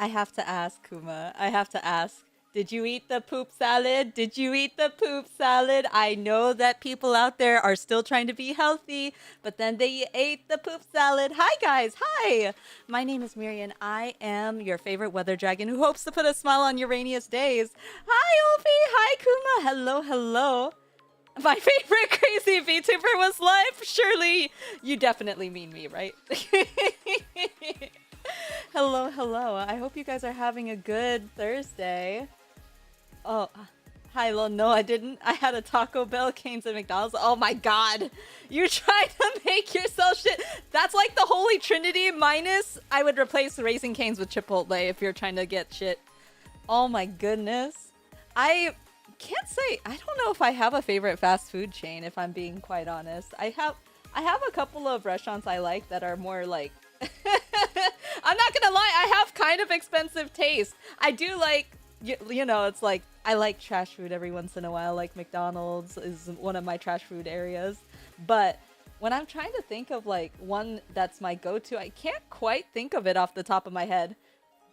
I have to ask, Kuma. I have to ask. Did you eat the poop salad? Did you eat the poop salad? I know that people out there are still trying to be healthy, but then they ate the poop salad. Hi, guys. Hi. My name is Miri, and I am your favorite weather dragon who hopes to put a smile on your rainiest days. Hi, Opie. Hi, Kuma. Hello, hello. My favorite crazy VTuber was live. Surely you definitely mean me, right? Hello, hello. I hope you guys are having a good Thursday. Oh, hi, Lil. No, I didn't. I had a Taco Bell, Cane's, and McDonald's. Oh my god. You're trying to make yourself shit. That's like the Holy Trinity minus I would replace Raising Cane's with Chipotle if you're trying to get shit. Oh my goodness. I can't say. I don't know if I have a favorite fast food chain, if I'm being quite honest. I have a couple of restaurants I like that are more like I'm not gonna lie, I have kind of expensive taste. I do like, you know, it's like, I like trash food every once in a while, like McDonald's is one of my trash food areas. But when I'm trying to think of like one that's my go-to, I can't quite think of it off the top of my head.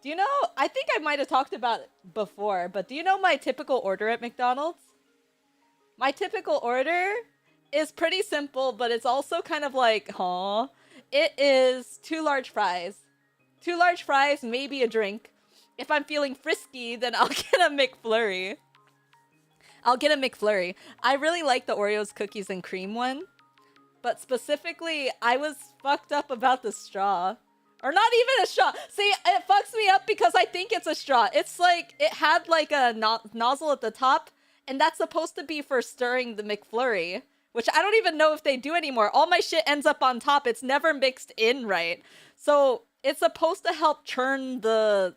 Do you know, I think I might have talked about it before, but do you know my typical order at McDonald's? My typical order is pretty simple, but it's also kind of like, huh? It is 2 large fries. 2 large fries, maybe a drink. If I'm feeling frisky, then I'll get a McFlurry. I'll get a McFlurry. I really like the Oreos cookies and cream one. But specifically, I was fucked up about the straw. Or not even a straw. See, it fucks me up because I think it's a straw. It's like, it had like a nozzle at the top. And that's supposed to be for stirring the McFlurry. Which I don't even know if they do anymore. All my shit ends up on top. It's never mixed in right. So it's supposed to help churn the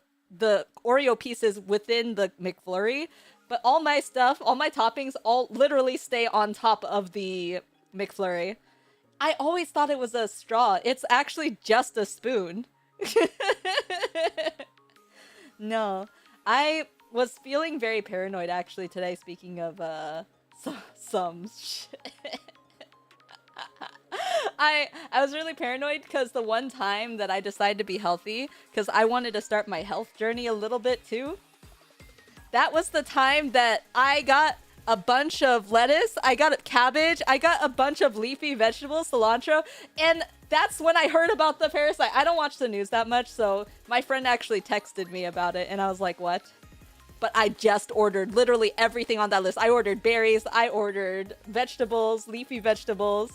Oreo pieces within the McFlurry, but all my stuff, all my toppings, all literally stay on top of the McFlurry. I always thought it was a straw. It's actually just a spoon. No, I was feeling very paranoid actually today, speaking of some shit. I was really paranoid because the one time that I decided to be healthy, because I wanted to start my health journey a little bit too, that was the time that I got a bunch of lettuce, I got cabbage, I got a bunch of leafy vegetables, cilantro, and that's when I heard about the parasite. I don't watch the news that much, so my friend actually texted me about it, and I was like, what? But I just ordered literally everything on that list. I ordered berries, I ordered vegetables, leafy vegetables.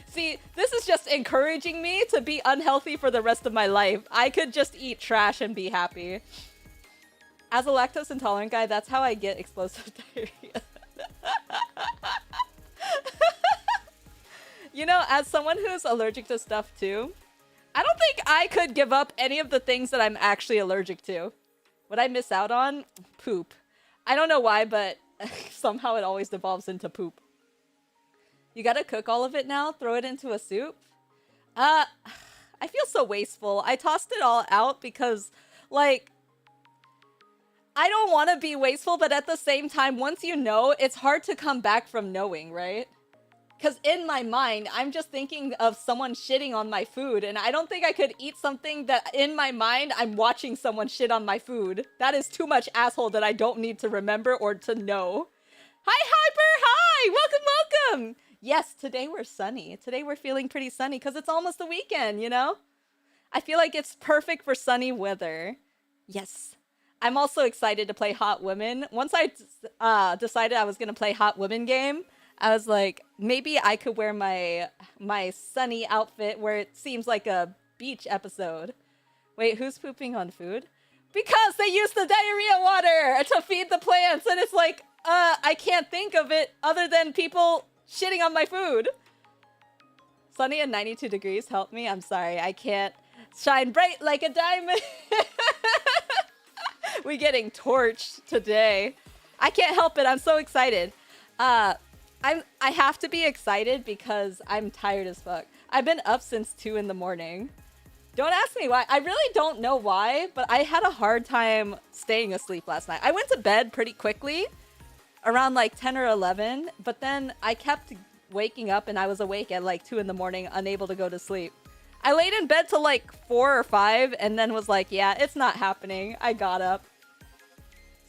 See, this is just encouraging me to be unhealthy for the rest of my life. I could just eat trash and be happy. As a lactose intolerant guy, that's how I get explosive diarrhea. You know, as someone who's allergic to stuff too, I don't think I could give up any of the things that I'm actually allergic to. What I miss out on? Poop. I don't know why, but somehow it always devolves into poop. You gotta cook all of it now? Throw it into a soup? I feel so wasteful. I tossed it all out because, like, I don't want to be wasteful, but at the same time, once you know, it's hard to come back from knowing, right? Because in my mind, I'm just thinking of someone shitting on my food, and I don't think I could eat something that, in my mind, I'm watching someone shit on my food. That is too much asshole that I don't need to remember or to know. Hi, Hyper! Hi! Welcome, welcome! Yes, today we're sunny. Today we're feeling pretty sunny, because it's almost the weekend, you know? I feel like it's perfect for sunny weather. Yes. I'm also excited to play Hot Women. Once I decided I was going to play Hot Women game, I was like, maybe I could wear my sunny outfit where it seems like a beach episode. Wait, who's pooping on food? Because they use the diarrhea water to feed the plants, and it's like, I can't think of it other than people shitting on my food. Sunny and 92 degrees, help me. I'm sorry, I can't shine bright like a diamond. We getting torched today. I can't help it. I'm so excited. I have to be excited because I'm tired as fuck. I've been up since 2 in the morning. Don't ask me why. I really don't know why, but I had a hard time staying asleep last night. I went to bed pretty quickly, around like 10 or 11, but then I kept waking up and I was awake at like 2 in the morning, unable to go to sleep. I laid in bed till like 4 or 5 and then was like, yeah, it's not happening. I got up.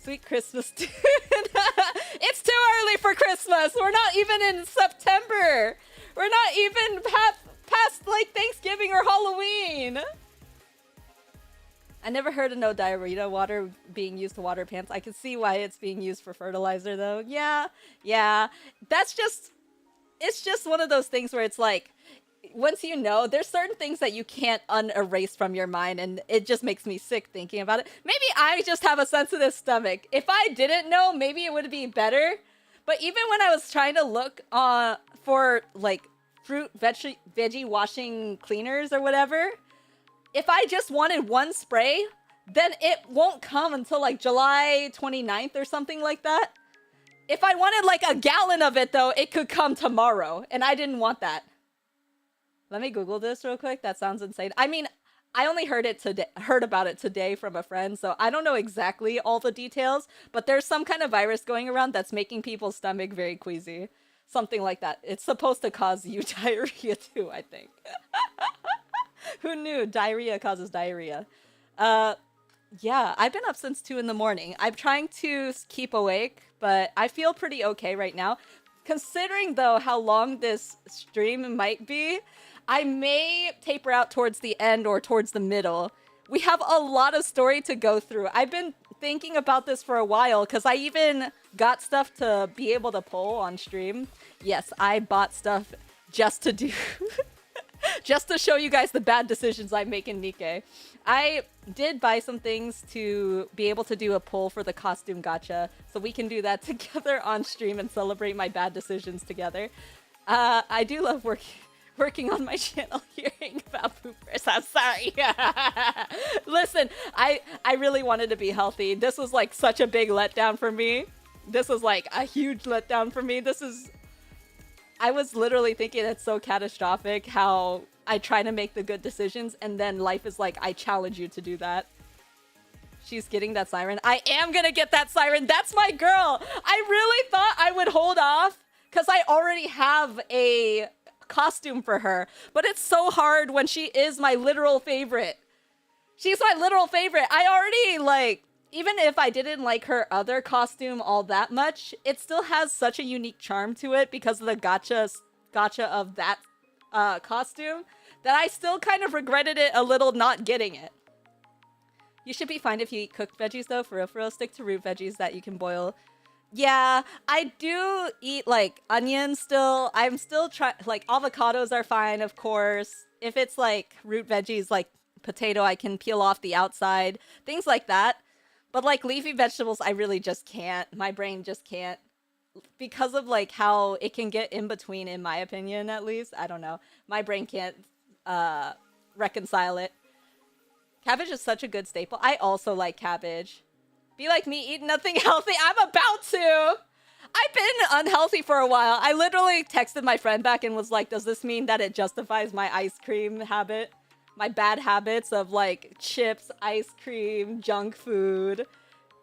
Sweet Christmas, dude. It's too early for Christmas. We're not even in September. We're not even past like Thanksgiving or Halloween. I never heard of no diarrhea water being used to water plants. I can see why it's being used for fertilizer though. Yeah. It's just one of those things where it's like, once you know, there's certain things that you can't unerase from your mind, and it just makes me sick thinking about it. Maybe I just have a sensitive stomach. If I didn't know, maybe it would be better. But even when I was trying to look for like fruit, veggie washing cleaners or whatever, if I just wanted one spray, then it won't come until like July 29th or something like that. If I wanted like a gallon of it though, it could come tomorrow, and I didn't want that. Let me Google this real quick. That sounds insane. I mean, I only heard about it today from a friend, so I don't know exactly all the details, but there's some kind of virus going around that's making people's stomach very queasy. Something like that. It's supposed to cause you diarrhea too, I think. Who knew diarrhea causes diarrhea? Yeah, I've been up since 2 in the morning. I'm trying to keep awake, but I feel pretty okay right now. Considering, though, how long this stream might be, I may taper out towards the end or towards the middle. We have a lot of story to go through. I've been thinking about this for a while, because I even got stuff to be able to pull on stream. Yes, I bought stuff just to do... just to show you guys the bad decisions I make in NIKKE. I did buy some things to be able to do a pull for the costume gacha, so we can do that together on stream and celebrate my bad decisions together. I do love working on my channel, hearing about poopers. I'm sorry. Listen, I really wanted to be healthy. This was like such a big letdown for me. This was like a huge letdown for me. I was literally thinking it's so catastrophic how I try to make the good decisions and then life is like, I challenge you to do that. She's getting that siren. I am gonna get that siren. That's my girl. I really thought I would hold off because I already have a costume for her, but it's so hard when she is my literal favorite. She's my literal favorite. I already like, even if I didn't like her other costume all that much, it still has such a unique charm to it because of the gotcha of that costume that I still kind of regretted it a little not getting it. You should be fine if you eat cooked veggies though, for real. Stick to root veggies that you can boil. Yeah, I do eat like onions still. I'm still trying, like avocados are fine, of course. If it's like root veggies like potato, I can peel off the outside, things like that. But like leafy vegetables, I really just can't. My brain just can't. Because of like how it can get in between, in my opinion, at least. I don't know. My brain can't reconcile it. Cabbage is such a good staple. I also like cabbage. Be like me, eat nothing healthy. I'm about to. I've been unhealthy for a while. I literally texted my friend back and was like, does this mean that it justifies my ice cream habit? My bad habits of like chips, ice cream, junk food.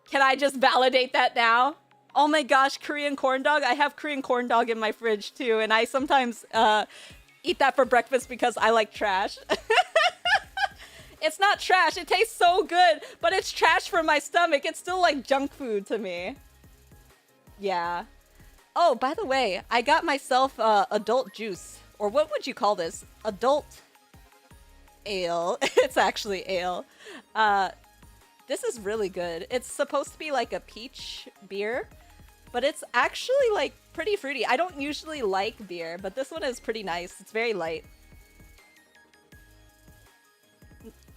Can I just validate that now? Oh my gosh, Korean corn dog. I have Korean corn dog in my fridge too, and I sometimes eat that for breakfast because I like trash. It's not trash. It tastes so good, but it's trash for my stomach. It's still like junk food to me. Yeah. Oh, by the way, I got myself adult juice. Or what would you call this? Adult ale. It's actually ale. This is really good. It's supposed to be like a peach beer, but it's actually like pretty fruity. I don't usually like beer, but this one is pretty nice. It's very light.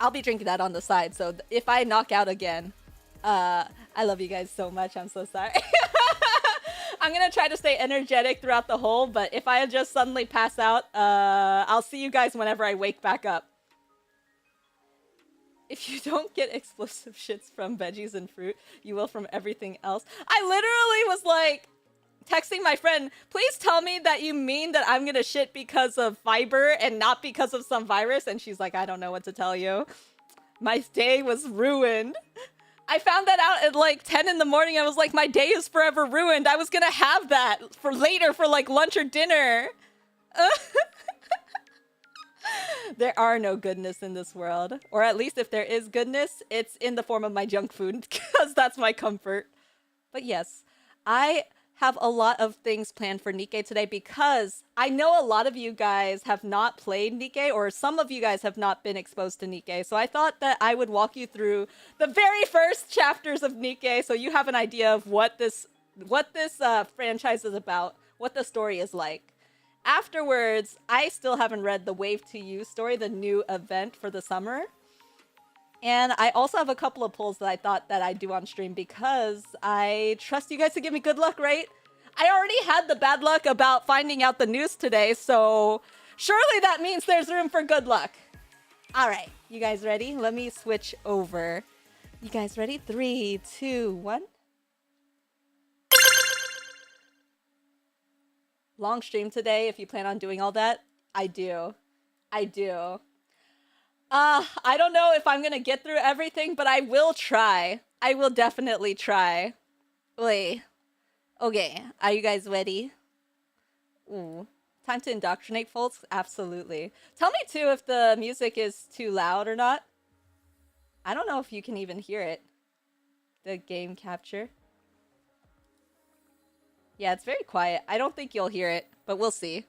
I'll be drinking that on the side, so if I knock out again, I love you guys so much. I'm so sorry. I'm gonna try to stay energetic throughout the whole, but if I just suddenly pass out, I'll see you guys whenever I wake back up. If you don't get explosive shits from veggies and fruit, you will from everything else. I literally was like, texting my friend, please tell me that you mean that I'm gonna shit because of fiber and not because of some virus. And she's like, I don't know what to tell you. My day was ruined. I found that out at like 10 in the morning. I was like, my day is forever ruined. I was gonna have that for later for like lunch or dinner. There are no goodness in this world. Or at least if there is goodness, it's in the form of my junk food, because that's my comfort. But yes, I have a lot of things planned for NIKKE today because I know a lot of you guys have not played NIKKE, or some of you guys have not been exposed to NIKKE. So I thought that I would walk you through the very first chapters of NIKKE so you have an idea of what this franchise is about, what the story is like. Afterwards, I still haven't read the Wave to You story, the new event for the summer. And I also have a couple of polls that I thought that I'd do on stream because I trust you guys to give me good luck, right? I already had the bad luck about finding out the news today, so surely that means there's room for good luck. All right, you guys ready? Let me switch over. You guys ready? 3, 2, 1. Long stream today if you plan on doing all that. I do. I don't know if I'm gonna get through everything, but I will try. I will definitely try. Wait. Okay, are you guys ready? Ooh. Time to indoctrinate folks? Absolutely. Tell me too if the music is too loud or not. I don't know if you can even hear it. The game capture. Yeah, it's very quiet. I don't think you'll hear it, but we'll see.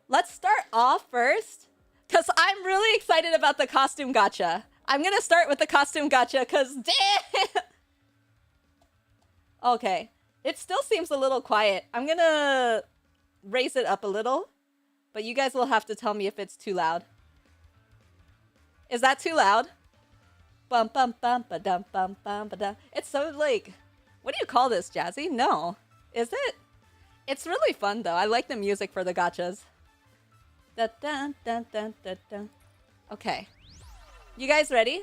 Let's start off first, because I'm really excited about the costume gacha. I'm going to start with the costume gacha, because damn! Okay. It still seems a little quiet. I'm going to raise it up a little, but you guys will have to tell me if it's too loud. Is that too loud? Bum bum bum ba dum bum bum ba dum. It's so like, what do you call this, Jazzy? No. Is it? It's really fun though. I like the music for the gachas. Da dun dun dun dun dun. Okay. You guys ready?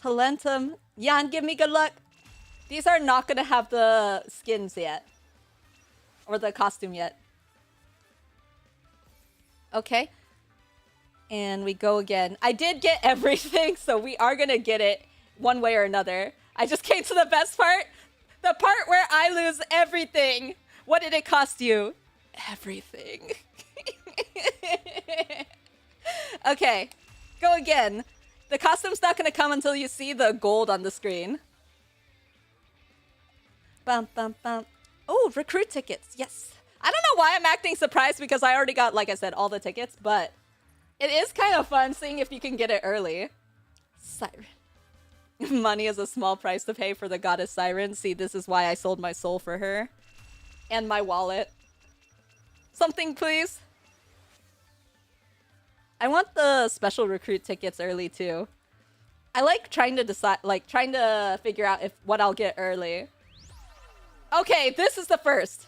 Talentum. Jan, give me good luck. These are not gonna have the skins yet. Or the costume yet. Okay. And we go again. I did get everything, so we are gonna get it one way or another. I just came to the best part. The part where I lose everything. What did it cost you? Everything. Okay. Go again. The costume's not gonna come until you see the gold on the screen. Bum, bum, bum. Oh, recruit tickets. Yes. I don't know why I'm acting surprised because I already got, like I said, all the tickets, but it is kind of fun seeing if you can get it early. Siren. Money is a small price to pay for the goddess Siren. See, this is why I sold my soul for her. And my wallet. Something, please. I want the special recruit tickets early, too. I like trying to decide, like, trying to figure out what I'll get early. Okay, this is the first.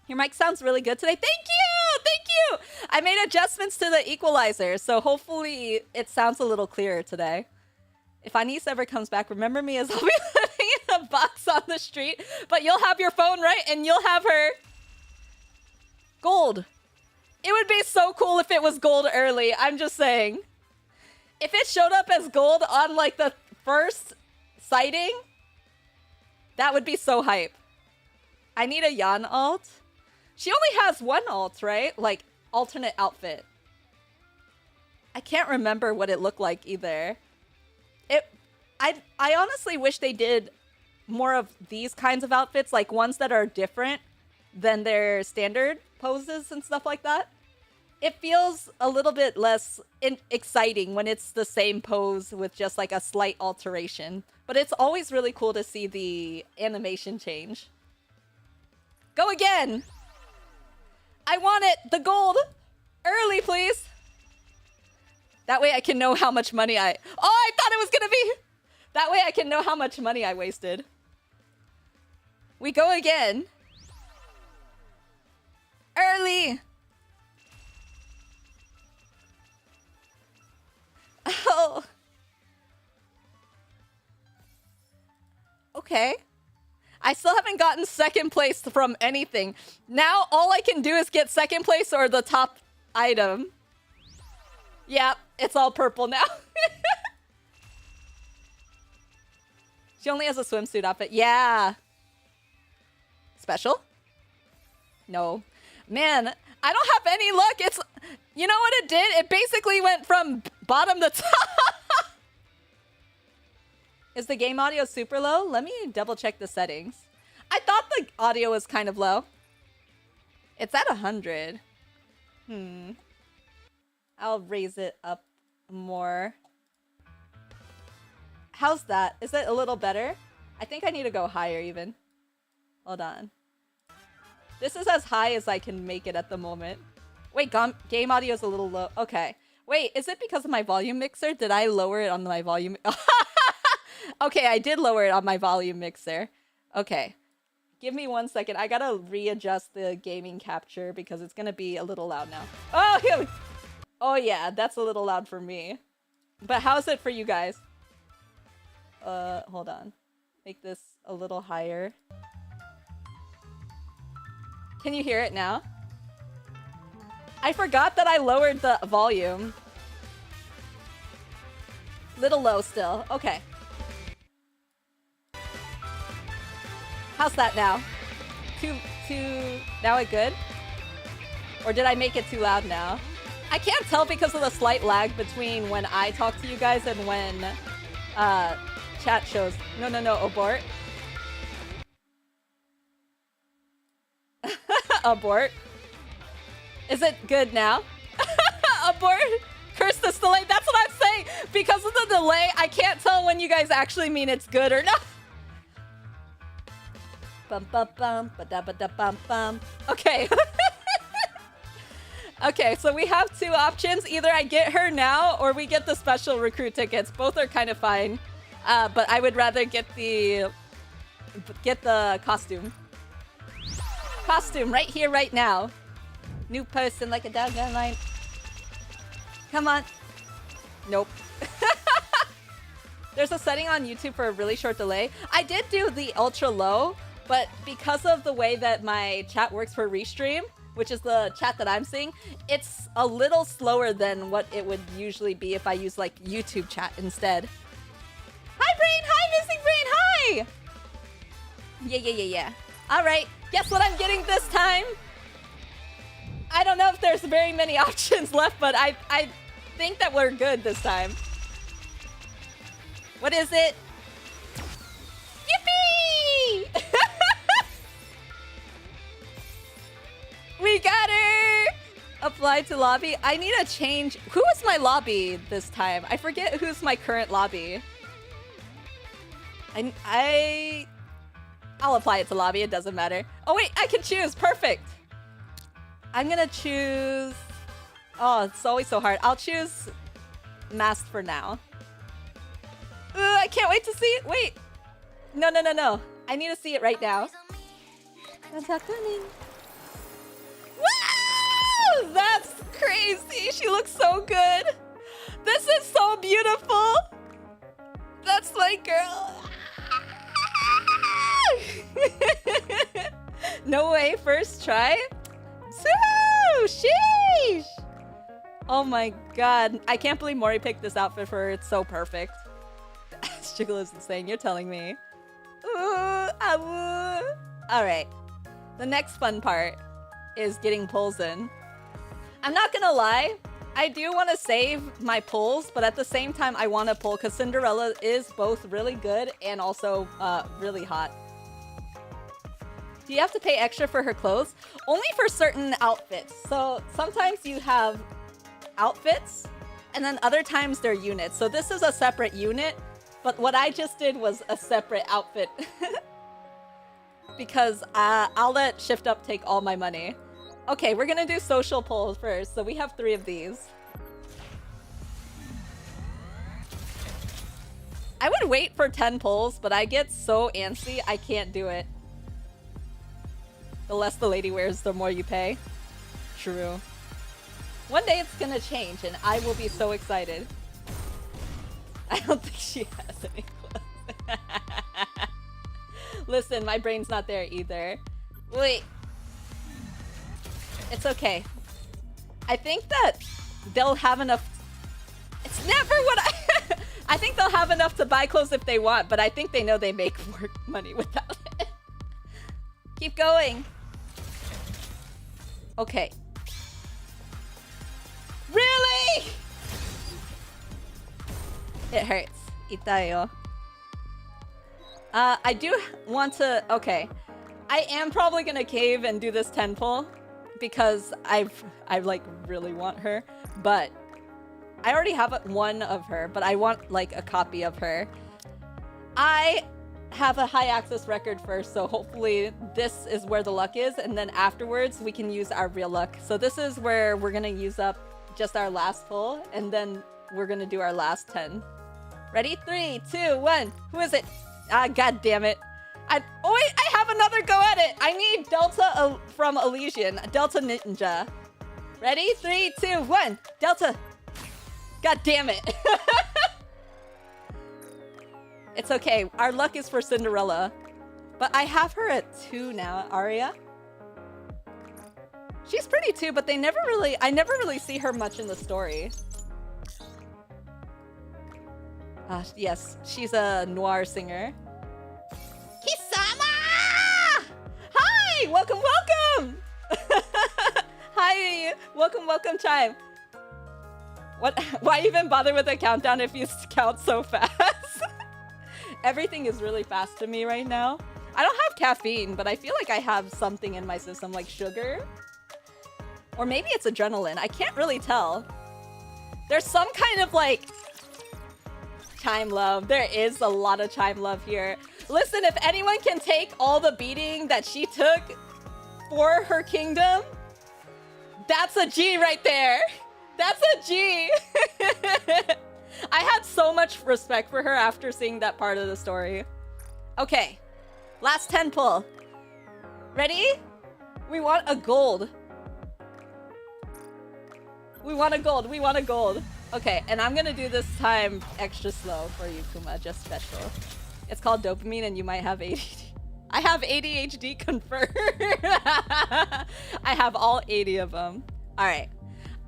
Your mic sounds really good today. Thank you! Thank you! I made adjustments to the equalizer, so hopefully it sounds a little clearer today. If Anise ever comes back, remember me as I'll be living in a box on the street, but you'll have your phone, right? And you'll have her. Gold. It would be so cool if it was gold early. I'm just saying. If it showed up as gold on, like, the first sighting, that would be so hype. I need a Yan alt. She only has one alt, right? Like, alternate outfit. I can't remember what it looked like either. I honestly wish they did more of these kinds of outfits, like ones that are different than their standard poses and stuff like that. It feels a little bit less exciting when it's the same pose with just like a slight alteration. But it's always really cool to see the animation change. Go again! I want it! The gold! Early, please! That way I can know how much money I thought it was gonna be! That way I can know how much money I wasted. We go again. Early! Oh. Okay. I still haven't gotten second place from anything. Now all I can do is get second place or the top item. Yeah, it's all purple now. She only has a swimsuit outfit. Yeah. Special? No. Man, I don't have any luck. It's, you know what it did? It basically went from bottom to top. Is the game audio super low? Let me double check the settings. I thought the audio was kind of low. It's at 100. I'll raise it up more. How's that? Is it a little better? I think I need to go higher even. Hold on. This is as high as I can make it at the moment. Wait, game audio is a little low. Okay. Wait, is it because of my volume mixer? Did I lower it on my volume? Okay, I did lower it on my volume mixer. Okay. Give me 1 second. I gotta readjust the gaming capture because it's gonna be a little loud now. Oh, here we... Oh yeah, that's a little loud for me. But how's it for you guys? Hold on. Make this a little higher. Can you hear it now? I forgot that I lowered the volume. Little low still. Okay. How's that now? Too... Now it good? Or did I make it too loud now? I can't tell because of the slight lag between when I talk to you guys and when chat shows. No, abort. Abort. Is it good now? Abort. Curse this delay. That's what I'm saying. Because of the delay, I can't tell when you guys actually mean it's good or not. Bum bum bum ba da ba da bum bum. Okay. Okay, so we have two options. Either I get her now or we get the special recruit tickets. Both are kind of fine. But I would rather get the costume. Costume right here, right now. New person like a dog online. Come on. Nope. There's a setting on YouTube for a really short delay. I did do the ultra low, but because of the way that my chat works for Restream, which is the chat that I'm seeing, it's a little slower than what it would usually be if I use like YouTube chat instead. Hi Brain! Hi Missing Brain! Hi! Yeah. Alright, guess what I'm getting this time? I don't know if there's very many options left, but I think that we're good this time. What is it? Yippee! We got her! Apply to lobby. I need to change. Who is my lobby this time? I forget who's my current lobby. I'll apply it to lobby. It doesn't matter. Oh wait, I can choose. Perfect. I'm gonna choose... Oh, it's always so hard. I'll choose masked for now. I can't wait to see it. Wait. No. I need to see it right now. Woo! That's crazy. She looks so good. This is so beautiful. That's my girl. No way. First try. Woo! Sheesh. Oh my god. I can't believe Mori picked this outfit for her. It's so perfect. Jiggle is insane. You're telling me. Alright. The next fun part is getting pulls in. I'm not gonna lie. I do want to save my pulls, but at the same time, I want to pull because Cinderella is both really good and also really hot. Do you have to pay extra for her clothes? Only for certain outfits. So sometimes you have outfits, and then other times they're units. So this is a separate unit, but what I just did was a separate outfit. Because I'll let Shift Up take all my money. Okay, we're gonna do social polls first. So we have 3 of these. I would wait for 10 polls, but I get so antsy, I can't do it. The less the lady wears, the more you pay. True. One day it's gonna change, and I will be so excited. I don't think she has any clothes. Listen, my brain's not there either. Wait. It's okay. I think that they'll have enough... It's never what I... I think they'll have enough to buy clothes if they want, but I think they know they make more money without it. Keep going. Okay. Really? It hurts. Itayo. I do want to... Okay. I am probably gonna cave and do this 10 pull because I like really want her, but I already have one of her, but I want like a copy of her. I have a high access record first, so hopefully this is where the luck is, and then afterwards we can use our real luck. So this is where we're gonna use up just our last pull, and then we're gonna do our last 10. Ready? 3, 2, 1. Who is it? Ah, god damn it. Oh wait, I have another go at it. I need Delta from Elysian. Delta Ninja. Ready? 3, 2, 1. Delta. God damn it. It's okay. Our luck is for Cinderella. But I have her at 2 now, Aria. She's pretty too, but I never really see her much in the story. Yes, she's a noir singer. Kisama! Hi! Welcome, welcome! Hi! Welcome, Chime. What? Why even bother with a countdown if you count so fast? Everything is really fast to me right now. I don't have caffeine, but I feel like I have something in my system, like sugar. Or maybe it's adrenaline. I can't really tell. There's some kind of like... Chime love. There is a lot of Chime love here. Listen, if anyone can take all the beating that she took for her kingdom, that's a G right there. That's a G. I had so much respect for her after seeing that part of the story. Okay. Last 10 pull. Ready? We want a gold. We want a gold. We want a gold. Okay, and I'm gonna do this time extra slow for you, Kuma, just special. It's called dopamine and you might have ADD. I have ADHD confirmed. I have all 80 of them. All right.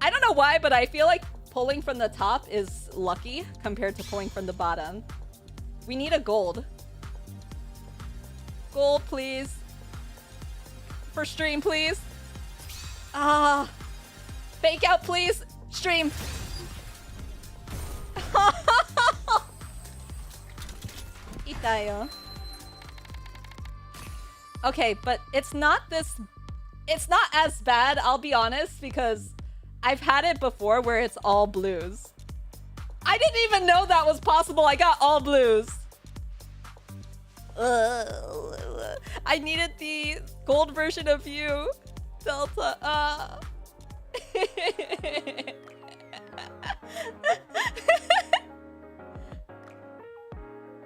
I don't know why, but I feel like pulling from the top is lucky compared to pulling from the bottom. We need a gold. Gold, please. For stream, please. Fake out, please. Stream. Itayo. Okay, but it's not as bad, I'll be honest, because I've had it before where it's all blues. I didn't even know that was possible. I got all blues. I needed the gold version of you, Delta.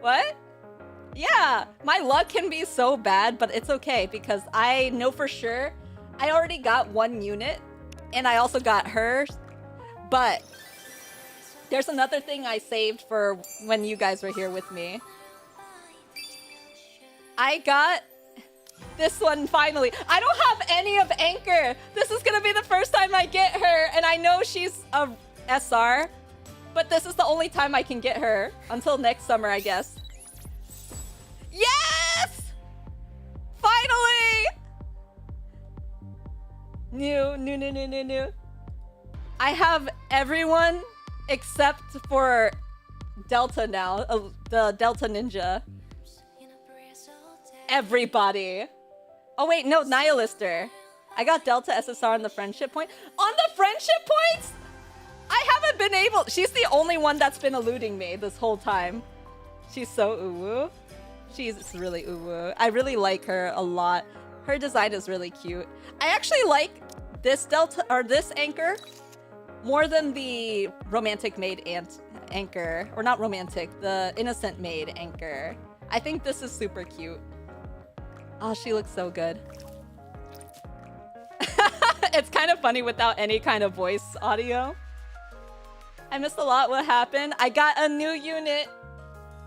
What? Yeah, my luck can be so bad, but it's okay because I know for sure I already got one unit and I also got her, but there's another thing I saved for when you guys were here with me. I got this one finally. I don't have any of Anchor. This is gonna be the first time I get her, and I know she's a SR, but this is the only time I can get her until next summer, I guess. Yes! Finally! New. I have everyone except for Delta now, the Delta Ninja. Everybody. Oh wait, no, Nihilister. I got Delta SSR on the friendship point. On the friendship points? I haven't been able... She's the only one that's been eluding me this whole time. She's so uwu. She's really uwu. I really like her a lot. Her design is really cute. I actually like this Delta, or this Anchor, more than the romantic maid Anchor. Or not romantic, the innocent maid Anchor. I think this is super cute. Oh, she looks so good. It's kind of funny without any kind of voice audio. I missed a lot. What happened? I got a new unit.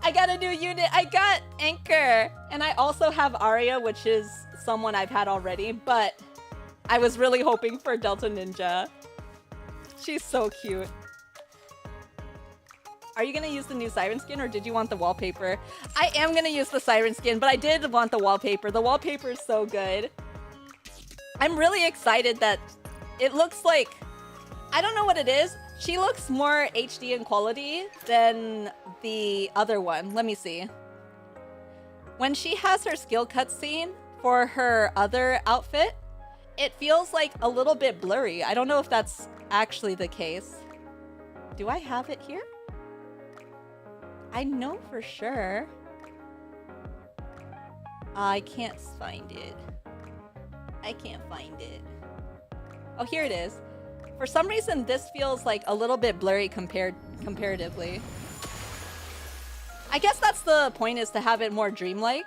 I got Anchor. And I also have Aria, which is someone I've had already, but I was really hoping for Delta Ninja. She's so cute. Are you gonna use the new Siren skin or did you want the wallpaper? I am gonna use the Siren skin, but I did want the wallpaper. The wallpaper is so good. I'm really excited that it looks like... I don't know what it is. She looks more HD in quality than the other one. Let me see. When she has her skill cutscene for her other outfit, it feels like a little bit blurry. I don't know if that's actually the case. Do I have it here? I know for sure. I can't find it. I can't find it. Oh, here it is. For some reason, this feels like a little bit blurry comparatively. I guess that's the point, is to have it more dreamlike.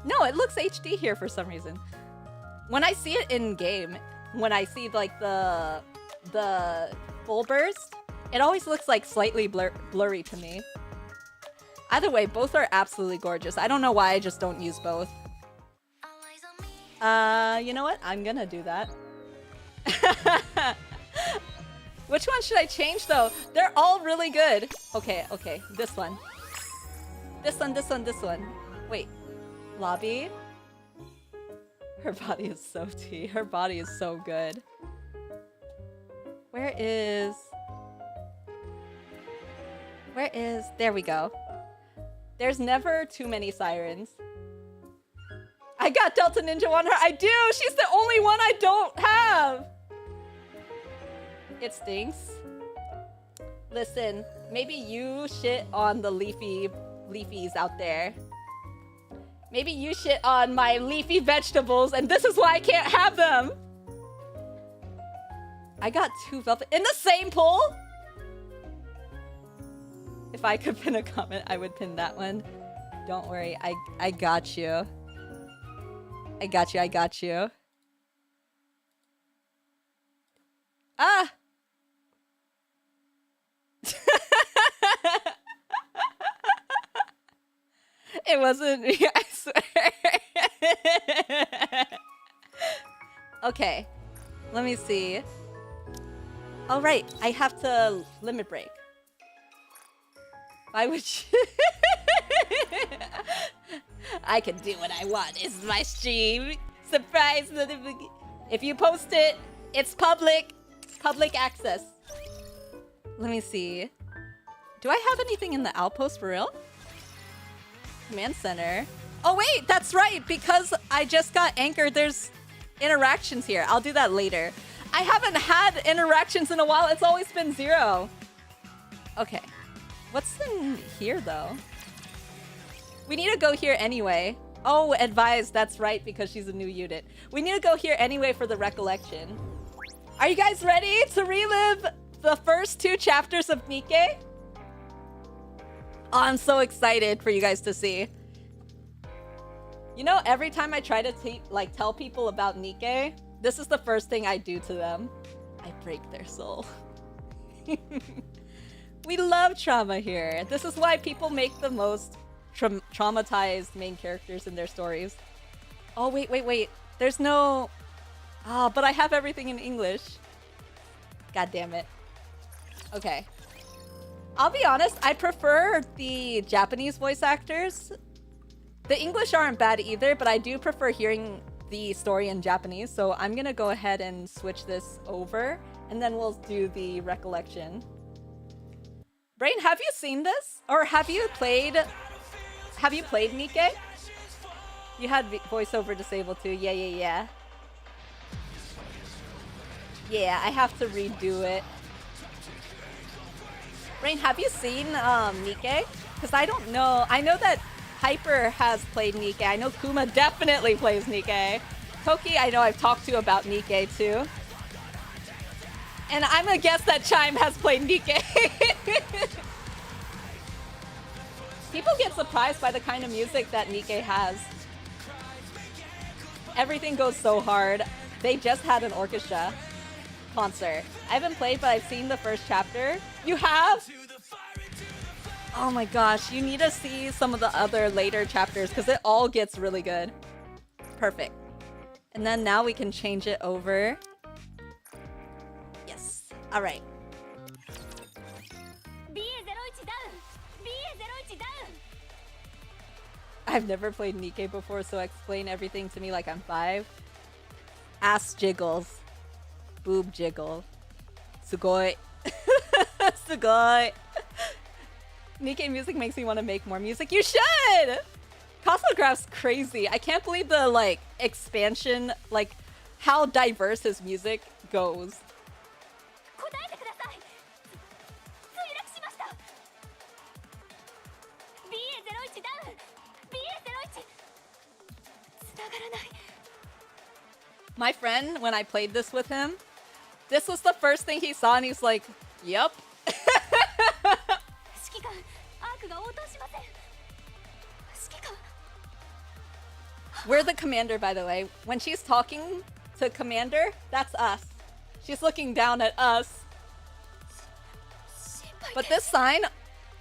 No, it looks HD here for some reason. When I see it in game, when I see like the full burst, it always looks like slightly blurry to me. Either way, both are absolutely gorgeous. I don't know why I just don't use both. You know what? I'm gonna do that. Which one should I change though? They're all really good. Okay, okay. This one. This one, this one, this one. Wait. Lobby? Her body is so tea. Her body is so good. Where is... There we go. There's never too many sirens. I got Delta Ninja on her. I do! She's the only one I don't have! It stinks. Listen, maybe you shit on the leafies out there. Maybe you shit on my leafy vegetables, and this is why I can't have them! I got 2 velvet in the same pool? If I could pin a comment, I would pin that one. Don't worry, I got you. I got you, I got you. Ah! It wasn't me, I swear. Okay, let me see. All right, I have to limit break. Why would you? I can do what I want. It's my stream. Surprise notification. If you post it, it's public. Public access. Let me see. Do I have anything in the outpost for real? Command center. Oh wait, that's right. Because I just got anchored, there's interactions here. I'll do that later. I haven't had interactions in a while. It's always been 0. Okay. What's in here, though? We need to go here anyway. Oh, advised. That's right, because she's a new unit. We need to go here anyway for the recollection. Are you guys ready to relive the first 2 chapters of NIKKE? Oh, I'm so excited for you guys to see. You know, every time I try to tell people about NIKKE, this is the first thing I do to them. I break their soul. We love trauma here. This is why people make the most traumatized main characters in their stories. Oh, wait, wait, wait. There's no... Ah, but I have everything in English. God damn it. Okay. I'll be honest, I prefer the Japanese voice actors. The English aren't bad either, but I do prefer hearing the story in Japanese, so I'm gonna go ahead and switch this over, and then we'll do the recollection. Brain, have you seen this? Or have you played NIKKE? You had voiceover disabled too. Yeah, yeah, yeah. Yeah, I have to redo it. Brain, have you seen NIKKE? Because I don't know. I know that Hyper has played NIKKE. I know Kuma definitely plays NIKKE. Toki, I know I've talked to about NIKKE too. And I'm gonna guess that Chime has played NIKKE. People get surprised by the kind of music that NIKKE has. Everything goes so hard. They just had an orchestra concert. I haven't played, but I've seen the first chapter. You have? Oh my gosh, you need to see some of the other later chapters because it all gets really good. Perfect. And then now we can change it over. Yes. All right. I've never played NIKKE before, so explain everything to me like I'm 5. Ass jiggles. Boob jiggle. Sugoi. Sugoi. Nikke music makes me want to make more music. You should! Cosmograph's crazy. I can't believe the, like, expansion, like, how diverse his music goes. My friend, when I played this with him, this was the first thing he saw and he's like, yep. We're the commander, by the way. When she's talking to commander, that's us. She's looking down at us. But this sign,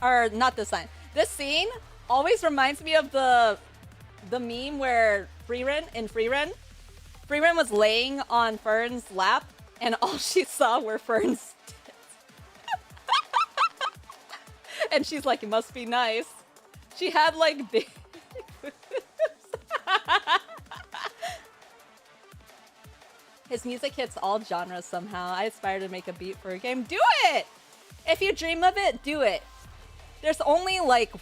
or not this sign, this scene always reminds me of the meme where Freeren was laying on Fern's lap and all she saw were Fern's tits. And she's like, it must be nice. She had like big His music hits all genres somehow. I aspire to make a beat for a game. Do it! If you dream of it, do it. There's only like...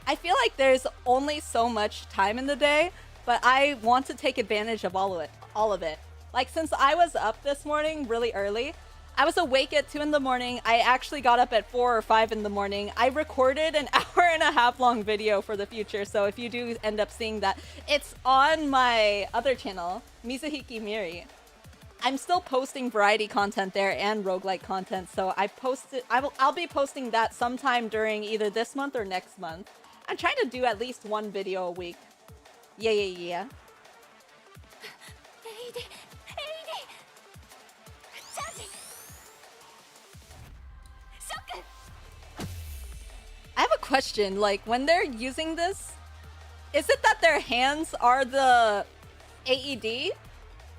I feel like there's only so much time in the day, but I want to take advantage of all of it. Like, since I was up this morning really early, I was awake at 2 in the morning. I actually got up at 4 or 5 in the morning. I recorded an hour-and-a-half long video for the future, so if you do end up seeing that, it's on my other channel, Mizuhiki Miri. I'm still posting variety content there and roguelike content, so I'll be posting that sometime during either this month or next month. I'm trying to do at least one video a week. Yeah. I have a question, like, when they're using this, is it that their hands are the AED?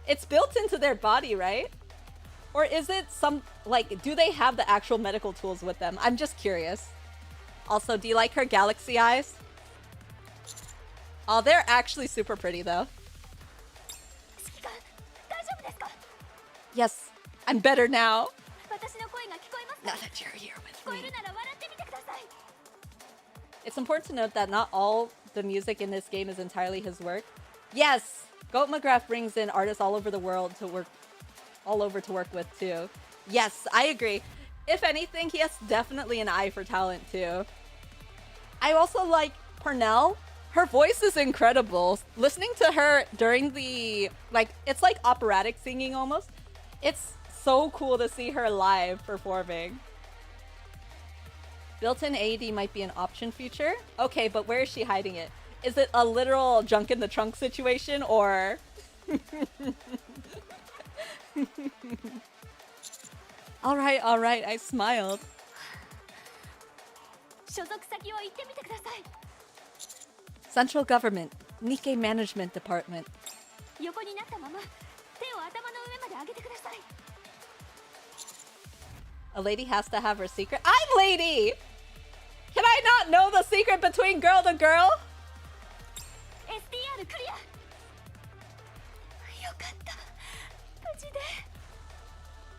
It's built into their body, right? Or is it some, like, do they have the actual medical tools with them? I'm just curious. Also, do you like her galaxy eyes? Oh, they're actually super pretty, though. Yes, I'm better now. Now that you're here with me. It's important to note that not all the music in this game is entirely his work. Yes, Goat McGrath brings in artists all over the world to work with too. Yes, I agree. If anything, he has definitely an eye for talent too. I also like Pernell. Her voice is incredible. Listening to her during the, like, it's like operatic singing almost. It's so cool to see her live performing. Built-in AED might be an option feature. Okay, but where is she hiding it? Is it a literal junk in the trunk situation, or... Alright, I smiled. Central Government, Nikke Management Department. A lady has to have her secret. I'm lady! Can I not know the secret between girl to girl?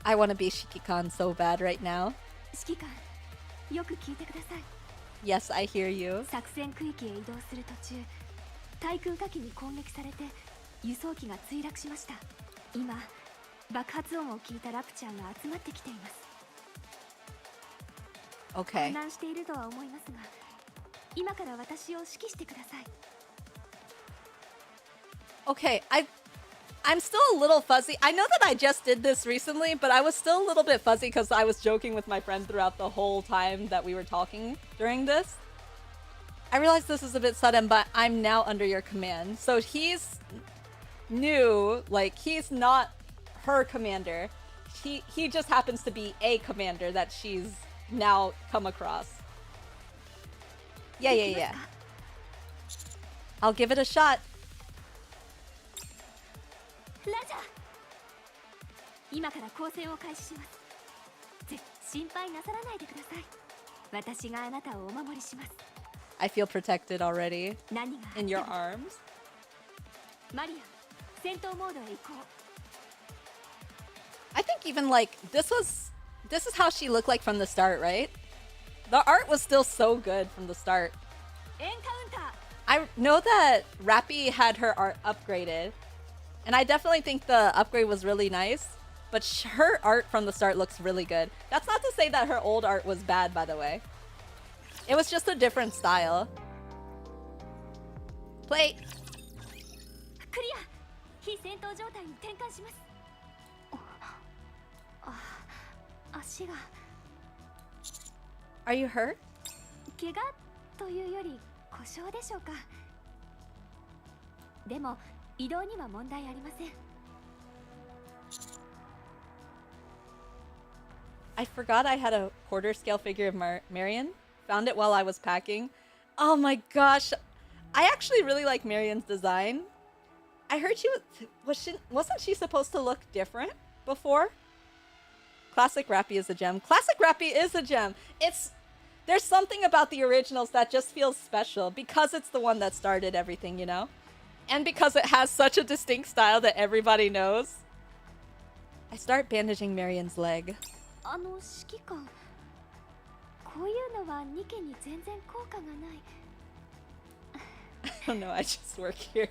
I want to be Shiki-kan so bad right now. Yes, I hear you. Okay. Okay, I'm still a little fuzzy. I know that I just did this recently, but I was still a little bit fuzzy because I was joking with my friend throughout the whole time that we were talking during this. I realize this is a bit sudden, but I'm now under your command. So he's new, like, he's not her commander. He just happens to be a commander that she's now come across. Yeah. I'll give it a shot. I feel protected already. In your arms. I think even like this is how she looked like from the start, right? The art was still so good from the start. I know that Rappy had her art upgraded, and I definitely think the upgrade was really nice, but her art from the start looks really good. That's not to say that her old art was bad, by the way. It was just a different style. Play! Are you hurt? I forgot I had a quarter scale figure of Marion. Found it while I was packing. Oh my gosh. I actually really like Marion's design. I heard wasn't she supposed to look different before? Classic Rappy is a gem. Classic Rappy is a gem. There's something about the originals that just feels special because it's the one that started everything, you know? And because it has such a distinct style that everybody knows. I start bandaging Marion's leg. I don't know, I just work here.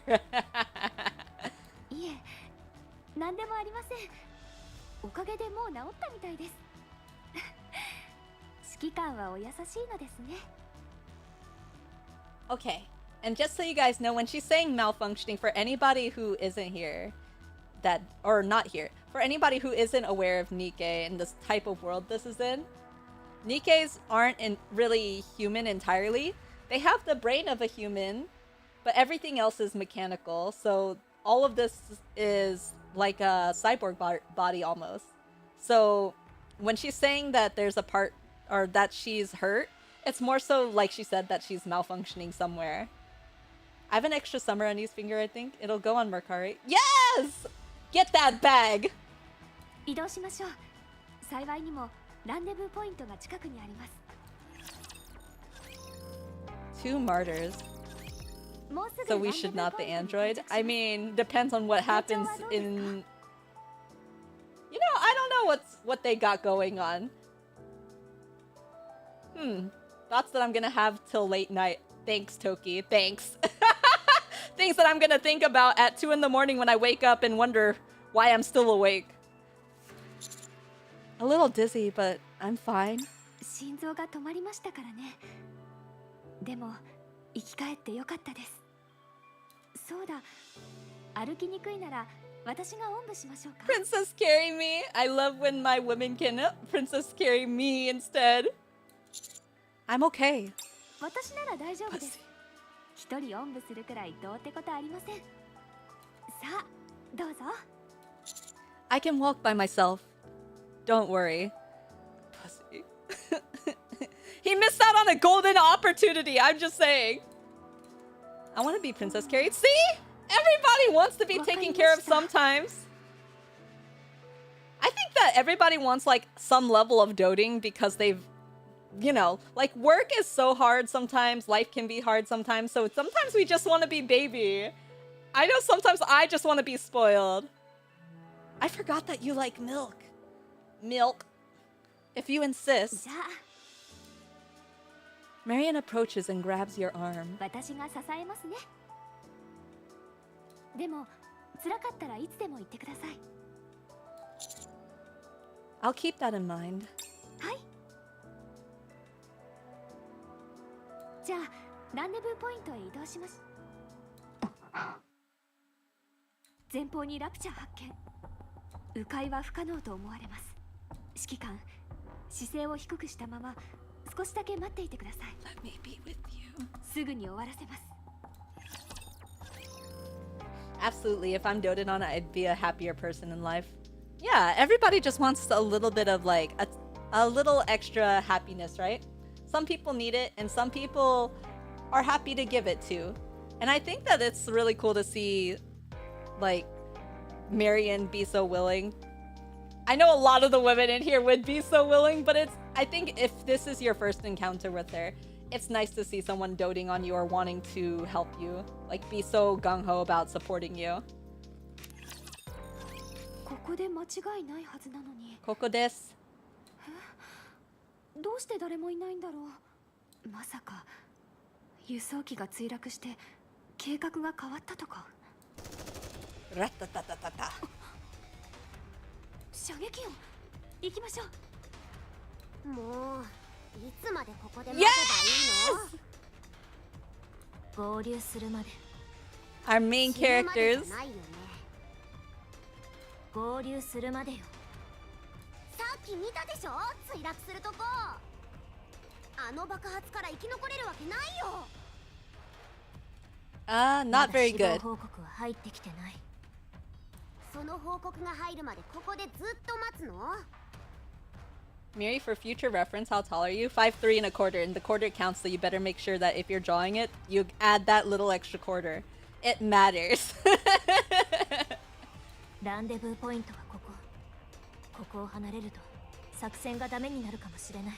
Okay, and just so you guys know, when she's saying malfunctioning, for anybody who isn't here, or not here, for anybody who isn't aware of NIKKE and this type of world this is in, NIKKEs aren't really human entirely. They have the brain of a human, but everything else is mechanical. So all of this is like a cyborg body almost. So when she's saying that there's a part, or that she's hurt, it's more so like she said that she's malfunctioning somewhere. I have an extra summer undies finger, I think. It'll go on Mercari. Yes! Get that bag! 移動しましょう。幸いにもランデブーポイントが近くにあります。Two martyrs. So we should not the android? I mean, depends on what happens in... You know, I don't know what they got going on. Thoughts that I'm gonna have till late night. Thanks, Toki. Thanks. Things that I'm gonna think about at 2 in the morning when I wake up and wonder why I'm still awake. A little dizzy, but I'm fine. 心臓が止まりましたからね。でも生き返ってよかったです。そうだ。歩きにくいなら私がおんぶしましょうか。Princess carry me. I love when my women can princess carry me instead. I'm okay. 私なら大丈夫です。一人おんぶするくらいどうってことありません。さあ、どうぞ。I can walk by myself. Don't worry. Pussy. He missed out on a golden opportunity, I'm just saying. I want to be princess carried. See? Everybody wants to be taken care of sometimes. I think that everybody wants like some level of doting because they've, you know, like work is so hard sometimes, life can be hard sometimes, so sometimes we just want to be baby. I know sometimes I just want to be spoiled. I forgot that you like milk. Milk. If you insist. Marion approaches and grabs your arm. I'll keep that in mind. Let me be with you. Absolutely, if I'm doted on, I'd be a happier person in life. Yeah, everybody just wants a little bit of like a little extra happiness, right? Some people need it, and some people are happy to give it to. And I think that it's really cool to see like Marion be so willing. I know a lot of the women in here would be so willing, but I think if this is your first encounter with her, it's nice to see someone doting on you or wanting to help you. Like, be so gung-ho about supporting you. こで間違いないはずなのに。ここです。どうして誰もいないんだろう。まさか輸送機が墜落して計画が変わったとか。ラッタタタタタ。射撃音。行きましょう。もういつまでここで待てばいいの？合流するまで。 Our main characters. 合流するまでよ。さっき見たでしょ、墜落するとこ。あの爆発から生き残れるわけないよ。Not very good. 報告は入ってきてない。その報告が入るまでここでずっと待つの？ Miri, for future reference, how tall are you? 5'3" and a quarter, and the quarter counts, so you better make sure that if you're drawing it, you add that little extra quarter. It matters. ランデブーポイントはここ。ここを離れると作戦がダメになるかもしれない。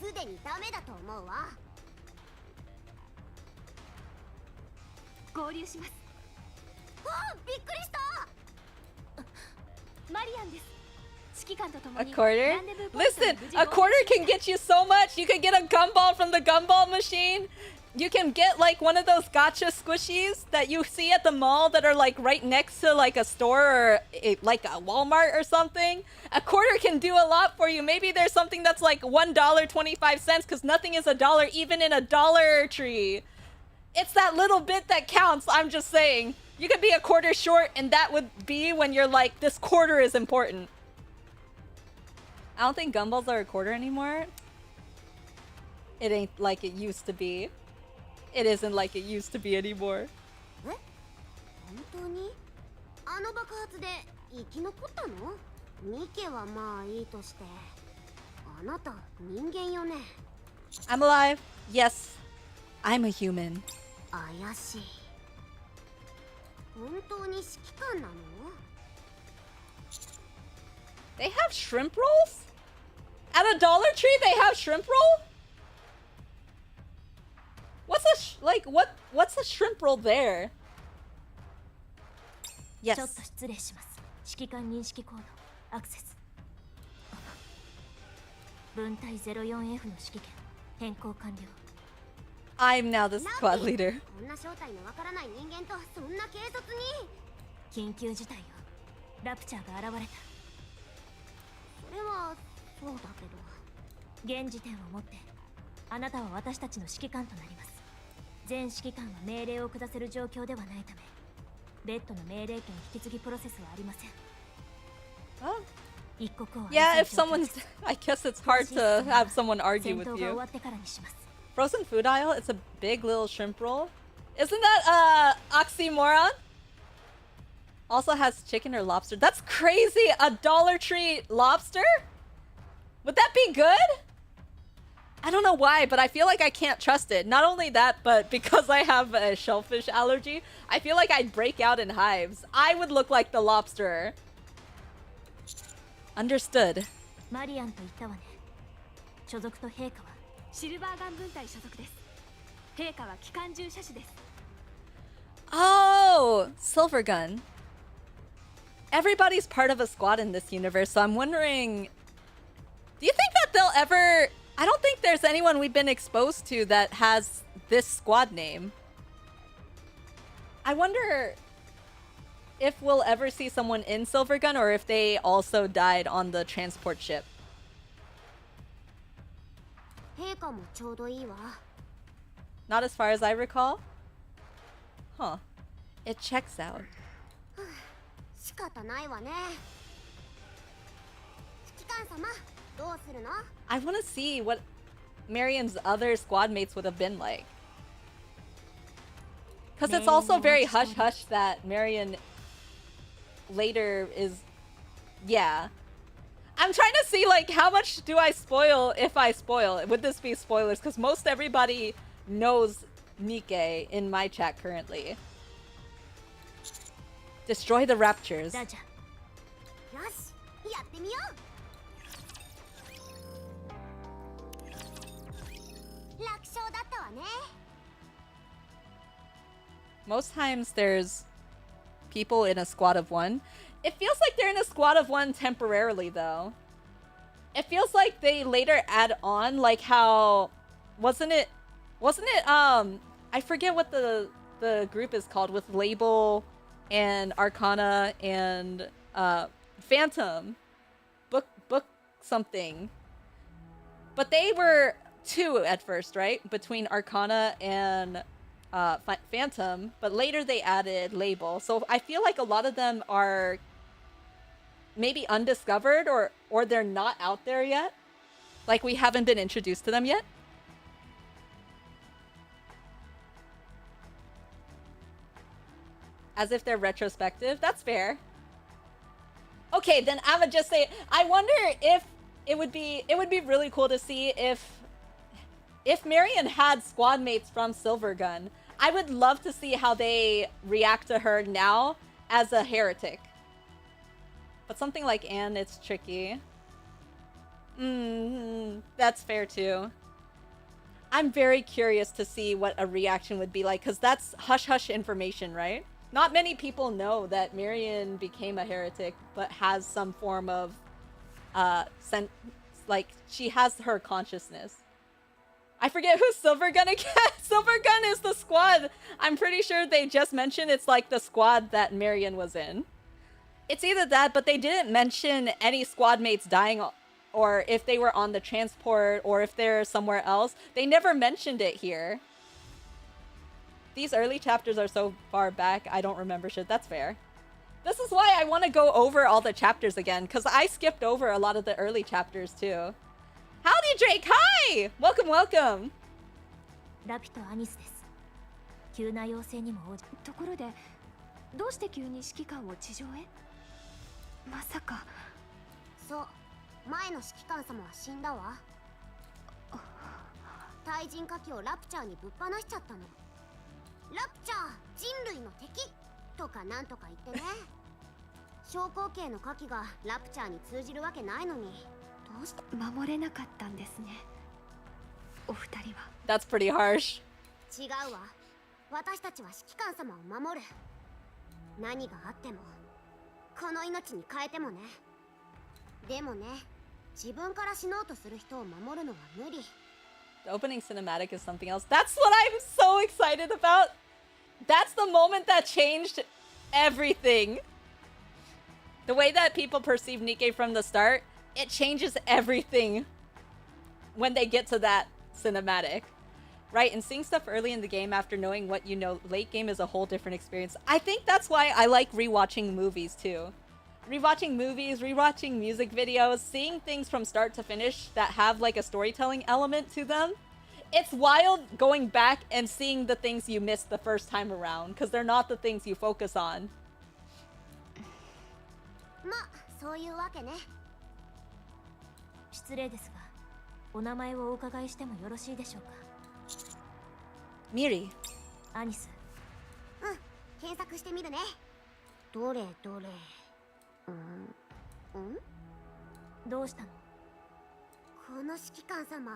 すでにダメだと思うわ。合流します。あ、びっくりした。マリアンです。指揮官と共 A に quarter? ランデブーポイントに Listen, 無事 a quarter can get you so much. You can get a gumball from the gumball machine. You can get like one of those gotcha squishies that you see at the mall that are like right next to like a store or like a Walmart or something. A quarter can do a lot for you. Maybe there's something that's like $1.25 because nothing is a dollar even in a Dollar Tree. It's that little bit that counts. I'm just saying. You could be a quarter short and that would be when you're like, this quarter is important. I don't think gumballs are a quarter anymore. It ain't like it used to be. It isn't like it used to be anymore. え？本当に？あの爆発で生き残ったの？ニケはまあいいとして。あなた人間よね。I'm alive. Yes. I'm a human. 怪しい。本当に指揮官なの？ They have shrimp rolls? At a Dollar Tree they have shrimp roll? What's what's a shrimp roll there? ちょっ Yes. と失礼します。指揮官認識コードアクセス。分隊 04F の指揮権変更完了。I'm now the squad leader. こんな正体のわからない人間とそんな警察に。緊急事態よ。ラプチャーが現れた。それはそうだけど。現時点をもってあなたは私たちの指揮官となります。全指揮官は命令を下せる状況ではないため、別途の命令権引き継ぎプロセスはありません。 Oh. 一刻を Yeah, if someone's... I guess it's hard to have someone argue with 戦闘が終 you. わってからにします。 Frozen food aisle? It's a big little shrimp roll? Isn't that, oxymoron? Also has chicken or lobster. That's crazy! A Dollar Tree lobster? Would that be good? I don't know why, but I feel like I can't trust it. Not only that, but because I have a shellfish allergy, I feel like I'd break out in hives. I would look like the lobster. Understood. マリアンと言ったわね。所属と陛下はシルバーガン分隊所属です。陛下は機関銃射手です。 Oh! Silver gun. Everybody's part of a squad in this universe, so I'm wondering... Do you think that they'll ever... I don't think there's anyone we've been exposed to that has this squad name. I wonder if we'll ever see someone in Silvergun or if they also died on the transport ship. 陛下もちょうどいいわ。 Not as far as I recall. Huh. It checks out. 仕方ないわね。指揮官様、どうするの？ I want to see what Marion's other squad mates would have been like. Because it's also very hush-hush that Marion later is... Yeah. I'm trying to see, like, how much do I spoil if I spoil? Would this be spoilers? Because most everybody knows NIKKE in my chat currently. Destroy the raptures. だじゃ。よし、やってみよう。楽勝だったわね。 Most times there's people in a squad of one. It feels like they're in a squad of one temporarily, though. It feels like they later add on, like how... Wasn't it, I forget what the group is called, with Label and Arcana and Phantom. Book something. But they were two at first, right? Between Arcana and Phantom. But later they added Label. So I feel like a lot of them are maybe undiscovered, or they're not out there yet. Like we haven't been introduced to them yet. As if they're retrospective. That's fair. Okay, then I'ma just say, I wonder if it would be really cool to see if Marion had squad mates from Silvergun. I would love to see how they react to her now as a heretic. But something like Anne, it's tricky. That's fair too. I'm very curious to see what a reaction would be like, because that's hush-hush information, right? Not many people know that Marion became a heretic, but has some form of, like, she has her consciousness. I forget who's Silvergun again. Silvergun is the squad. I'm pretty sure they just mentioned it's like the squad that Marion was in. It's either that, but they didn't mention any squad mates dying, or if they were on the transport, or if they're somewhere else. They never mentioned it here. These early chapters are so far back, I don't remember shit. That's fair. This is why I want to go over all the chapters again, because I skipped over a lot of the early chapters too. Howdy, Drake! Hi! Welcome, welcome! ラピとアニスです。急な要請にも応じ。ところでどうして急に指揮官を地上へ？まさか。そう、前の指揮官様は死んだわ。対人火器をラプチャーにぶっ放しちゃったの。ラプチャー人類の敵とかなんとか言ってね。小口径の火器がラプチャーに通じるわけないのに、どうして守れなかったんですね。お二人は。That's pretty harsh. 違うわ。私たちは指揮官様を守る。何があっても、この命に変えてもね。でもね、自分から死のうとする人を守るのは無理。The opening cinematic is something else. That's what I'm so excited about. That's the moment that changed everything. The way that people perceive NIKKE from the start, it changes everything when they get to that cinematic. Right, and seeing stuff early in the game after knowing what you know late game is a whole different experience. I think that's why I like rewatching movies too. Rewatching movies, rewatching music videos, seeing things from start to finish that have like a storytelling element to them. It's wild going back and seeing the things you missed the first time around, because they're not the things you focus on. ま、そういうわけね。失礼ですが、お名前をお伺いしてもよろしいでしょうか。Miri. アニス。うん、検索してみるね。どれどれ。どうしたの？この指揮官様、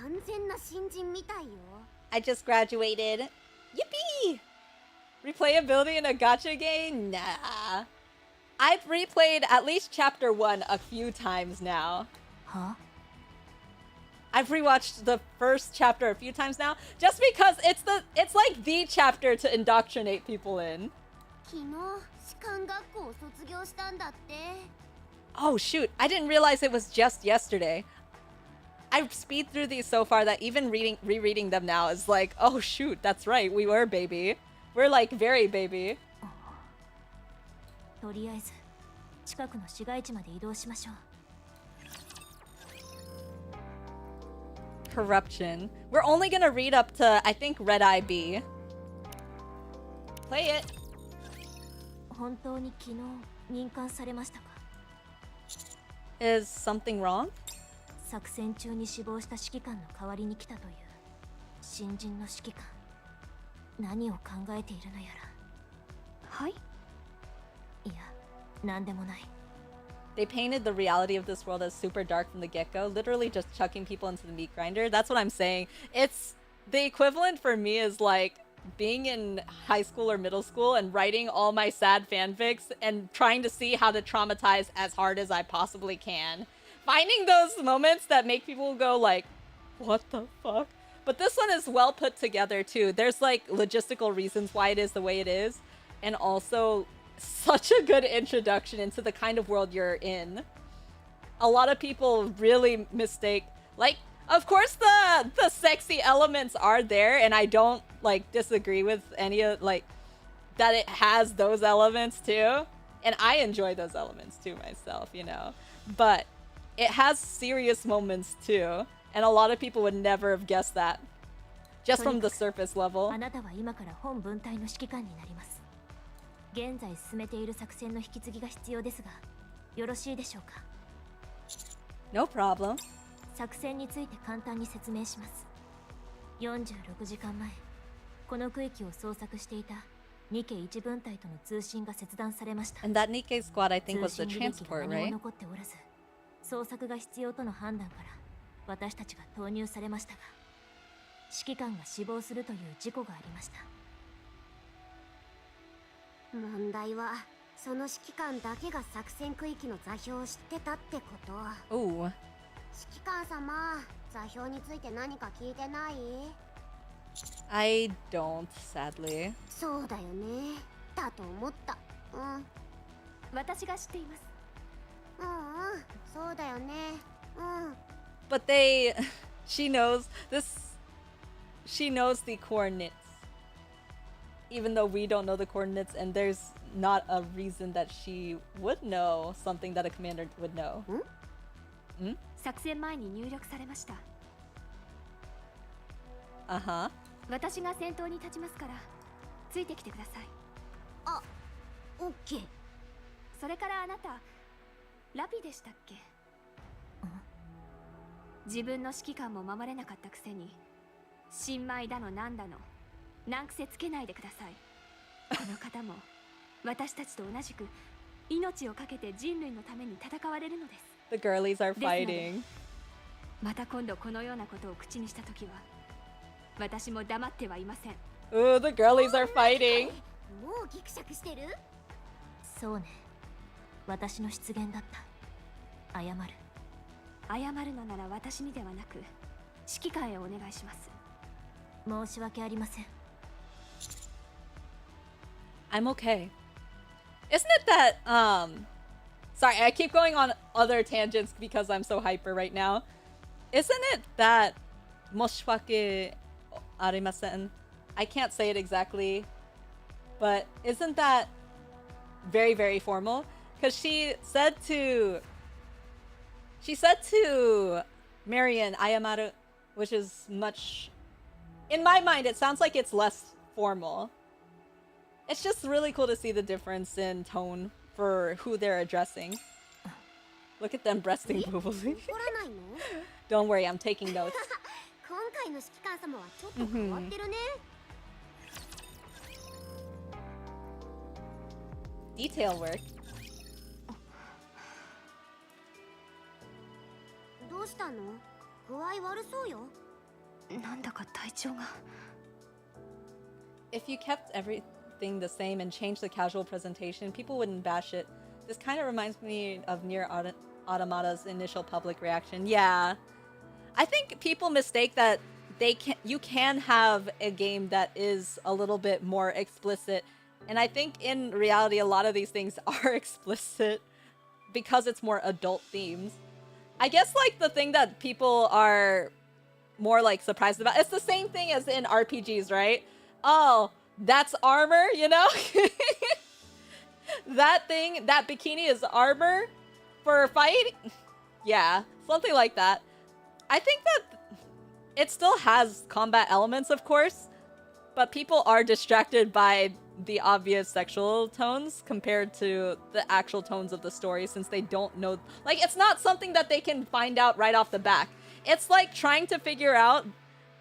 完全な新人みたいよ。I just graduated. Yippee! Replayability in a gacha game? Nah. I've replayed at least chapter 1 a few times now. Huh? I've rewatched the first chapter a few times now, just because it's like the chapter to indoctrinate people in. 昨日、士官学校を卒業したんだって。Oh shoot, I didn't realize it was just yesterday. I've speed through these so far that even rereading them now is like, oh shoot, that's right, we were baby. We're like very baby. とりあえず、近くの市街地まで移動しましょう。Corruption. We're only gonna read up to, I think, Red Eye B. Play it. 本当に昨日任官されましたか？ Is something wrong? 作戦中に死亡した指揮官の代わりに来たという新人の指揮官。何を考えているのやら。はい？いや、なんでもない。They painted the reality of this world as super dark from the get-go, literally just chucking people into the meat grinder. That's what I'm saying. It's the equivalent for me is like being in high school or middle school and writing all my sad fanfics and trying to see how to traumatize as hard as I possibly can. Finding those moments that make people go like, what the fuck? But this one is well put together too. There's like logistical reasons why it is the way it is, and also such a good introduction into the kind of world you're in. A lot of people really mistake, like, of course the sexy elements are there, and I don't like disagree with any of like that it has those elements too, and I enjoy those elements too myself, you know. But it has serious moments too, and a lot of people would never have guessed that just from the surface level. あなたは今から本分隊の指揮官になります。現在進めている作戦の引き継ぎが必要ですが、よろしいでしょうか。No problem. 作戦について簡単に説明します。46時間前、この区域を捜索していたニケ1分隊との通信が切断されました。And that Nikkei squad, I think, was 通 the 信履歴が transport, 何も right? 残っておらず、捜索が必要との判断から私たちが投入されましたが、指揮官が死亡するという事故がありました。問題はその指揮官だけが作戦区域の座標を知ってたってこと。 Ooh. 指揮官様、座標について何か聞いてない？ I don't, sadly. そうだよね。だと思った。うん。私が知っています。そうだよね。But she knows the coordinates. Even though we don't know the coordinates, and there's not a reason that she would know something that a commander would know. 作戦前に入力されました。Uh-huh. 私が先頭に立ちますからついてきてください。あ、オッケー。それからあなたラピでしたっけ？自分の指揮官も守れなかったくせに新米だのなんだの難癖つけないでください。この方も私たちと同じく命を懸けて人類のために戦われるのです。The girlies are fighting. また今度このようなことを口にしたときは私も黙ってはいません。 Ooh, the girlies are fighting. もうギクシャクしてる？そうね。私の失言だった。謝る。謝るのなら私にではなく指揮官へお願いします。申し訳ありません。I'm okay. Isn't it that, sorry, I keep going on other tangents because I'm so hyper right now. Isn't it that moshwake arimasen? I can't say it exactly, but isn't that very, very formal? Because she said to Miri and I, which is much, in my mind, it sounds like it's less formal. It's just really cool to see the difference in tone for who they're addressing. Look at them breasting boobily. Don't worry, I'm taking notes. 今回の指揮官様はちょっと変わってるね。Detail work. どうしたの？具合悪そうよ。なんだか体調が。If you kept everything the same and changed the casual presentation, people wouldn't bash it. This kind of reminds me of Nier Automata's initial public reaction. Yeah. I think people mistake that you can have a game that is a little bit more explicit. And I think in reality, a lot of these things are explicit because it's more adult themes. I guess like the thing that people are more like surprised about, it's the same thing as in RPGs, right? Oh, that's armor, you know? That thing, that bikini is armor for a fight? Yeah, something like that. I think that it still has combat elements, of course, but people are distracted by the obvious sexual tones compared to the actual tones of the story since they don't know. Like, it's not something that they can find out right off the back. It's like trying to figure out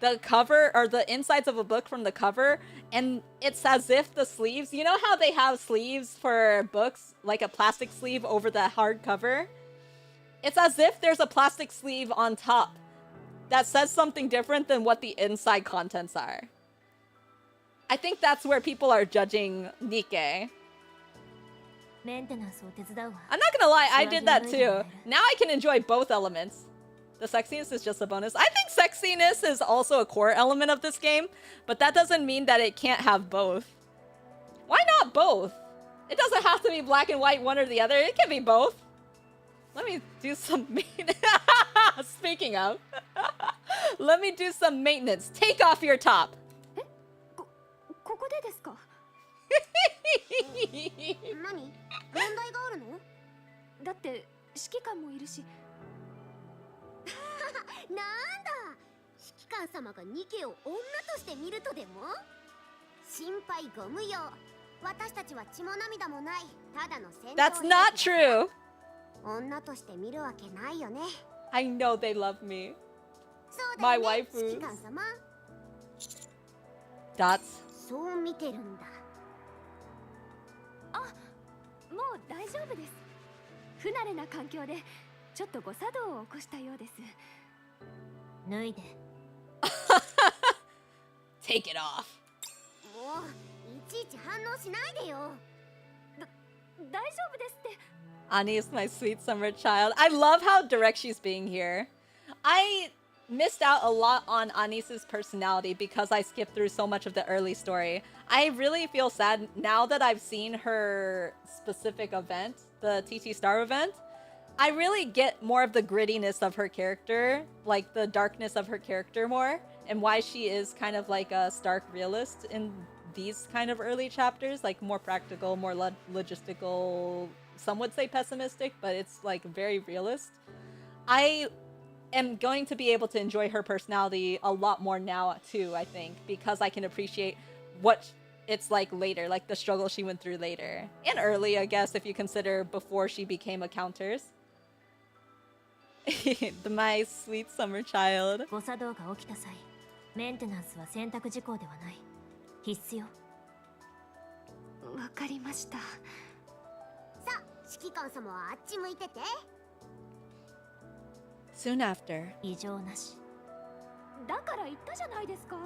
the cover or the insides of a book from the cover, and it's as if the sleeves, you know how they have sleeves for books, like a plastic sleeve over the hardcover? It's as if there's a plastic sleeve on top that says something different than what the inside contents are. I think that's where people are judging Nikke. メンテナンスを手伝うわ。 I'm not gonna lie, I did that too. Now I can enjoy both elements. The sexiness is just a bonus. I think sexiness is also a core element of this game, but that doesn't mean that it can't have both. Why not both? It doesn't have to be black and white, one or the other. It can be both. Let me do some maintenance. Speaking of, let me do some maintenance. Take off your top. ここでですか？何？問題があるの？だって指揮官もいるし。なんだ、指揮官様がニケを女として見るとでも？心配ご無用。私たちは血も涙もないただの戦闘。 That's not true. 女として見るわけないよね。 I know they love me. そうだ My よね、 waifu. 指揮官様。 Dots. そう見てるんだ。もう大丈夫です。不慣れな環境でちょっと誤作動を起こしたようです。脱いで。Take it off. もういちいち反応しないでよ。大丈夫ですって。Ani is my sweet summer child. I love how direct she's being here. I missed out a lot on Anis's personality because I skipped through so much of the early story. I really feel sad now that I've seen her specific event, the TT Star event. I really get more of the grittiness of her character, like the darkness of her character more, and why she is kind of like a stark realist in these kind of early chapters, like more practical, more logistical, some would say pessimistic, but it's like very realist. I am going to be able to enjoy her personality a lot more now too, I think, because I can appreciate what it's like later, like the struggle she went through later. And early, I guess, if you consider before she became a countess. My sweet summer child. 誤作動が起きた際、メンテナンスは選択事項ではない。必須よ。わかりました。さあ、指揮官様はあっち向いてて。 Soon after. 異常なし。だから言ったじゃないですか。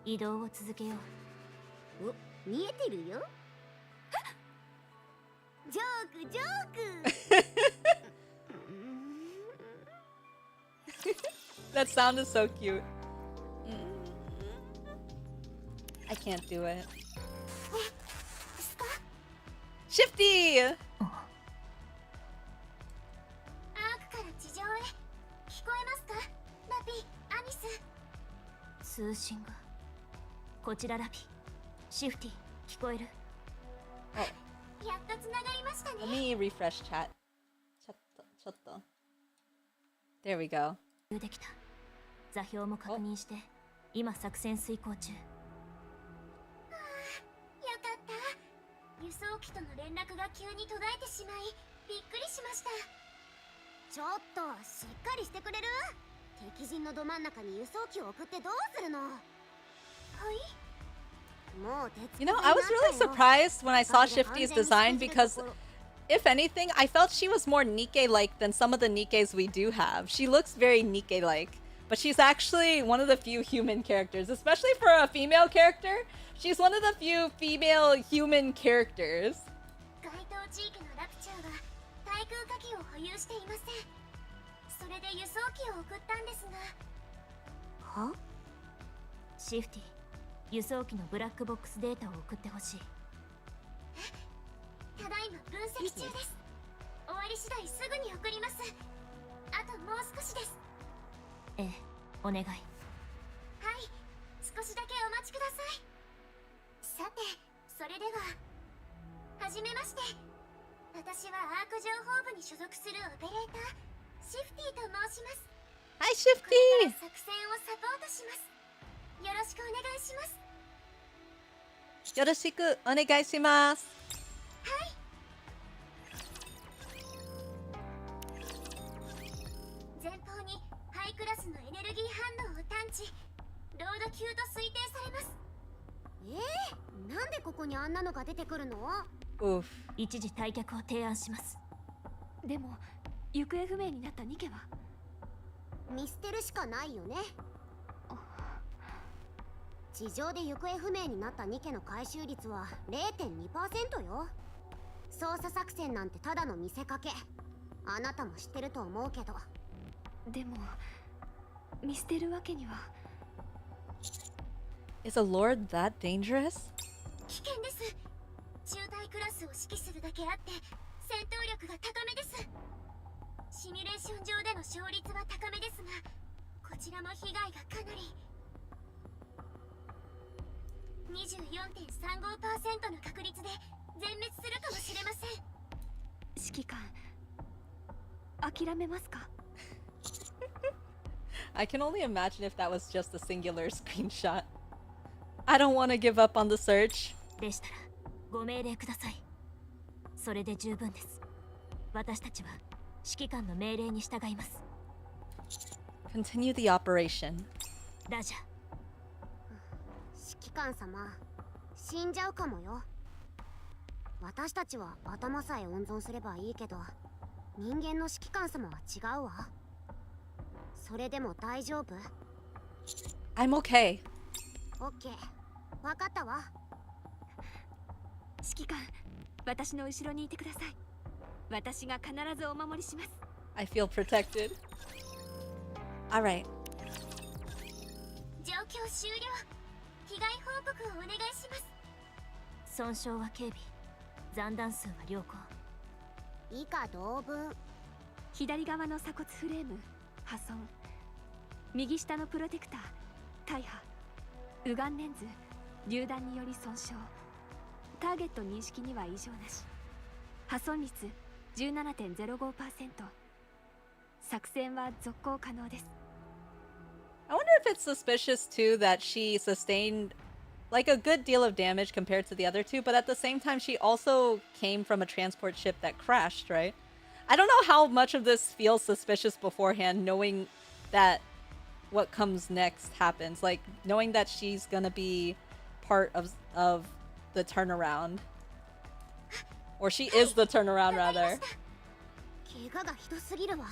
移動を続けよう。お、見えてるよ。ジョークジョーク。That sound is so cute. I can't do it. Shifty! アークから地上へ。聞こえますか？ラピ、アニス。通信が。こちらラピ、シフティ、聞こえる？ Oh, やっとつながりましたね。 let me refresh chat. Chatto. There we go. できた。座標も確認して、今作戦遂行中。よかった。輸送機との連絡が急に途絶えてしまい、びっくりしました。ちょっとしっかりしてくれる？敵陣のど真ん中に輸送機を送ってどうするの？はい。もう鉄。 You know, I was really surprised when I saw Shifty's design because, if anything, I felt she was more Nikke-like than some of the Nikkes we do have. She looks very Nikke-like, but she's actually one of the few human characters, especially for a female character. She's one of the few female human characters. 該当地域のラプチャーは対空火器を保有していません。それで輸送機を送ったんですが。は？シフティ、輸送機のブラックボックスデータを送ってほしい。ただいま分析中です。終わり次第すぐに送ります。あともう少しです。ええ、お願い。はい、少しだけお待ちください。さて、それでははじめまして。私はアーク情報部に所属するオペレーターシフティと申します。 Hi, これ Shifty! から作戦をサポートします。よろしくお願いします。 Yoroshiku onegaishimasu. はい。前方にハイクラスのエネルギー反応を探知。ロード級と推定されます。なんでここにあんなのが出てくるの？ Oof. 一時退却を提案します。でも行方不明になったニケは？見捨てるしかないよね。地上で行方不明になったニケの回収率は 0.2% よ。捜査作戦なんてただの見せかけ。あなたも知ってると思うけど。でも見捨てるわけには。 Is a lord that dangerous? 危険です。中隊クラスを指揮するだけあって戦闘力が高めです。シミュレーション上での勝率は高めですが、こちらも被害がかなり。24.35% の確率で全滅するかもしれません。指揮官、諦めますか？ I can only imagine if that was just a singular screenshot. I don't want to give up on the search. でしたらご命令ください。それで十分です。私たちは指揮官の命令に従います。 Continue the operation. ラジャ。指揮官様、死んじゃうかもよ。私たちは頭さえ温存すればいいけど、人間の指揮官様は違うわ。それでも大丈夫？ I'm okay. オッケー、分かったわ。指揮官、私の後ろにいてください。私が必ずお守りします。 I feel protected. Alright. 状況終了。被害報告をお願いします。損傷は軽微、残弾数は良好。以下同文。左側の鎖骨フレーム破損、右下のプロテクター大破、右眼レンズ榴弾により損傷、ターゲット認識には異常なし、破損率 17.05%。 作戦は続行可能です。 I wonder if it's suspicious too that she sustained like a good deal of damage compared to the other two, but at the same time she also came from a transport ship that crashed, right? I don't know how much of this feels suspicious beforehand, knowing that what comes next happens, like knowing that she's gonna be part of the turnaround, or she is the turnaround rather. 怪我がひどすぎるわ。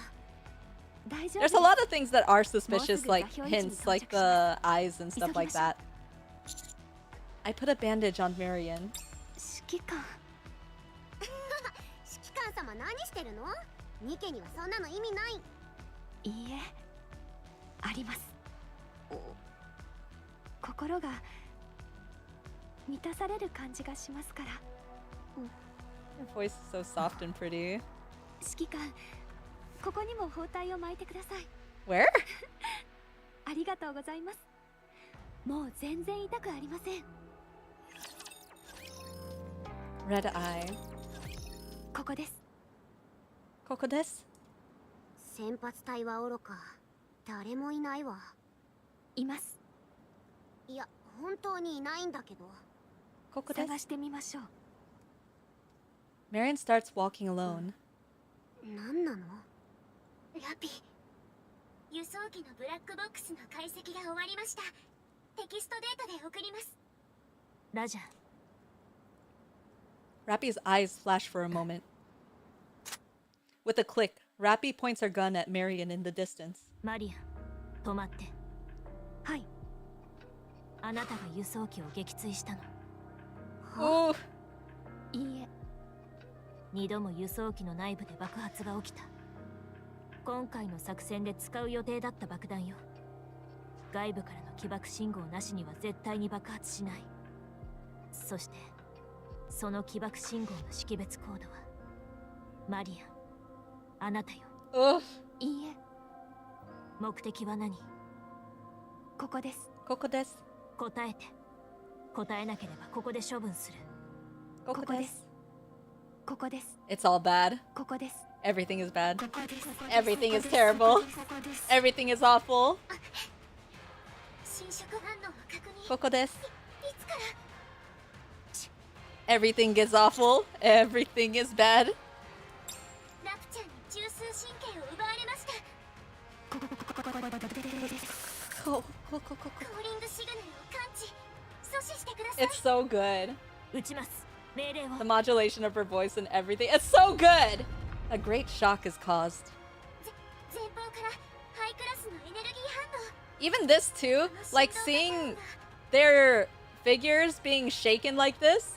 There's a lot of things that are suspicious, like hints, like the eyes and stuff like that. I put a bandage on Marion. 指揮官、指揮官様何してるの？ニケにはそんなの意味ない。いいえ、あります。心が満たされる感じがしますから。 Her voice is so soft and pretty. 指揮官、ここにも包帯を巻いてください。 Where? ありがとうございます。もう全然痛くありません。 Red eye. ここです。 Koko desu. 先発隊はおろか、誰もいないわ。います。いや、本当にいないんだけど。Koko desu. 探してみましょう。 Marion starts walking alone. 何なの？ラピ、輸送機のブラックボックスの解析が終わりました。テキストデータで送ります。ラジャー。 Rappy's eyes flash for a moment. With a click, Rappy points her gun at Marion in the distance. マリア、止まって。はい。あなたが輸送機を撃墜したの。 Oh, いいえ、2度も輸送機の内部で爆発が起きた。今回の作戦で使う予定だった爆弾よ。外部からの起爆信号なしには絶対に爆発しない。そしてその起爆信号の識別コードはマリア、あなたよ。 ugh. いいえ、目的は何？ここです。 Koko desu. 答えて。答えなければここで処分する。 Koko ここで desu. す。ここです。 It's all bad. ここです。 Everything is bad. ここです。 Everything is terrible. ここです。 Everything is awful. 侵食反応を確認。 Koko desu. いつから？ Everything is awful. Everything is bad. ラプチャーに中枢神経を奪われました。コーリングシグナルを感知、阻止してください。 It's so good. 撃ちます。命令を。 The modulation of her voice and everything. It's so good. A great shock is caused. 前方からハイクラスのエネルギー反応。 Even this too, like seeing their figures being shaken like this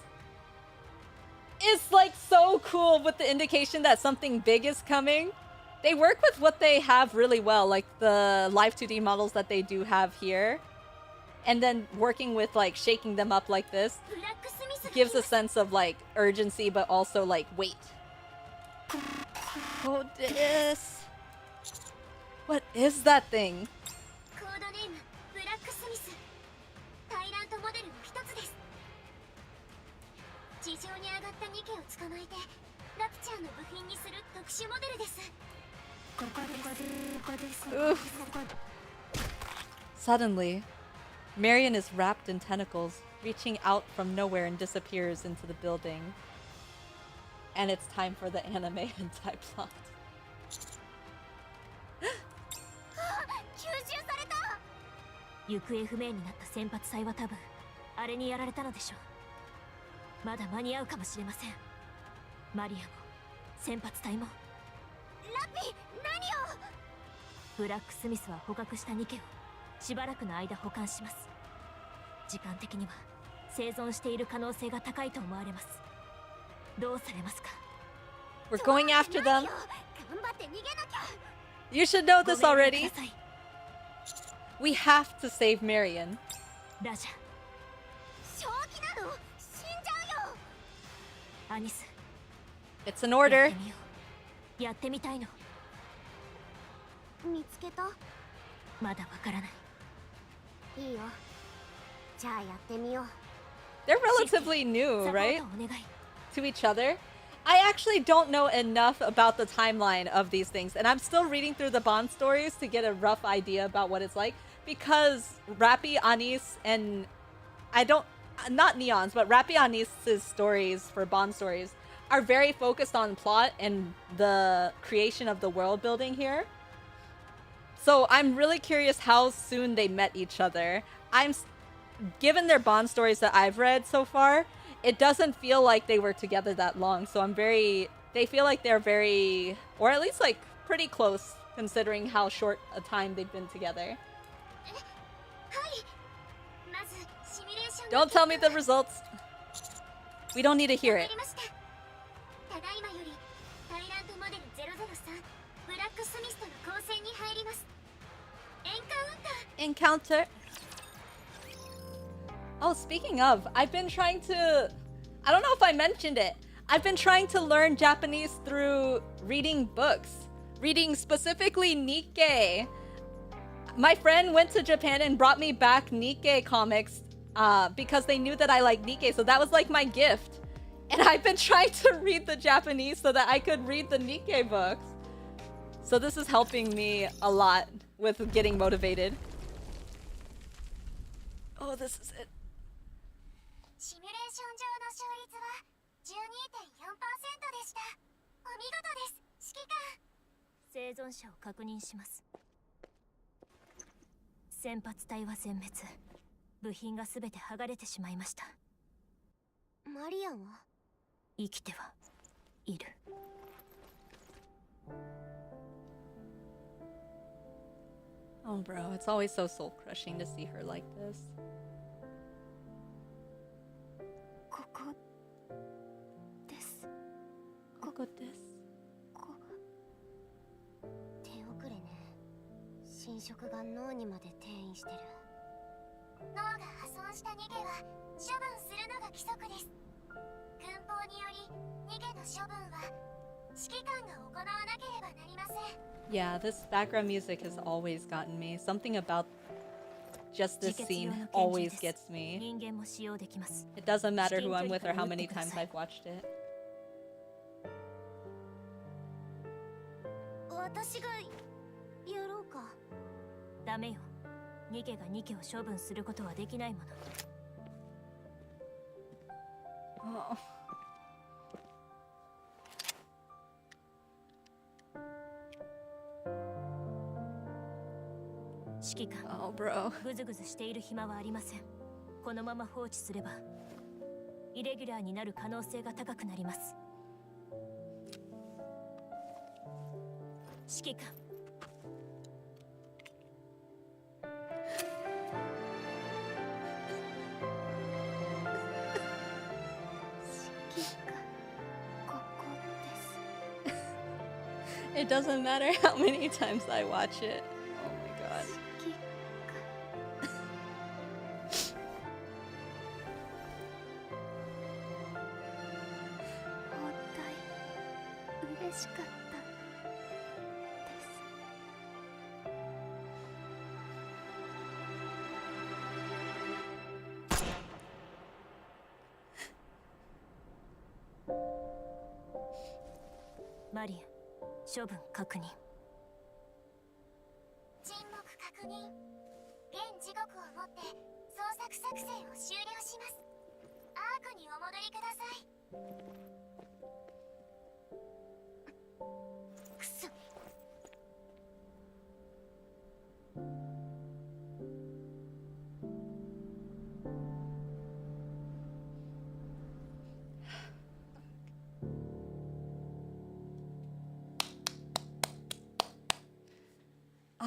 is like so cool with the indication that something big is coming. They work with what they have really well, like the live 2D models that they do have here. And then working with like shaking them up like this gives a sense of like urgency, but also like weight. Oh, this. What is that thing? コードネームブラックスミス。タイラントモデルの一つです。地上に上がったニケを捕まえてラプチャーの部品にする特殊モデルです。ここです。 Suddenly, Marion is wrapped in tentacles, reaching out from nowhere and disappears into the building. And it's time for the anime hentai plot. 吸収された。行方不明になった先発隊は多分あれにやられたのでしょう。まだ間に合うかもしれません。マリアも先発隊も。ラピ、何を。ブラックスミスは捕獲したニケをしばらくの間保管します。時間的には生存している可能性が高いと思われます。どうされますか。 We're going after them. 頑張って逃げなきゃ。 You should know this already. We have to save Marion. ラジャ。正気なの。死んじゃうよ。アニス。 It's an order. やってみたいの。見つけた。まだわからない。いいよ。じゃあやってみよう。 They're relatively new, right? To each other. I actually don't know enough about the timeline of these things, and I'm still reading through the Bond stories to get a rough idea about what it's like, because Rappy, Anis, and not Neon's, but Rappy Anis's stories for Bond stories are very focused on plot and the creation of the world building here. So I'm really curious how soon they met each other. Given their Bond stories that I've read so far, it doesn't feel like they were together that long. So they feel like they're very, or at least like pretty close considering how short a time they've been together. Don't tell me the results. We don't need to hear it. Encounter. Oh, speaking of, I've been trying to... I don't know if I mentioned it. I've been trying to learn Japanese through reading books. Reading specifically NIKKE. My friend went to Japan and brought me back NIKKE comics because they knew that I like NIKKE, so that was like my gift. And I've been trying to read the Japanese so that I could read the NIKKE books. So this is helping me a lot with getting motivated. Oh, this is it. シミュレーション上の勝率は 12.4% でした。お見事です、指揮官。生存者を確認します。先発隊は全滅。部品がすべて剥がれてしまいました。マリアンは生きてはいる。Oh, bro, it's always so soul-crushing to see her like this. ここです。ここです。手遅れね。侵食が脳にまで転移してる。脳が破損したニケは処分するのが規則です。軍法によりニケの処分は指揮官が行わなければなりません。Yeah, this background music has always gotten me. Something about just this scene always gets me. It doesn't matter who I'm with or how many times I've watched it. 私がやろうか。ダメよ。ニケがニケを処分することはできないもの。Oh. Oh, bro. ぐずぐずしている暇はありません。このまま放置すればイレギュラーになる可能性が高くなります。指揮官。It doesn't matter how many times I watch it. Oh my god. 包帯嬉しかったです。マリア、処分確認。沈黙確認。現時刻をもって捜索作戦を終了します。アークにお戻りください。くそ。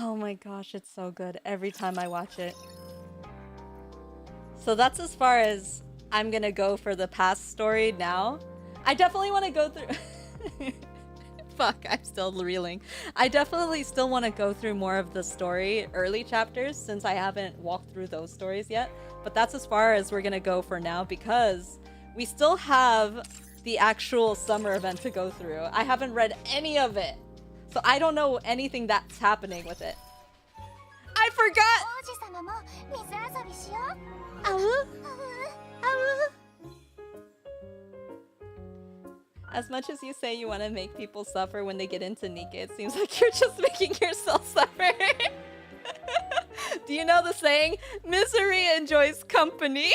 Oh my gosh, it's so good every time I watch it. So that's as far as I'm gonna go for the past story now. I definitely want to go through... Fuck, I'm still reeling. I definitely still want to go through more of the story early chapters since I haven't walked through those stories yet. But that's as far as we're gonna go for now because we still have the actual summer event to go through. I haven't read any of it. So I don't know anything that's happening with it. I forgot! 王子様も水遊びしよう。 As much as you say you want to make people suffer when they get into NIKKE, it seems like you're just making yourself suffer. Do you know the saying, misery enjoys company?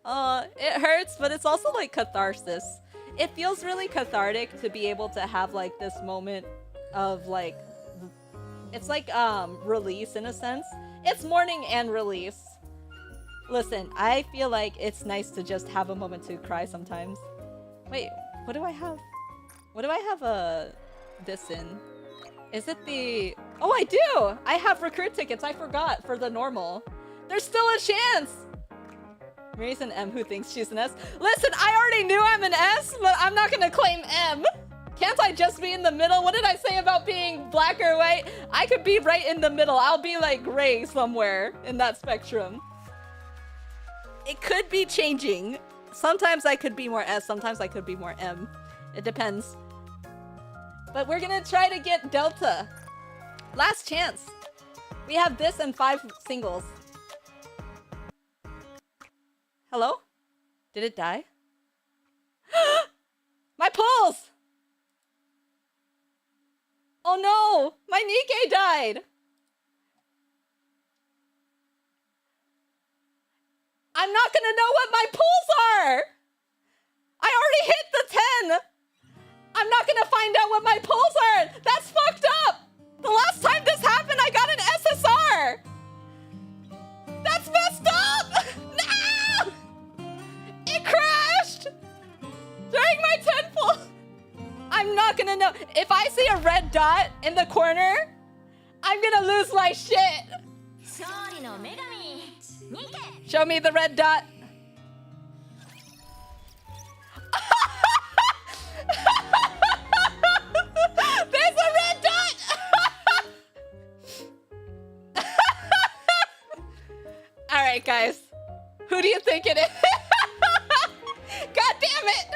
It hurts, but it's also like catharsis. It feels really cathartic to be able to have like this moment of like, it's like release in a sense. It's mourning and release. Listen, I feel like it's nice to just have a moment to cry sometimes. Wait, what do I have? What do I have this in? Is it the... Oh, I do! I have recruit tickets, I forgot, for the normal. There's still a chance! Miri's an M who thinks she's an S. Listen, I already knew I'm an S, but I'm not gonna claim M. Can't I just be in the middle? What did I say about being black or white? I could be right in the middle. I'll be like gray somewhere in that spectrum. It could be changing. Sometimes I could be more S, sometimes I could be more M. It depends. But we're gonna try to get Delta. Last chance. We have this and 5 singles. Hello? Did it die? My pulse! Oh no! My NIKKE died! I'm not gonna know what my pulls are! I already hit the 10! I'm not gonna find out what my pulls are! That's fucked up! The last time this happened, I got an SSR! That's messed up! No! It crashed! During my 10 pull! I'm not gonna know. If I see a red dot in the corner, I'm gonna lose my shit! Show me the red dot. There's a red dot! Alright, guys. Who do you think it is? God damn it!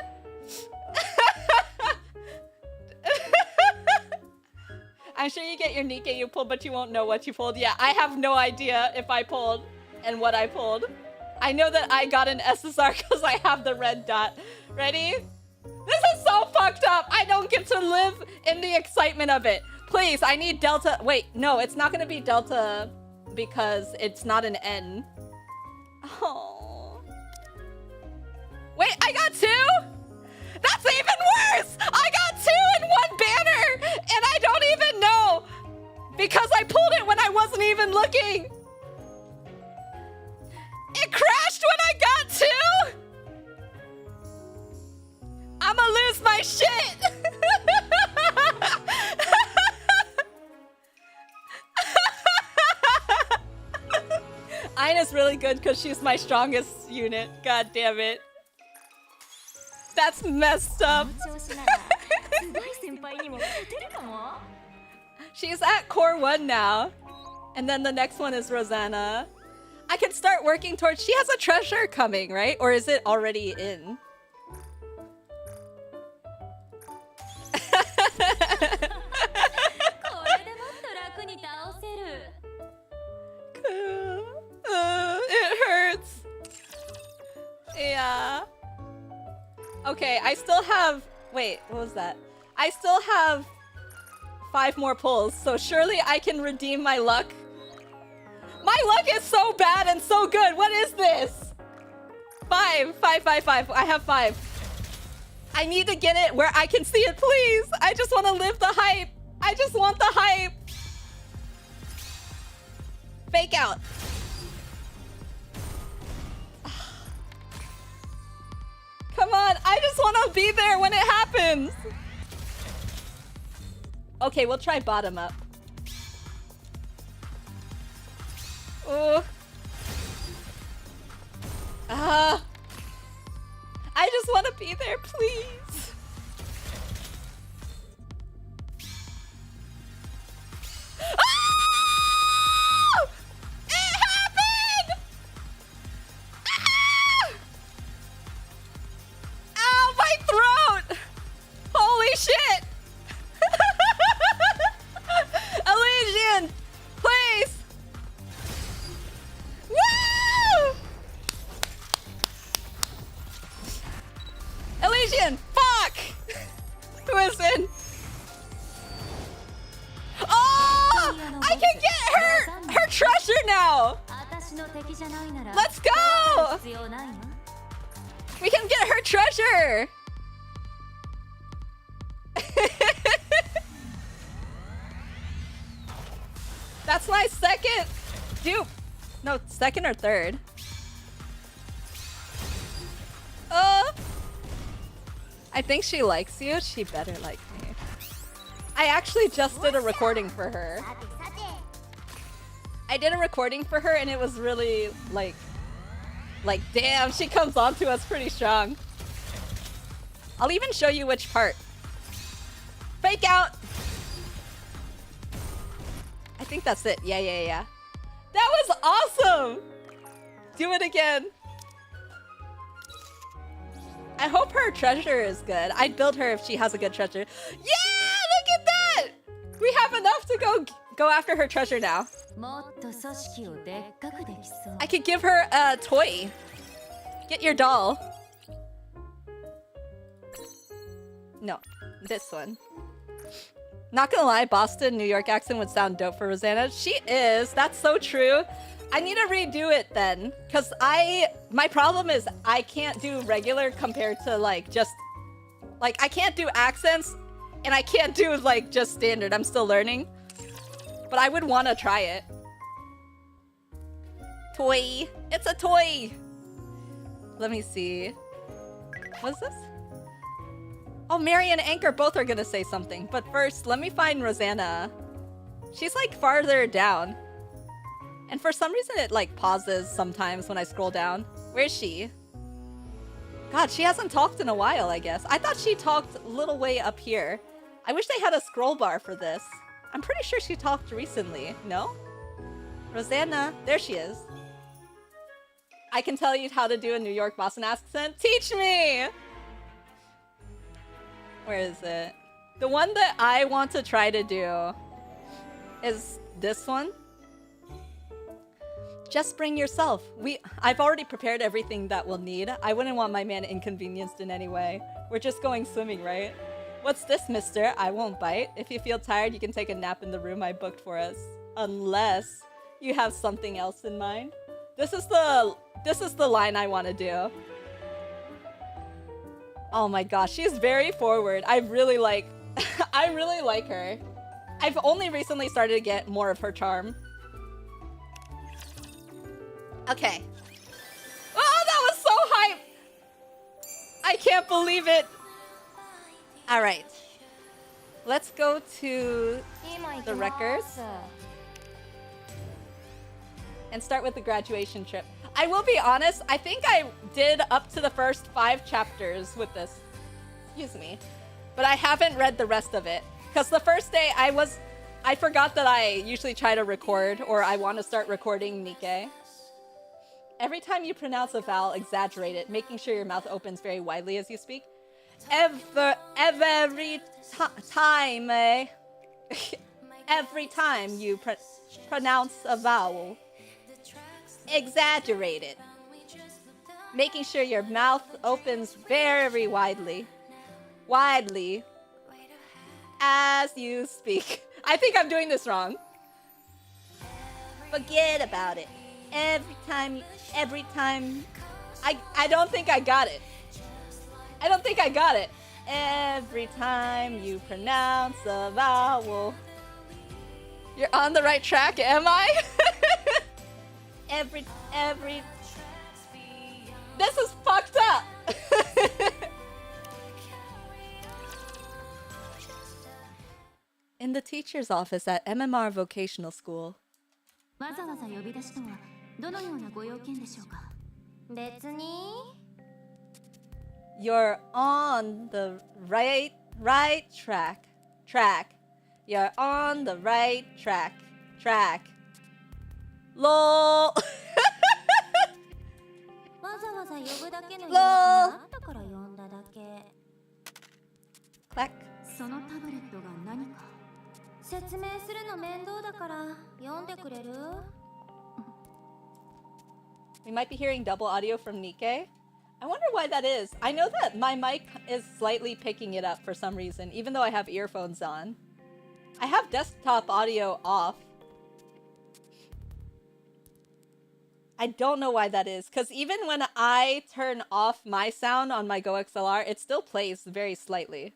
I'm sure you get your NIKKE you pulled, but you won't know what you pulled. Yeah, I have no idea if I pulled and what I pulled. I know that I got an SSR because I have the red dot. Ready? This is so fucked up. I don't get to live in the excitement of it. Please, I need Delta. Wait, no, it's not going to be Delta because it's not an N. Oh. Wait, I got 2? That's even worse! I got 2 in one banner! And I don't even know! Because I pulled it when I wasn't even looking! It crashed when I got 2?! I'ma lose my shit! Ina's really good because she's my strongest unit. God damn it. That's messed up. She's at core 1 now. And then the next one is Rosanna. I can start working towards... She has a treasure coming, right? Or is it already in? It hurts. Yeah. Okay, I still have... Wait, what was that? I still have 5 more pulls, so surely I can redeem my luck. My luck is so bad and so good. What is this? 5. I have 5. I need to get it where I can see it, please. I just want to live the hype. I just want the hype. Fake out. Come on, I just want to be there when it happens. Okay, we'll try bottom up. Oh. I just want to be there, please. Ah! It happened! Ah! Ow, my throat! Holy shit! Elysian, please! Woo! Elysian, fuck! Who is in? Oh! I can get her treasure now! Let's go! We can get her treasure! That's my second dupe. No, second or third. I think she likes you. She better like me. I actually just did a recording for her. I did a recording for her and it was really like damn, she comes on to us pretty strong. I'll even show you which part. Fake out! I think that's it. Yeah. That was awesome! Do it again. I hope her treasure is good. I'd build her if she has a good treasure. Yeah! Look at that! We have enough to go after her treasure now. I could give her a toy. Get your doll. No, this one. Not gonna lie, Boston, New York accent would sound dope for Rosanna. She is. That's so true. I need to redo it then. Because my problem is I can't do regular compared to like just... Like I can't do accents and I can't do like just standard. I'm still learning. But I would want to try it. Toy. It's a toy. Let me see. What's this? Oh, Miri and Anchor both are gonna say something. But first, let me find Rosanna. She's like farther down. And for some reason it like pauses sometimes when I scroll down. Where's she? God, she hasn't talked in a while, I guess. I thought she talked a little way up here. I wish they had a scroll bar for this. I'm pretty sure she talked recently. No? Rosanna, there she is. I can tell you how to do a New York Boston accent. Teach me! Where is it? The one that I want to try to do is this one. Just bring yourself. I've already prepared everything that we'll need. I wouldn't want my man inconvenienced in any way. We're just going swimming, right? What's this, mister? I won't bite. If you feel tired, you can take a nap in the room I booked for us. Unless you have something else in mind. This is the line I want to do. Oh my gosh, she's very forward. I really like her. I've only recently started to get more of her charm. Okay. Oh, that was so hype! I can't believe it. All right. Let's go to the records and start with the graduation trip. I will be honest, I think I did up to the first 5 chapters with this. Excuse me. but I haven't read the rest of it. Because the first day I forgot that I usually try to record, or I want to start recording NIKKE. Every time you pronounce a vowel, exaggerate it, making sure your mouth opens very widely as you speak. Every time, every time you pronounce a vowel, exaggerate it, making sure your mouth opens very widely, as you speak. I think I'm doing this wrong. Forget about it. Every time, I don't think I got it. I don't think I got it. Every time you pronounce a vowel. You're on the right track, am I? every... This is fucked up! In the teacher's office at MMR Vocational School. わざわざ呼び出しとはどのようなご用件でしょうか。別に You're on the right track. You're on the right track. LOL. わざわざ呼ぶだけの用事 LOL. があったから呼んだだけ Clack. そのタブレットが何か。説明するの面倒だから読んでくれる We might be hearing double audio from NIKKE. I wonder why that is. I know that my mic is slightly picking it up for some reason, even though I have earphones on. I have desktop audio off. I don't know why that is, because even when I turn off my sound on my Go XLR, it still plays very slightly.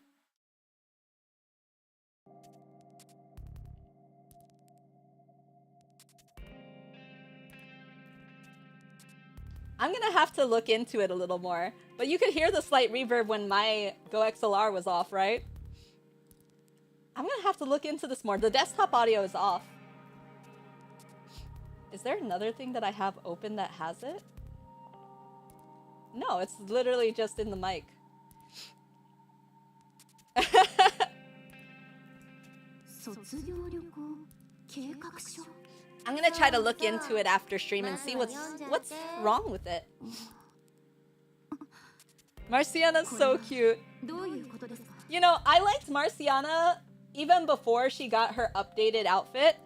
I'm gonna have to look into it a little more. But you could hear the slight reverb when my Go XLR was off, right? I'm gonna have to look into this more. The desktop audio is off. Is there another thing that I have open that has it? No, it's literally just in the mic. I'm gonna try to look into it after stream and see what's wrong with it. Marciana's so cute. You know, I liked Marciana even before she got her updated outfit.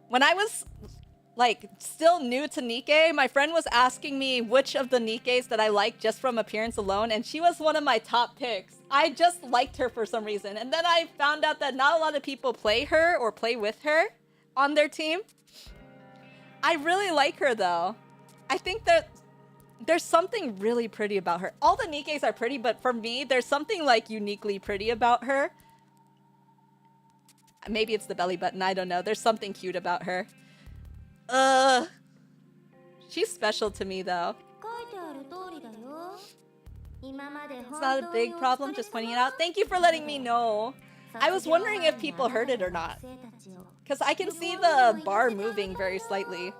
When I was like still new to NIKKE, my friend was asking me which of the NIKKEs that I liked just from appearance alone, and she was one of my top picks. I just liked her for some reason, and then I found out that not a lot of people play her or play with her on their team. I really like her though. I think that there's something really pretty about her. All the NIKKEs are pretty, but for me, there's something like uniquely pretty about her. Maybe it's the belly button, I don't know. There's something cute about her. She's special to me though. It's not a big problem, just pointing it out. Thank you for letting me know. I was wondering if people heard it or not. Because I can see the bar moving very slightly.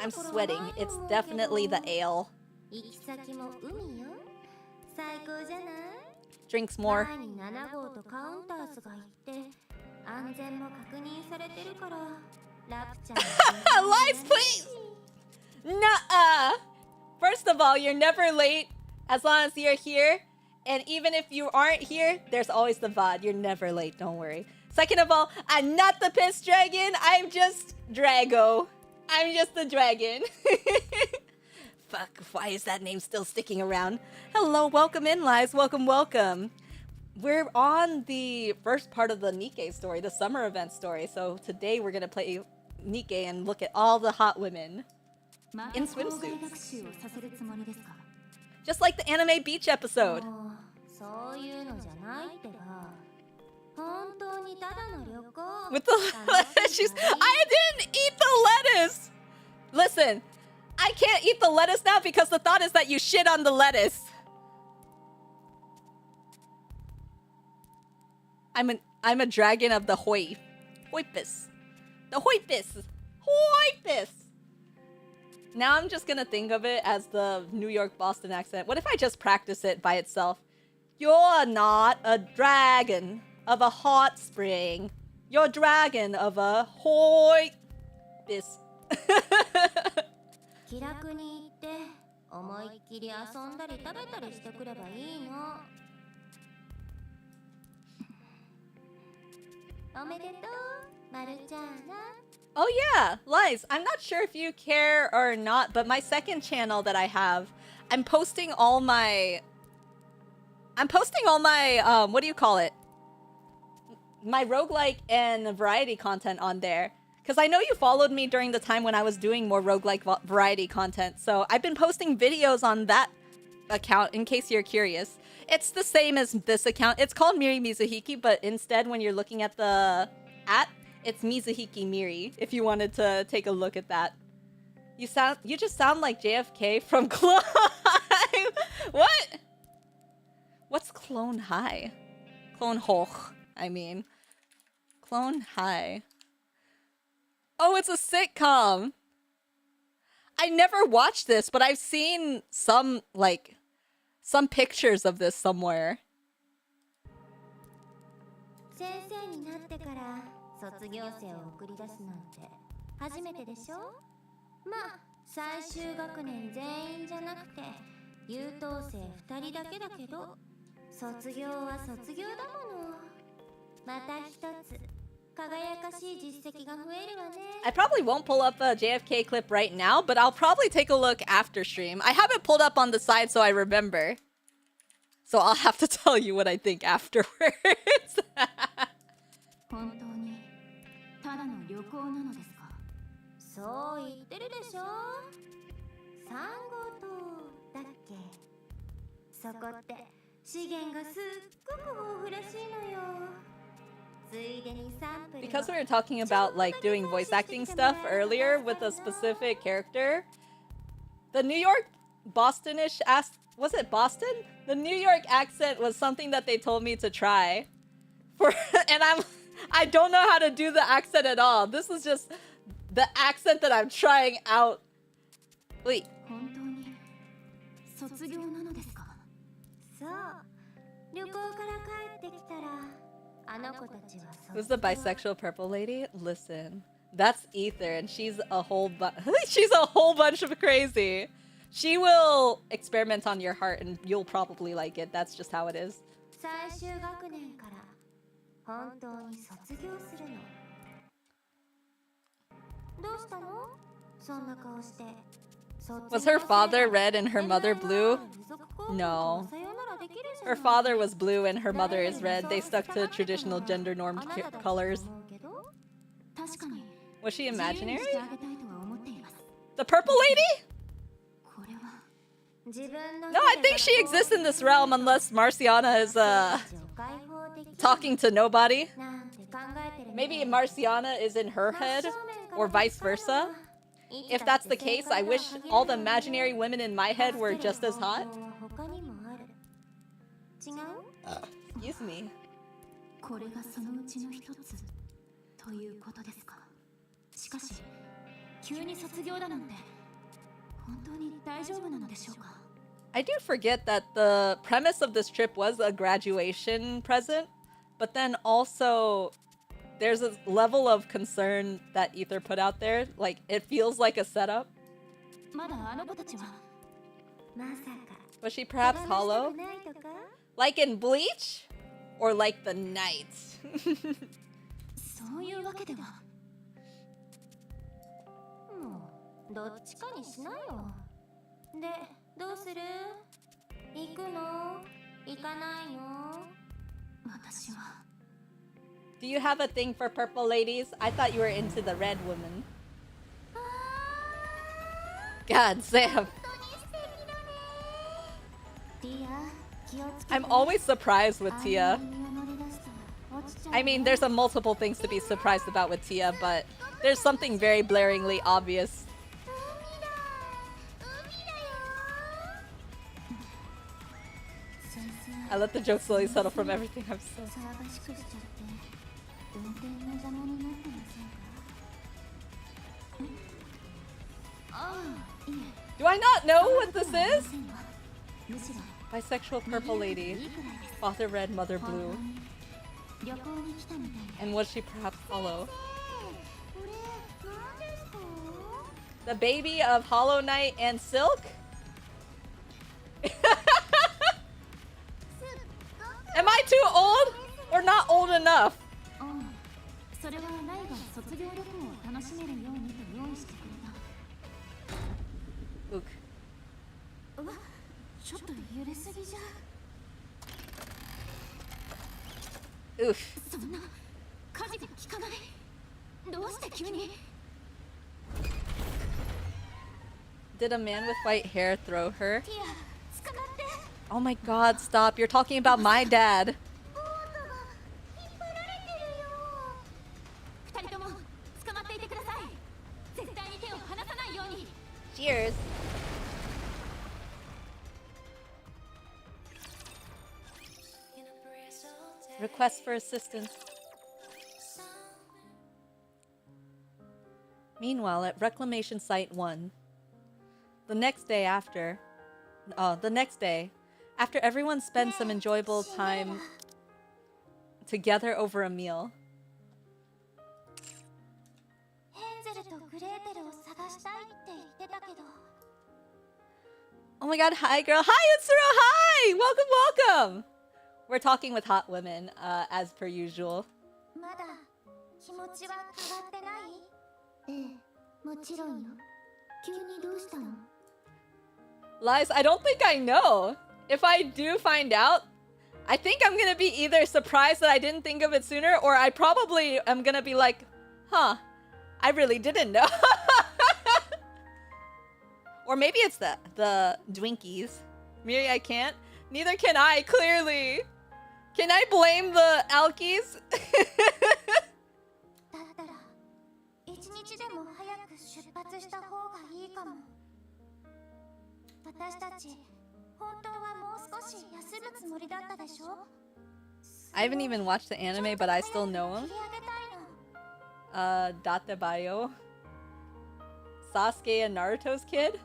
I'm sweating. It's definitely the ale. Drinks more. Lies, please! Nuh-uh! First of all, you're never late as long as you're here. And even if you aren't here, there's always the VOD. You're never late, don't worry. Second of all, I'm not the piss dragon. I'm just Drago. I'm just the dragon. Fuck, why is that name still sticking around? Hello, welcome in, Lies. Welcome, welcome. We're on the first part of the NIKKE story, the summer event story. So today we're going to play NIKKE and look at all the hot women in swimsuits. Just like the anime beach episode. With the lettuce, I didn't eat the lettuce! Listen, I can't eat the lettuce now because the thought is that you shit on the lettuce. I'm a dragon of the hoipus. The hoipus. Hoipus. Now I'm just gonna think of it as the New York Boston accent. What if I just practice it by itself? You're not a dragon of a hot spring. You're a dragon of a hoy. This. 気楽に行って思いっきり遊んだり食べたりしてくればいいの。おめでとう、マルちゃんな。Oh yeah, Lies, I'm not sure if you care or not, but my second channel that I have, I'm posting all my what do you call it? My roguelike and variety content on there. Because I know you followed me during the time when I was doing more roguelike variety content, so I've been posting videos on that account in case you're curious. It's the same as this account. It's called Miri Mizuhiki, but instead when you're looking at the it's Mizuhiki Miri, if you wanted to take a look at that. You just sound like JFK from Clone High. What? What's Clone High? Clone Hoch, I mean. Clone High. Oh, it's a sitcom. I never watched this, but I've seen some pictures of this somewhere. 先生になってから卒業生を送り出すなんて初めてでしょ。まあ最終学年全員じゃなくて優等生2人だけだけど卒業は卒業だもの。また一つ輝かしい実績が増えるわね。I probably won't pull up a JFK clip right now, but I'll probably take a look after stream. I have it pulled up on the side so I remember. So I'll have to tell you what I think afterwards. 本当にただの旅行なのですか。そう言ってるでしょ。3号棟だっけ。そこって資源がすっごく豊富らしいのよ。ついでにサンプル。 Because we were talking about like doing voice acting stuff earlier with a specific character, the New York Bostonish was it Boston? The New York accent was something that they told me to try. And I don't know how to do the accent at all. This is just the accent that I'm trying out. Wait. 本当に卒業なのですか。そう。旅行から帰ってきたらあの子たちは Who's the bisexual purple lady? Listen, that's Ether, and she's a whole bunch of crazy. She will experiment on your heart, and you'll probably like it. That's just how it is. 最終学年から本当に卒業するの。どうしたの？そんな顔して。Was her father red and her mother blue? No. Her father was blue and her mother is red. They stuck to traditional gender normed colors. Was she imaginary? The purple lady? No, I think she exists in this realm unless Marciana is talking to nobody. Maybe Marciana is in her head or vice versa. If that's the case, I wish all the imaginary women in my head were just as hot. Excuse me. これがそのうちの一つということですか。しかし急に卒業だなんて本当に大丈夫なのでしょうか。I do forget that the premise of this trip was a graduation present, but then also there's a level of concern that Ether put out there. Like, it feels like a setup. まだあの子たちは。Was she perhaps hollow? Like in Bleach? Or like the Knight? そういうわけでは。もうどっちかにしなよ。で、どうする？行くの？行かないの？私は。Do you have a thing for purple ladies? I thought you were into the red woman. God damn. I'm always surprised with Tia. I mean, there's a multiple things to be surprised about with Tia, but there's something very blaringly obvious. I let the joke slowly settle from everything I've said. Do I not know what this is? Bisexual purple lady. Father red, mother blue. And was she perhaps hollow? The baby of Hollow Knight and Silk? Am I too old? Or not old enough? Ook. Oof. Did a man with white hair throw her? Oh my god, stop. You're talking about my dad. Cheers. Request for assistance. Meanwhile, at Reclamation Site 1, the next day, after everyone spends some enjoyable time together over a meal. Oh my god, hi girl. Hi, Utsuro, hi! Welcome, welcome! We're talking with hot women, as per usual. Lies, I don't think I know. If I do find out, I think I'm gonna be either surprised that I didn't think of it sooner, or I probably am gonna be like, huh, I really didn't know. Or maybe it's the Dwinkies. Miri, I can't. Neither can I, clearly. Can I blame the Alkies? I haven't even watched the anime, but I still know him. Datebayo. Sasuke and Naruto's kid?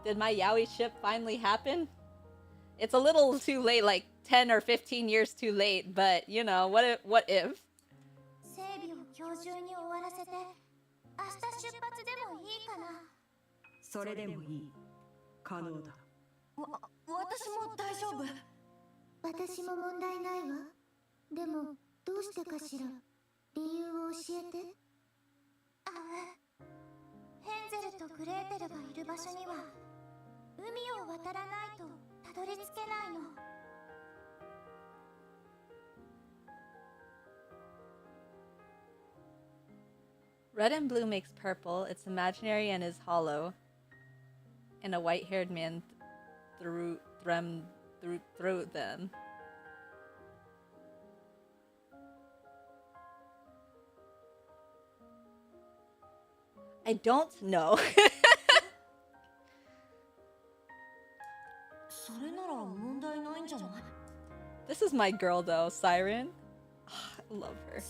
Did my yaoi ship finally happen? It's a little too late, like 10 or 15 years too late, but you know, what if? Red and blue makes purple. It's imaginary and is hollow. And a white-haired man threw them. I don't know. This is my girl though, Siren. I love her.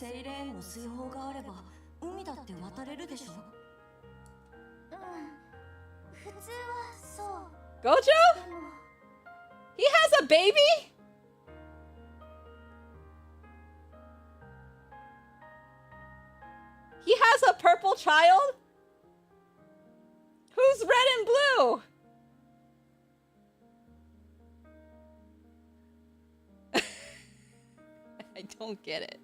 Gojo? He has a baby? He has a purple child? Who's red and blue? I don't get it.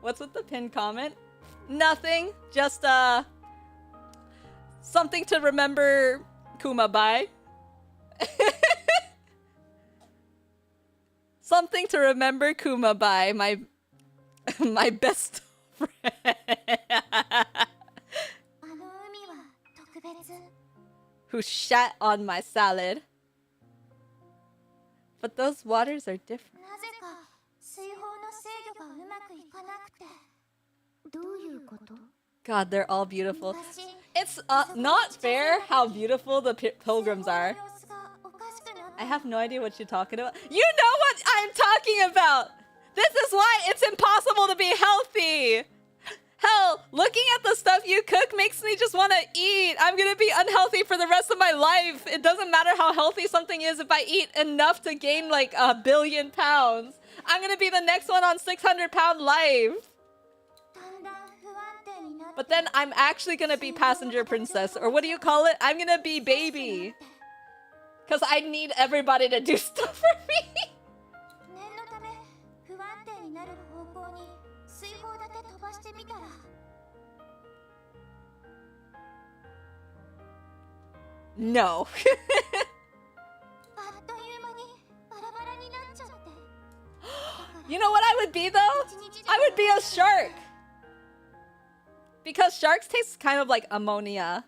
What's with the pinned comment? Nothing. Just something to remember Kuma by. Something to remember Kuma by, my best friend. Who shat on my salad. But those waters are different. God, they're all beautiful. It's not fair how beautiful the pilgrims are. I have no idea what you're talking about. You know what I'm talking about! This is why it's it's impossible to be healthy. Hell, looking at the stuff you cook makes me just want to eat. I'm gonna be unhealthy for the rest of my life. It doesn't matter how healthy something is. If I eat enough to gain like 1 billion pounds, I'm gonna be the next one on 600-pound life. But then I'm actually gonna be passenger princess, or what do you call it? I'm gonna be baby. Because I need everybody to do stuff for me. No. You know what I would be though? I would be a shark. Because sharks taste kind of like ammonia.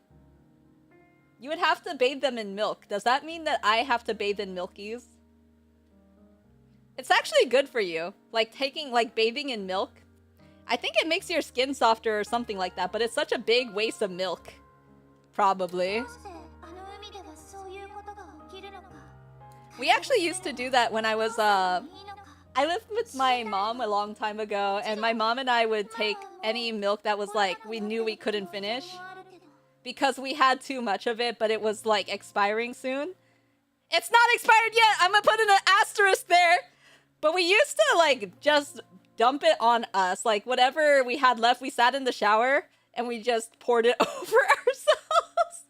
You would have to bathe them in milk. Does that mean that I have to bathe in milkies? It's actually good for you. Like bathing in milk. I think it makes your skin softer or something like that, but it's such a big waste of milk. Probably. We actually used to do that when I was, I lived with my mom a long time ago, and my mom and I would take any milk that was like, we knew we couldn't finish. Because we had too much of it, but it was like expiring soon. It's not expired yet! I'm gonna put in an asterisk there! But we used to like just dump it on us. Like whatever we had left, we sat in the shower and we just poured it over ourselves.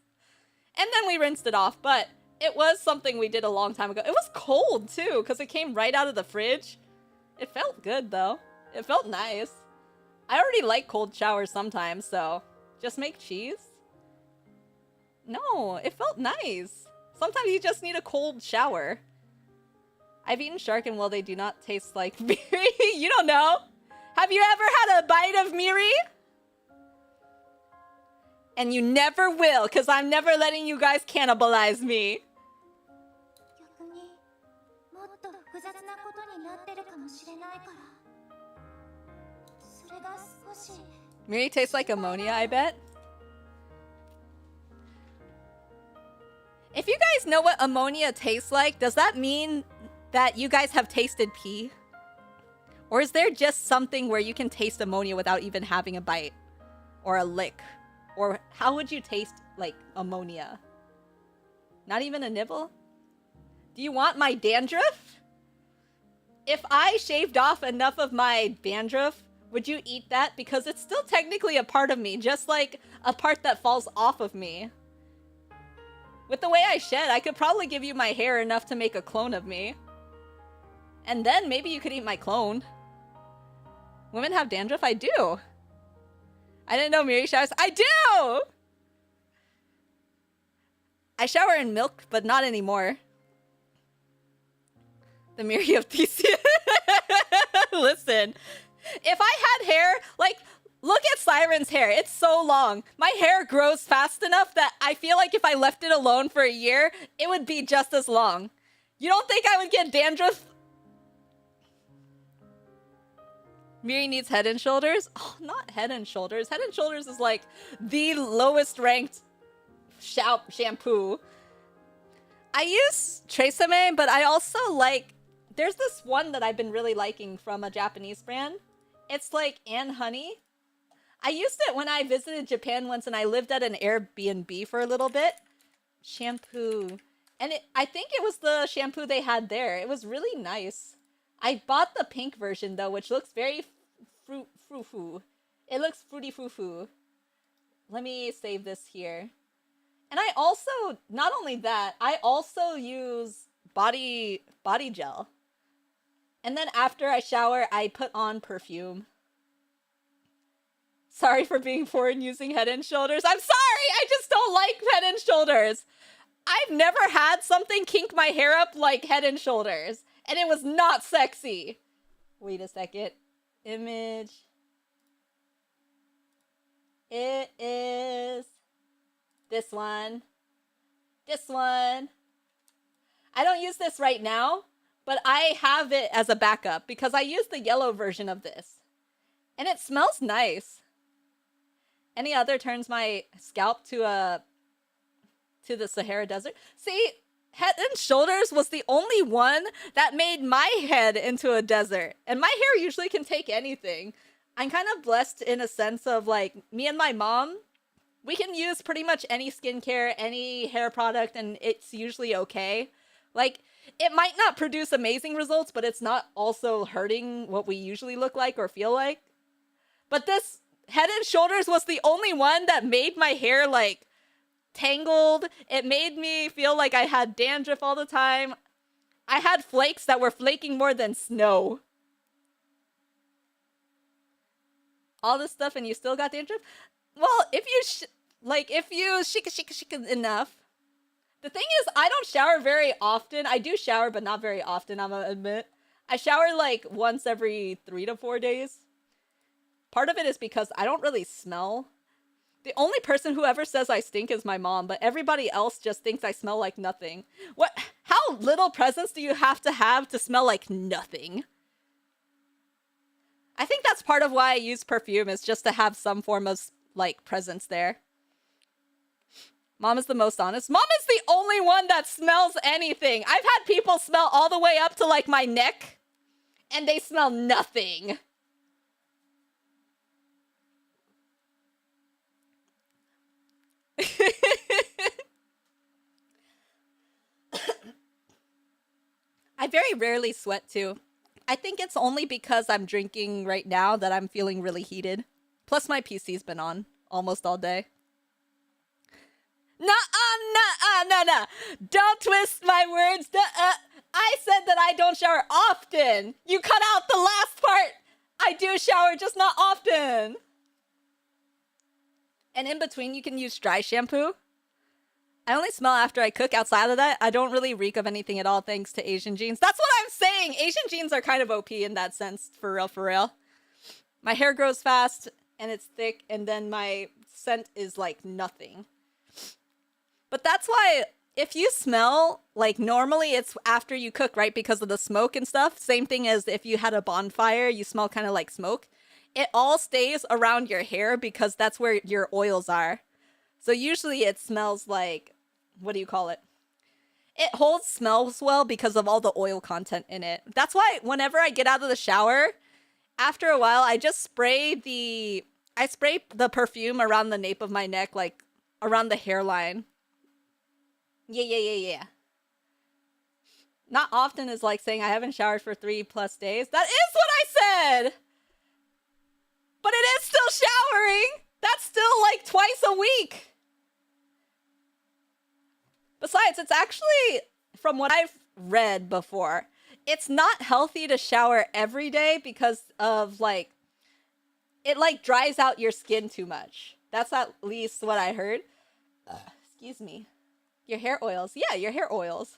And then we rinsed it off, but it was something we did a long time ago. It was cold too, because it came right out of the fridge. It felt good though. It felt nice. I already like cold showers sometimes, so just make cheese. No, it felt nice. Sometimes you just need a cold shower. I've eaten shark and well, they do not taste like Miri. You don't know. Have you ever had a bite of Miri? And you never will, because I'm never letting you guys cannibalize me. Miri tastes like ammonia, I bet. If you guys know what ammonia tastes like, does that mean that you guys have tasted pee? Or is there just something where you can taste ammonia without even having a bite? Or a lick? Or how would you taste, like, ammonia? Not even a nibble? Do you want my dandruff? If I shaved off enough of my dandruff, would you eat that? Because it's still technically a part of me, just like a part that falls off of me. With the way I shed, I could probably give you my hair enough to make a clone of me. And then maybe you could eat my clone. Women have dandruff? I do. I didn't know Miri showers. I do! I shower in milk, but not anymore. The Miri of Theseus. Listen, if I had hair, like, look at Siren's hair. It's so long. My hair grows fast enough that I feel like if I left it alone for a year, it would be just as long. You don't think I would get dandruff? Miri needs Head and Shoulders? Oh, not Head and Shoulders. Head and Shoulders is like the lowest ranked shampoo. I use Tresemme, but I also like... There's this one that I've been really liking from a Japanese brand. It's like Anne Honey. I used it when I visited Japan once and I lived at an Airbnb for a little bit. Shampoo. And I think it was the shampoo they had there. It was really nice. I bought the pink version though, which looks very frou-frou. It looks fruity frou-frou. Let me save this here. And I also, not only that, I also use body gel. And then after I shower, I put on perfume. Sorry for being foreign using Head and Shoulders. I'm sorry! I just don't like Head and Shoulders. I've never had something kink my hair up like Head and Shoulders. And it was not sexy. Wait a second. Image. It is this one. This one. I don't use this right now, but I have it as a backup because I use the yellow version of this. And it smells nice. Any other turns my scalp to the Sahara Desert. See, Head and Shoulders was the only one that made my head into a desert. And my hair usually can take anything. I'm kind of blessed in a sense of like, me and my mom, we can use pretty much any skincare, any hair product, and it's usually okay. Like, it might not produce amazing results, but it's not also hurting what we usually look like or feel like. But this Head and Shoulders was the only one that made my hair, like, tangled. It made me feel like I had dandruff all the time. I had flakes that were flaking more than snow. All this stuff and you still got dandruff? Well, if you, if you shika enough. The thing is, I don't shower very often. I do shower, but not very often, I'm gonna admit. I shower, like, once every 3 to 4 days. Part of it is because I don't really smell. The only person who ever says I stink is my mom, but everybody else just thinks I smell like nothing. What? How little presence do you have to smell like nothing? I think that's part of why I use perfume, is just to have some form of, like, presence there. Mom is the most honest. Mom is the only one that smells anything. I've had people smell all the way up to, like, my neck, and they smell nothing. I very rarely sweat too. I think it's only because I'm drinking right now that I'm feeling really heated. Plus my PC's been on almost all day. Nuh-uh. Don't twist my words. I said that I don't shower often. You cut out the last part. I do shower, just not often. And in between, you can use dry shampoo. I only smell after I cook. Outside of that, I don't really reek of anything at all, thanks to Asian genes. That's what I'm saying! Asian genes are kind of OP in that sense, for real. My hair grows fast, and it's thick, and then my scent is like nothing. But that's why, if you smell, like, normally it's after you cook, right? Because of the smoke and stuff. Same thing as if you had a bonfire, you smell kind of like smoke. It all stays around your hair because that's where your oils are. So usually it smells like, what do you call it? It smells well because of all the oil content in it. That's why whenever I get out of the shower, after a while, I just spray the perfume around the nape of my neck, like around the hairline. Yeah. Not often is like saying I haven't showered for 3+ days. That is what I said! But it is still showering! That's still like twice a week! Besides, it's actually, from what I've read before, it's not healthy to shower every day because of, like, it, like, dries out your skin too much. That's at least what I heard. Excuse me. Your hair oils. Yeah, your hair oils.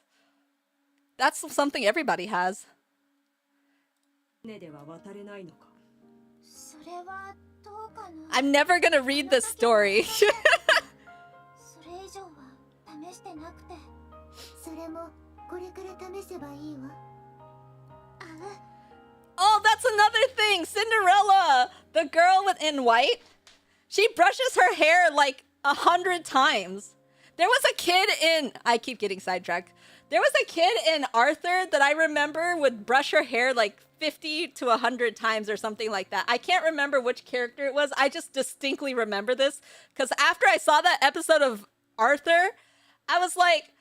That's something everybody has. I'm never gonna read this story. Oh, that's another thing! Cinderella! The girl in white. She brushes her hair like 100 times. There was a kid in... I keep getting sidetracked. There was a kid in Arthur that I remember would brush her hair like 50 to 100 times or something like that. I can't remember which character it was. I just distinctly remember this. Because after I saw that episode of Arthur, I was like,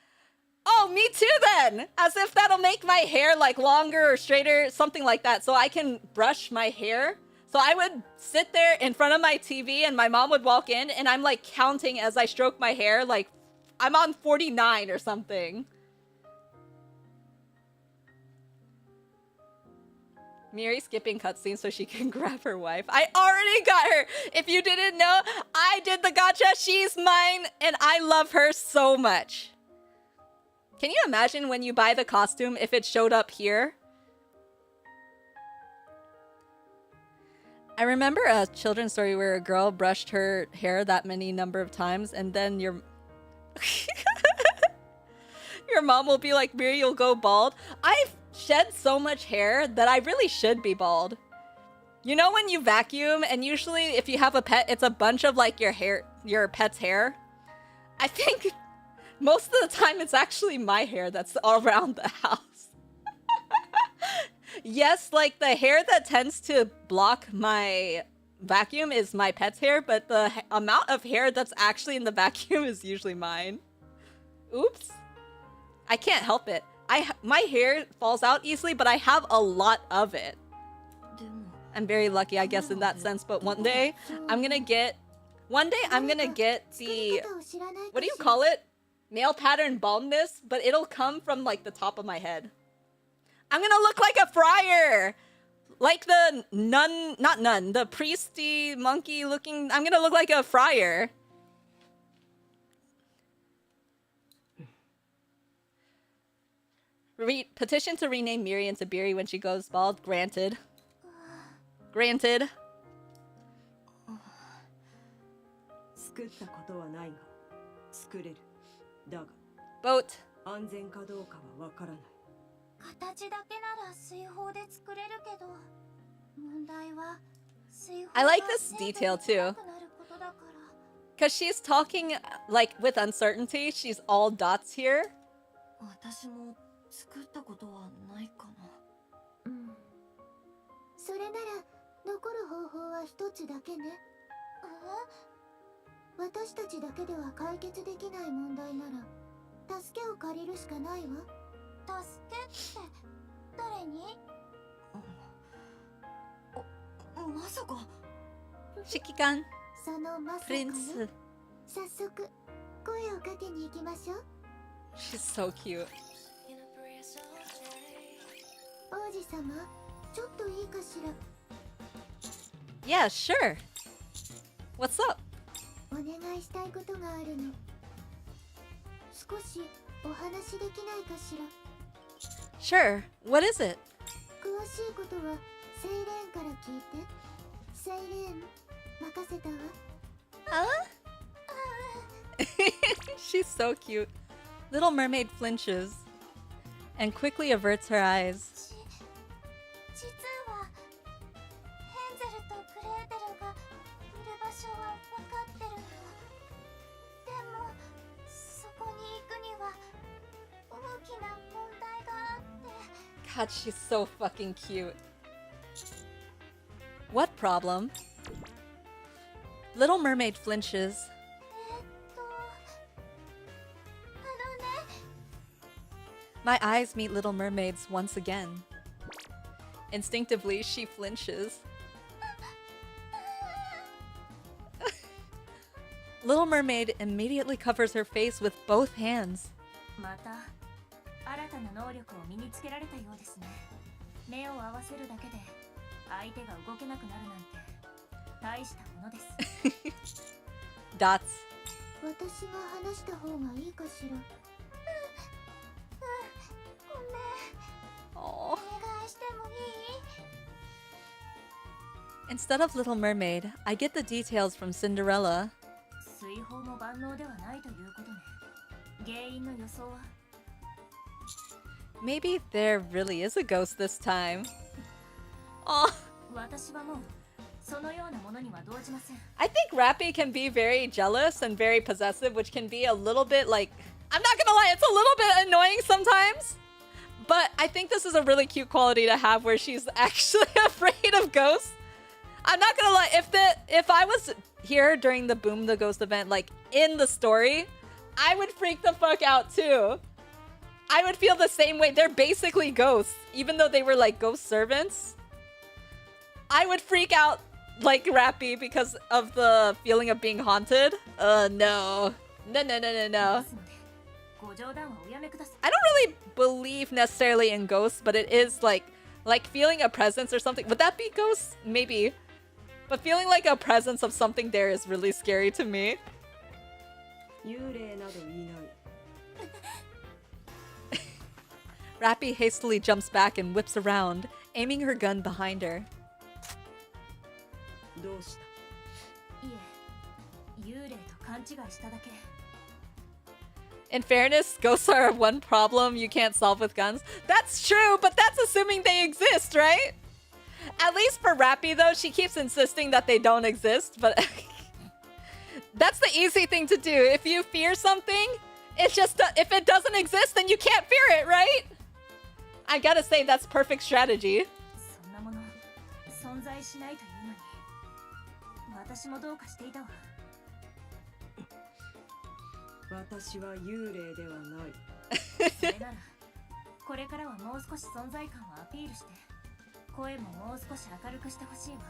oh, me too then! As if that'll make my hair like longer or straighter, something like that, so I can brush my hair. So I would sit there in front of my TV and my mom would walk in and I'm like counting as I stroke my hair, like I'm on 49 or something. Miri skipping cutscenes so she can grab her wife. I already got her! If you didn't know, I did the gacha, she's mine, and I love her so much. Can you imagine when you buy the costume if it showed up here? I remember a children's story where a girl brushed her hair that many number of times and then your mom will be like, Miri, you'll go bald. I've shed so much hair that I really should be bald. You know when you vacuum and usually if you have a pet, it's a bunch of like your pet's hair? I think Most of the time, it's actually my hair that's all around the house. Yes, like the hair that tends to block my vacuum is my pet's hair, but the amount of hair that's actually in the vacuum is usually mine. Oops. I can't help it. My hair falls out easily, but I have a lot of it. I'm very lucky, I guess, in that sense, but one day I'm gonna get the, what do you call it? Male pattern baldness, but it'll come from like the top of my head. I'm gonna look like a friar! Like the nun, not nun, the priesty monkey looking, I'm gonna look like a friar. Petition to rename Miri into Biri when she goes bald. Granted. Granted. Boat. 形だけなら水泡で作れるけど、問題は水泡 I like this detail too. Because she's talking like with uncertainty. She's all dots here. 私も作ったことはないかな。うん。それなら残る方法は一つだけね。私たちだけでは解決できない問題なら助けを借りるしかないわ。助けって誰に？まさか。指揮官。そのまさか。プリンス。早速声をかけに行きましょう。She's so cute. 王子様、ちょっといいかしら。Yeah, sure. What's up? お願いしたいことがあるの。少しお話できないかしら。Sure. What is it? 詳しいことはセイレーンから聞いて。セイレーン、任せたわ。She's so cute. Little Mermaid flinches and quickly averts her eyes. 実はヘンゼルとグレーテルがいる場所は分かってるの。でもそこに行くには大きな問題があって。God, she's so fucking cute. What problem? Little Mermaid flinches. My eyes meet Little Mermaid's once again. Instinctively, she flinches. Little Mermaid immediately covers her face with both hands. また新たな能力を身につけられたようですね。目を合わせるだけで相手が動けなくなるなんて大したものです。Dots. 私が話した方がいいかしら。Oh. Instead of Little Mermaid, I get the details from Cinderella. Maybe there really is a ghost this time. Oh. I think Rappy can be very jealous and very possessive, which can be a little bit like... I'm not gonna lie, it's a little bit annoying sometimes. But I think this is a really cute quality to have where she's actually afraid of ghosts. I'm not gonna lie, if I was here during the Boom the Ghost event, like in the story, I would freak the fuck out too. I would feel the same way. They're basically ghosts, even though they were like ghost servants. I would freak out like Rappy because of the feeling of being haunted. No. No. I don't really believe necessarily in ghosts, but it is like feeling a presence or something. Would that be ghosts? Maybe. But feeling like a presence of something there is really scary to me. Rappy hastily jumps back and whips around, aiming her gun behind her. In fairness, ghosts are one problem you can't solve with guns. That's true, but that's assuming they exist, right? At least for Rappy, though, she keeps insisting that they don't exist, but... That's the easy thing to do. If you fear something, It's just if it doesn't exist, then you can't fear it, right? I gotta say that's perfect strategy. そんなもの存在しないというのに私もどうかしていたわ。私は幽霊ではない。それならこれからはもう少し存在感をアピールして声ももう少し明るくしてほしいわ。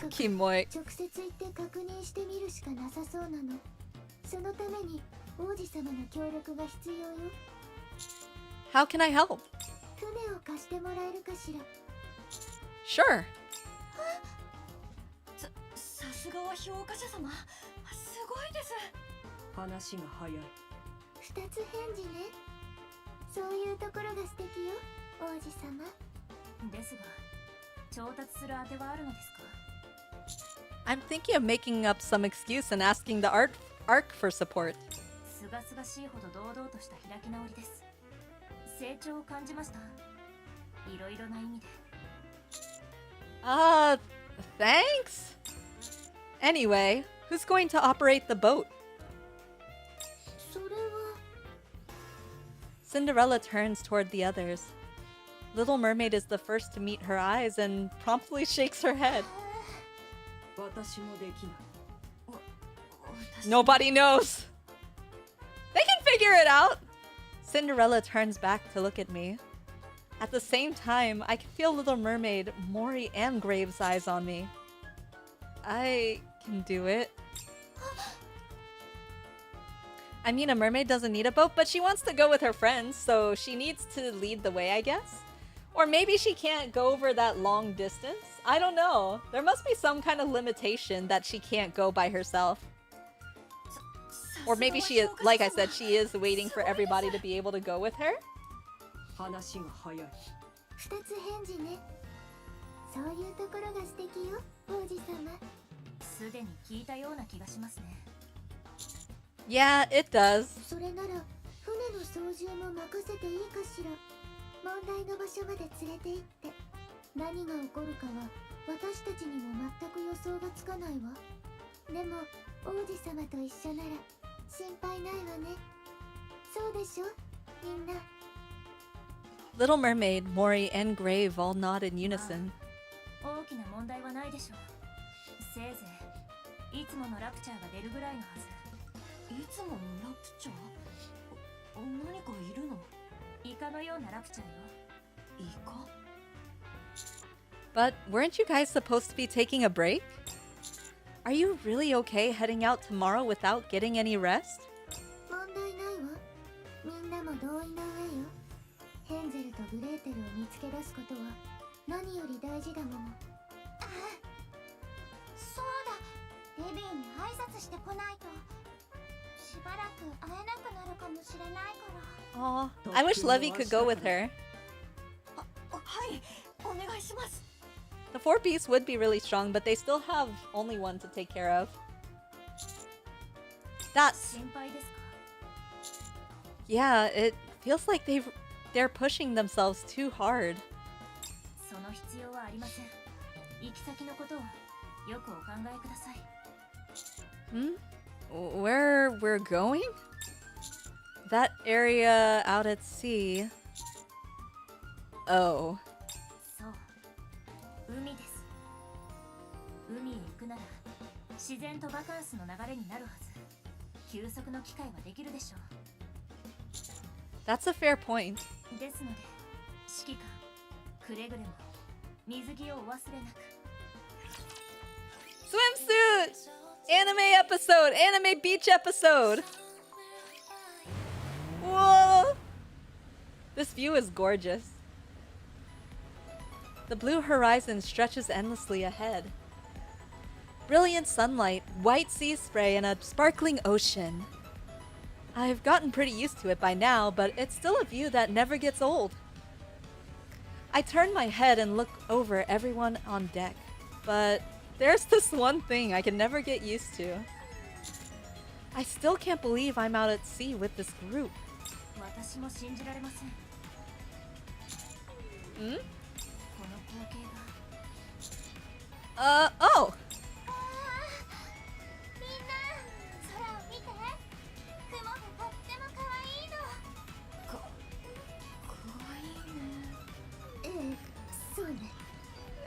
キモい。直接行って確認してみるしかなさそうなの。そのために王子様の協力が必要よ。 How can I help? 船を貸してもらえるかしら。 Sure. さすがは評価者様、すごいです。話が早い。二つ返事ね。そういうところが素敵よ、王子様。ですが調達する当てはあるのですか？ I'm thinking of making up some excuse and asking the arc for support. すがすがしいほど堂々とした開き直りです。成長を感じました。いろいろな意味で。Thanks. Anyway, who's going to operate the boat? それは Cinderella turns toward the others. Little Mermaid is the first to meet her eyes and promptly shakes her head. 私もできない。 Nobody knows. They can figure it out. Cinderella turns back to look at me. At the same time, I can feel Little Mermaid, Mori, and Graves' eyes on me. I can do it. I mean, a mermaid doesn't need a boat, but she wants to go with her friends, so she needs to lead the way, I guess. Or maybe she can't go over that long distance. I don't know. There must be some kind of limitation that she can't go by herself. Or maybe she is, like I said, she is waiting for everybody to be able to go with her. 話が早い。二つ返事ね。そういうところが素敵よ、王子様。すでに聞いたような気がしますね。Yeah, it does. それなら船の操縦も任せていいかしら。問題の場所まで連れて行って何が起こるかは私たちにも全く予想がつかないわ。でも王子様と一緒なら心配ないわね。そうでしょ、みんな。 Little Mermaid, Mori, and Grave all nod in unison. 大きな問題はないでしょう。せいぜいいつものラプチャーが出るぐらいのはず。いつものラプチャー？何かいるの？イカのようなラプチャーよ。イカ？ But weren't you guys supposed to be taking a break? Are you really okay heading out tomorrow without getting any rest? 問題ないわ。みんなも同意の上よ。ヘンゼルとグレーテルを見つけ出すことは何より大事だもの。そうだ、デビーに挨拶してこないとしばらく会えなくなるかもしれないから。 Aw, I wish Levy could go with her. はい、お願いします。 The four beasts would be really strong, but they still have only one to take care of. That's... 心配ですか？ Yeah, it feels like they're pushing themselves too hard. その必要はありません。行き先のことをよくお考えください。 Where we're going? That area out at sea. Oh. そう、海です。海へ行くなら自然とバカンスの流れになるはず。休息の機会はできるでしょう。 That's a fair point. ですので、指揮官、くれぐれも水着をお忘れなく。 Swimsuit! Anime episode! Anime beach episode! Whoa! This view is gorgeous. The blue horizon stretches endlessly ahead. Brilliant sunlight, white sea spray, and a sparkling ocean. I've gotten pretty used to it by now, but it's still a view that never gets old. I turn my head and look over everyone on deck, but there's this one thing I can never get used to. I still can't believe I'm out at sea with this group. 私も信じられません。この光景が。Oh! みんな空を見て。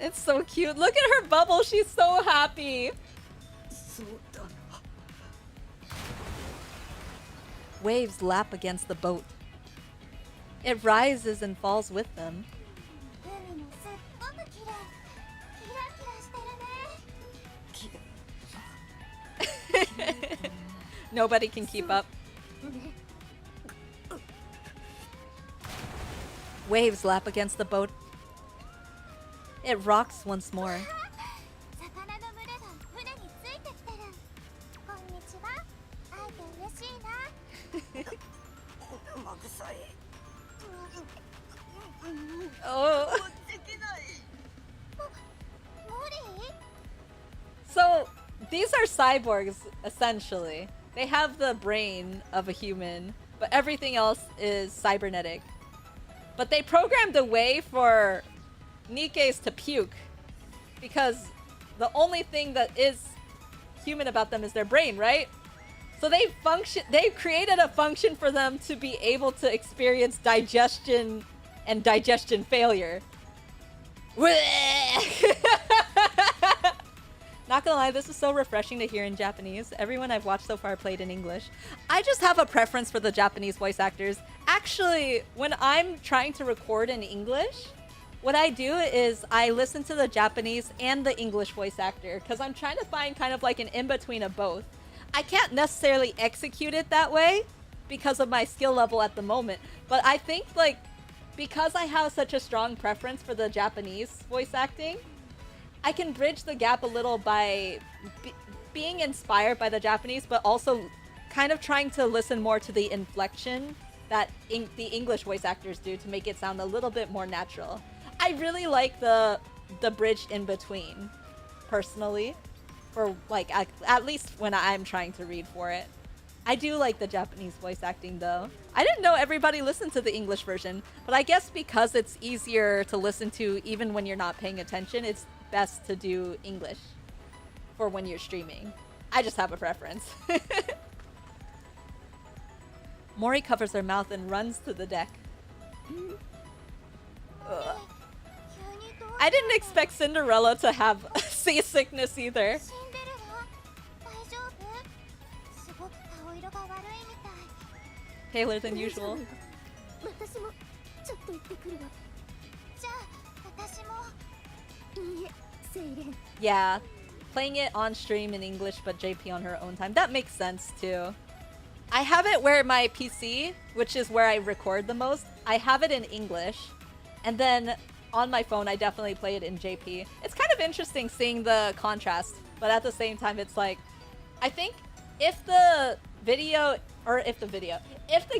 It's so cute. Look at her bubble. She's so happy. そうだな。 Waves lap against the boat. It rises and falls with them. 海もすっごく綺麗。キラキラしてるね。 Nobody can keep up. Waves lap against the boat. It rocks once more. 魚の群れが船についてきてる。こんにちは。会えて嬉しいな。生臭い。 Oh. できない。モリー？ So, these are cyborgs, essentially. They have the brain of a human, but everything else is cybernetic. But they programmed a way for Nikkes to puke, because the only thing that is human about them is their brain, right? So they created a function for them to be able to experience digestion and digestion failure. Not gonna lie, this is so refreshing to hear in Japanese. Everyone I've watched so far played in English. I just have a preference for the Japanese voice actors. Actually, when I'm trying to record in English, what I do is I listen to the Japanese and the English voice actor, because I'm trying to find kind of like an in-between of both. I can't necessarily execute it that way because of my skill level at the moment, but I think like because I have such a strong preference for the Japanese voice acting, I can bridge the gap a little by being inspired by the Japanese, but also kind of trying to listen more to the inflection that the English voice actors do to make it sound a little bit more natural. I really like the bridge in between, personally, for like at least when I'm trying to read for it. I do like the Japanese voice acting though. I didn't know everybody listened to the English version, but I guess because it's easier to listen to even when you're not paying attention, it's best to do English for when you're streaming. I just have a preference. Mori covers her mouth and runs to the deck. Ugh. I didn't expect Cinderella to have seasickness either. シンデレラ？大丈夫？すごく顔色が悪いみたい。 Paler than usual. 私もちょっと行ってくるわ。じゃあ私も。いいえ、セイレン。 Yeah, playing it on stream in English but JP on her own time. That makes sense too. I have it where my PC, which is where I record the most, I have it in English. And then on my phone, I definitely play it in JP. It's kind of interesting seeing the contrast, but at the same time, it's like, I think if the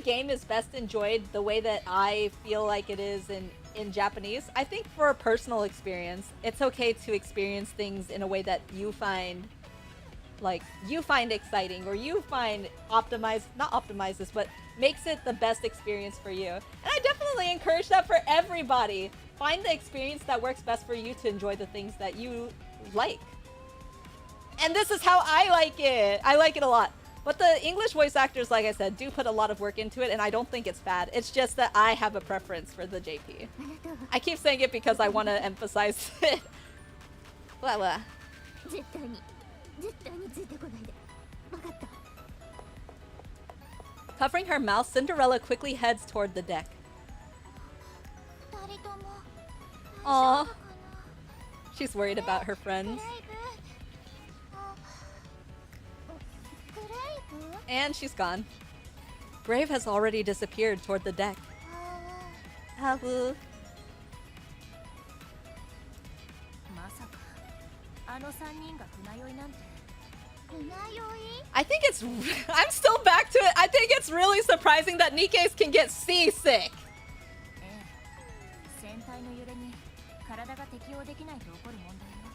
game is best enjoyed the way that I feel like it is in Japanese, I think for a personal experience, it's okay to experience things in a way that you find exciting, or you find but makes it the best experience for you. And I definitely encourage that for everybody. Find the experience that works best for you to enjoy the things that you like. And this is how I like it. I like it a lot. But the English voice actors, like I said, do put a lot of work into it, and I don't think it's bad. It's just that I have a preference for the JP. I keep saying it because I want to emphasize it. Blah, blah. 絶対についてこないで。わかった。 Covering her mouth, Cinderella quickly heads toward the deck. 二人とも。 Aw. She's worried about her friends. グレイブ？ And she's gone. Brave has already disappeared toward the deck. Habu. まさかあの3人が船酔いなんて。 船酔い？ I think it's... I'm still back to it. I think it's really surprising that Nikkes can get seasick. 船体の揺れに体が適応できないと起こる問題よ。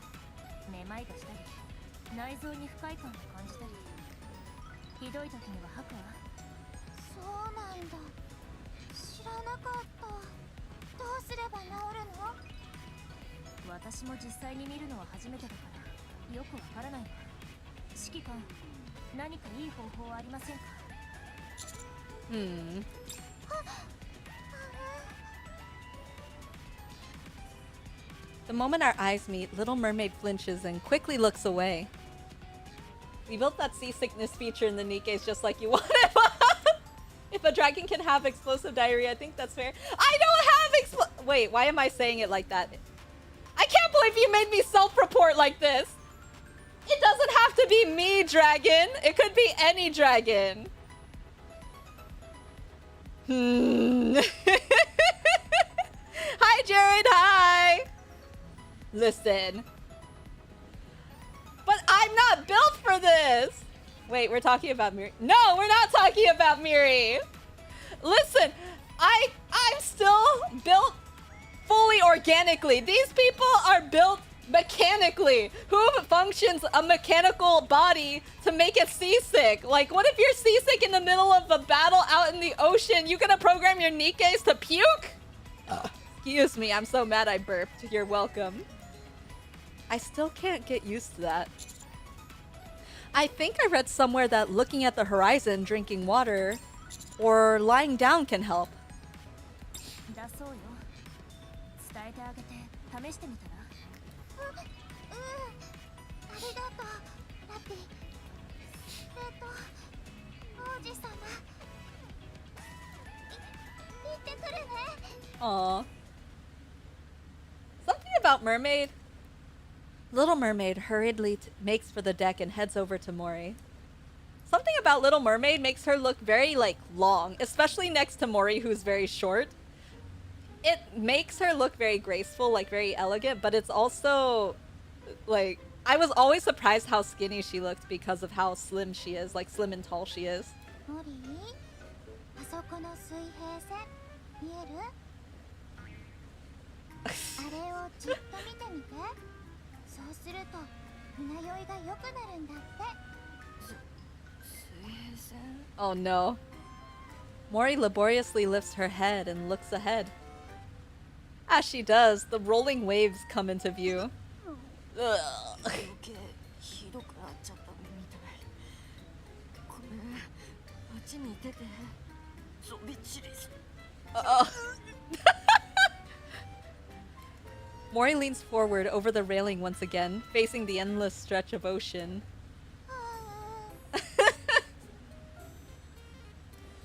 めまいがしたり、内臓に不快感を感じたり、ひどい時には吐くわ。そうなんだ。知らなかった。どうすれば治るの？私も実際に見るのは初めてだからよくわからないわ。指揮官、何かいい方法はありませんか？ The moment our eyes meet, Little Mermaid flinches and quickly looks away. We built that seasickness feature in the NIKKEs just like you wanted. If a dragon can have explosive diarrhea, I think that's fair. I don't have Wait, why am I saying it like that? I can't believe you made me self-report like this. It doesn't have to be me, dragon. It could be any dragon. Hi, Jared. Hi. Listen. But I'm not built for this. Wait, we're talking about Miri. No, we're not talking about Miri. Listen, I'm still built fully organically. These people are built mechanically. Who functions a mechanical body to make it seasick? Like, what if you're seasick in the middle of a battle out in the ocean? You gonna program your NIKKEs to puke? Excuse me, I'm so mad I burped. You're welcome. I still can't get used to that. I think I read somewhere that looking at the horizon, drinking water, or lying down can help. だそうよ。伝えてあげて試してみたら。ありがとうラッピー。王子様行ってくるね。 Aww. Something about Mermaid. Little Mermaid hurriedly makes for the deck and heads over to Mori. Something about Little Mermaid makes her look very, like, long, especially next to Mori, who's very short. It makes her look very graceful, like, very elegant, but it's also, like, I was always surprised how skinny she looked because of how slim she is, like, slim and tall she is. モリー、あそこの水平線見える？あれをじっと見てみて。そうすると船酔いが良くなるんだって。 Oh no. Mori laboriously lifts her head and looks ahead. As she does, the rolling waves come into view. Ugh. Mori leans forward over the railing once again, facing the endless stretch of ocean.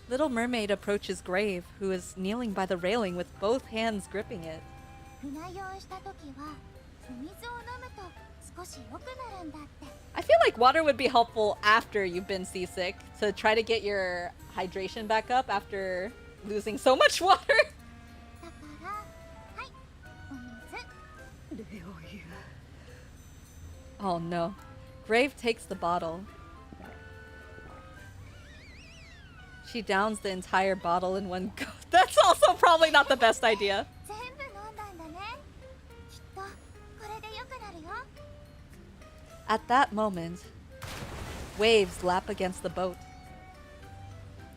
Little Mermaid approaches Grave, who is kneeling by the railing with both hands gripping it. 船酔いした時はお水を飲むと少し良くなるんだって。 I feel like water would be helpful after you've been seasick to try to get your hydration back up after losing so much water. だからはいお水。 Oh no. Grave takes the bottle. She downs the entire bottle in one go. That's also probably not the best idea. 全部飲んだんだね。きっとこれで良くなるよ。 At that moment, waves lap against the boat.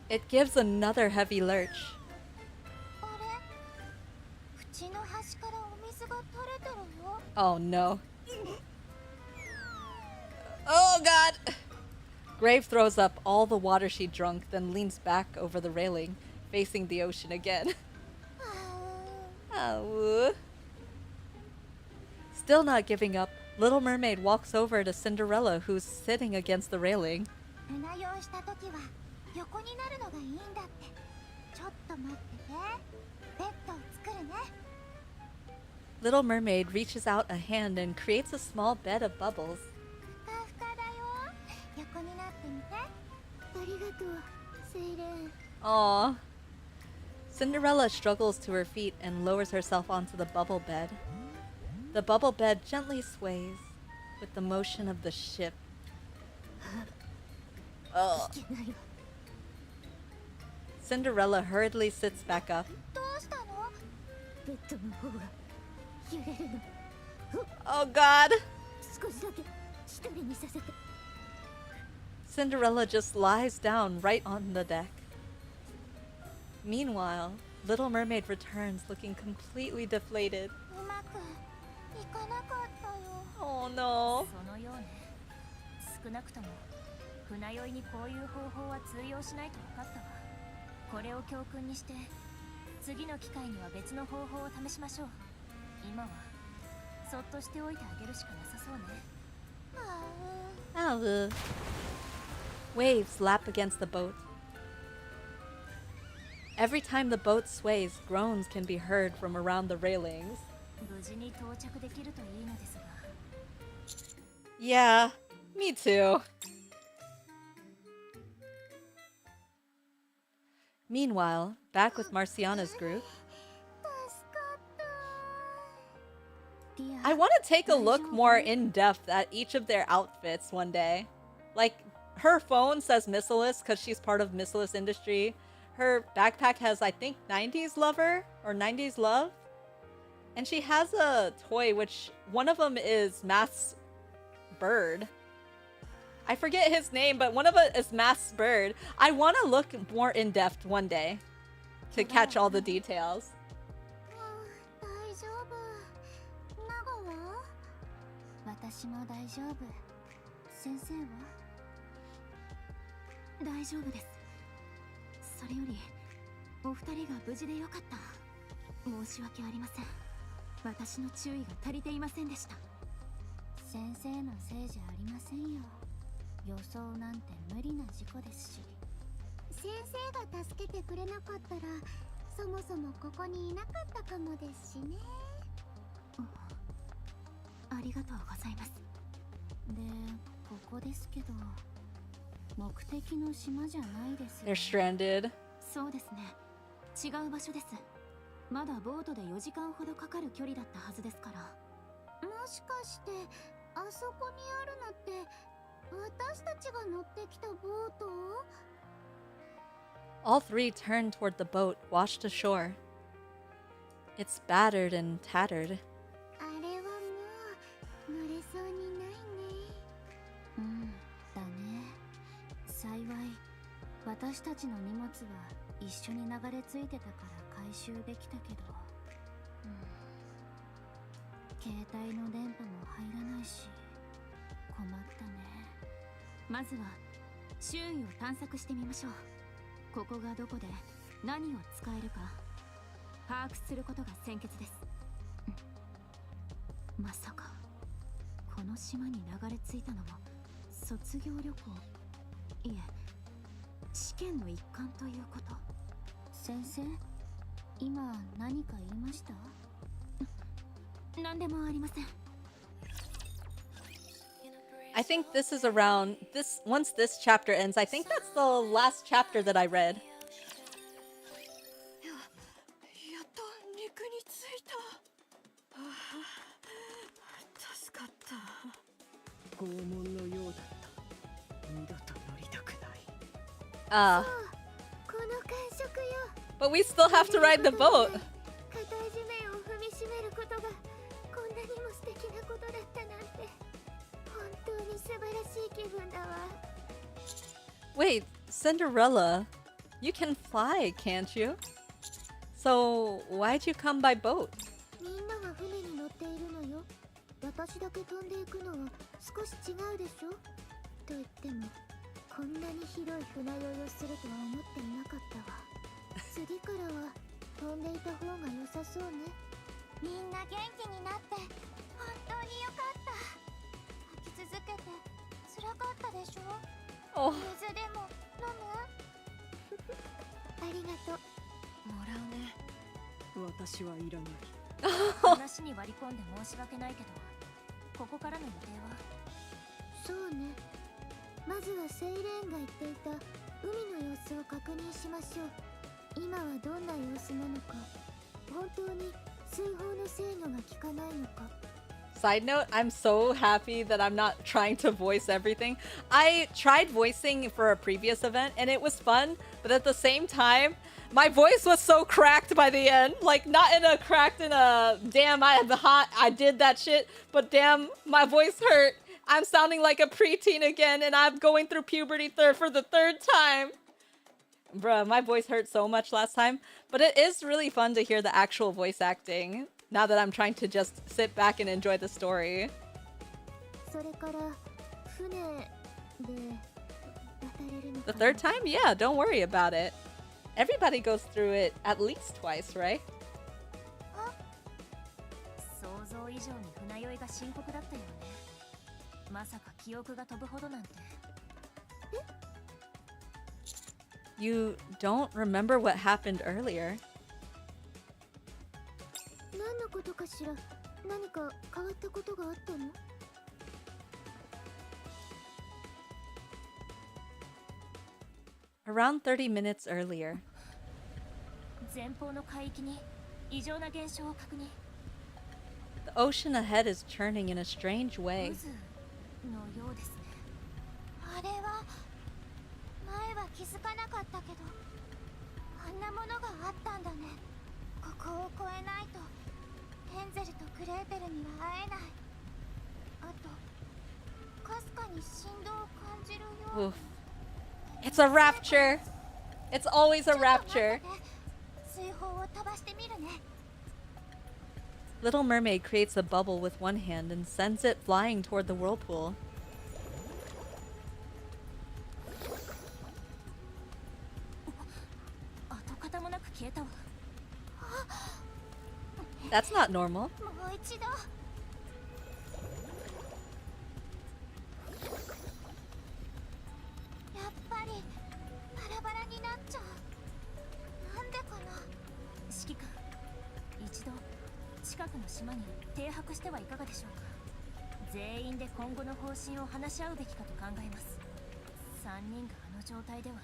It gives another heavy lurch. あれ？縁の端からお水が垂れてるよ。 Oh no. Oh god! Grave throws up all the water she drunk, then leans back over the railing, facing the ocean again. Oh. Still not giving up, Little Mermaid walks over to Cinderella, who's sitting against the railing. 船酔いした時は横になるのがいいんだって。ちょっと待ってて。ベッドを作るね。 Little Mermaid reaches out a hand and creates a small bed of bubbles. ふかふかだよ。横になってみて。ありがとう、セイレン。 Aww. Cinderella struggles to her feet and lowers herself onto the bubble bed. The bubble bed gently sways with the motion of the ship. Ugh. Cinderella hurriedly sits back up. どうしたの？ベッドの方が揺れるの。 Oh god! 少しだけ一人にさせて。 Cinderella just lies down right on the deck. Meanwhile, Little Mermaid returns looking completely deflated. うまくいかなかったよ。 Oh no. そのようね。少なくとも船酔いにこういう方法は通用しないと分かったわ。これを教訓にして次の機会には別の方法を試しましょう。今はそっとしておいてあげるしかなさそうね。Oh. Waves lap against the boat. Every time the boat sways, groans can be heard from around the railings. 無事に到着できるといいのですが。Yeah, me too. Meanwhile, back with Marciana's group, I want to take a look more in depth at each of their outfits one day. Like, her phone says Missilus because she's part of Missilus industry. Her backpack has, I think, 90s lover or 90s love. And she has a toy, which one of them is Math's bird. I forget his name, but one of it is Math's bird. I want to look more in depth one day to catch all the details. 私も大丈夫。先生は？大丈夫です。それよりお二人が無事でよかった。申し訳ありません。私の注意が足りていませんでした。先生のせいじゃありませんよ。予想なんて無理な事故ですし。先生が助けてくれなかったら、そもそもここにいなかったかもですしね。ありがとうございます。で、ここですけど、目的の島じゃないですよね。They're stranded. そうですね。違う場所です。まだボートで4時間ほどかかる距離だったはずですから。もしかしてあそこにあるのって私たちが乗ってきたボート？ All three turn toward the boat, washed ashore. It's battered and tattered. あれはもう乗れそうにないね。だね。幸い私たちの荷物は一緒に流れ着いてたから回収できたけど、携帯の電波も入らないし困ったね。まずは周囲を探索してみましょう。ここがどこで何を使えるか把握することが先決です。まさかこの島に流れ着いたのも卒業旅行、いえ試験の一環ということ。先生、今何か言いました？何でもありません。I think this is around this once this chapter ends. I think that's the last chapter that I read. やっと陸に着いた。助かった。拷問のようだった。二度と乗りたくない。この感触よ。But we still have to ride the boat. 硬い地面を踏みしめることがこんなにも素敵なことだったなんて、本当に素晴らしい気分だわ。 Wait, Cinderella, you can fly, can't you? So why'd you come by boat? みんなが船に乗っているのよ。私だけ飛んでいくのは少し違うでしょ。と言ってもこんなに広い船酔いをするとは思っていなかったわ。次からは飛んでいた方が良さそうね。みんな元気になって本当によかった。吐き続けて辛かったでしょ。 Oh, 水でも飲む？ありがとう。もらうね。私はいらない。話に割り込んで申し訳ないけど、ここからの予定は？そうね。まずはセイレーンが言っていた海の様子を確認しましょう。今はどんな様子なのか、本当に水泡の制御が効かないのか。 side note, I'm so happy that I'm not trying to voice everything. I tried voicing for a previous event and it was fun, but at the same time, my voice was so cracked by the end. Like, not in a cracked in a damn I did that shit, but damn, my voice hurt. I'm sounding like a preteen again and I'm going through puberty for the third time. Bruh, my voice hurt so much last time, but it is really fun to hear the actual voice acting now that I'm trying to just sit back and enjoy the story. それから船で渡れるの The かな。 third time? Yeah, don't worry about it. Everybody goes through it at least twice, right? そ想像以上に船酔いが深刻だったよね。まさか記憶が飛ぶほどなんて。You don't remember what happened earlier. 何のことかしら。何か変わったことがあったの？ Around 30 minutes earlier. 前方の海域に異常な現象を確認。 The ocean ahead is churning in a strange way. 渦のようですね。あれは前は気づかなかったけど、あんなものがあったんだね。ここを越えないとヘンゼルとグレーテルには会えない。あとかすかに振動を感じるよ。 Oof. It's a rapture. It's always a ちょっと待って rapture. て。水泡を飛ばしてみるね。 Little Mermaid creates a bubble with one hand and sends it flying toward the whirlpool. 跡形もなく消えたわ。 That's not normal. もう一度。やっぱりバラバラになっちゃう。なんでかな。指揮官、一度近くの島に停泊してはいかがでしょうか。全員で今後の方針を話し合うべきかと考えます。3人があの状態では。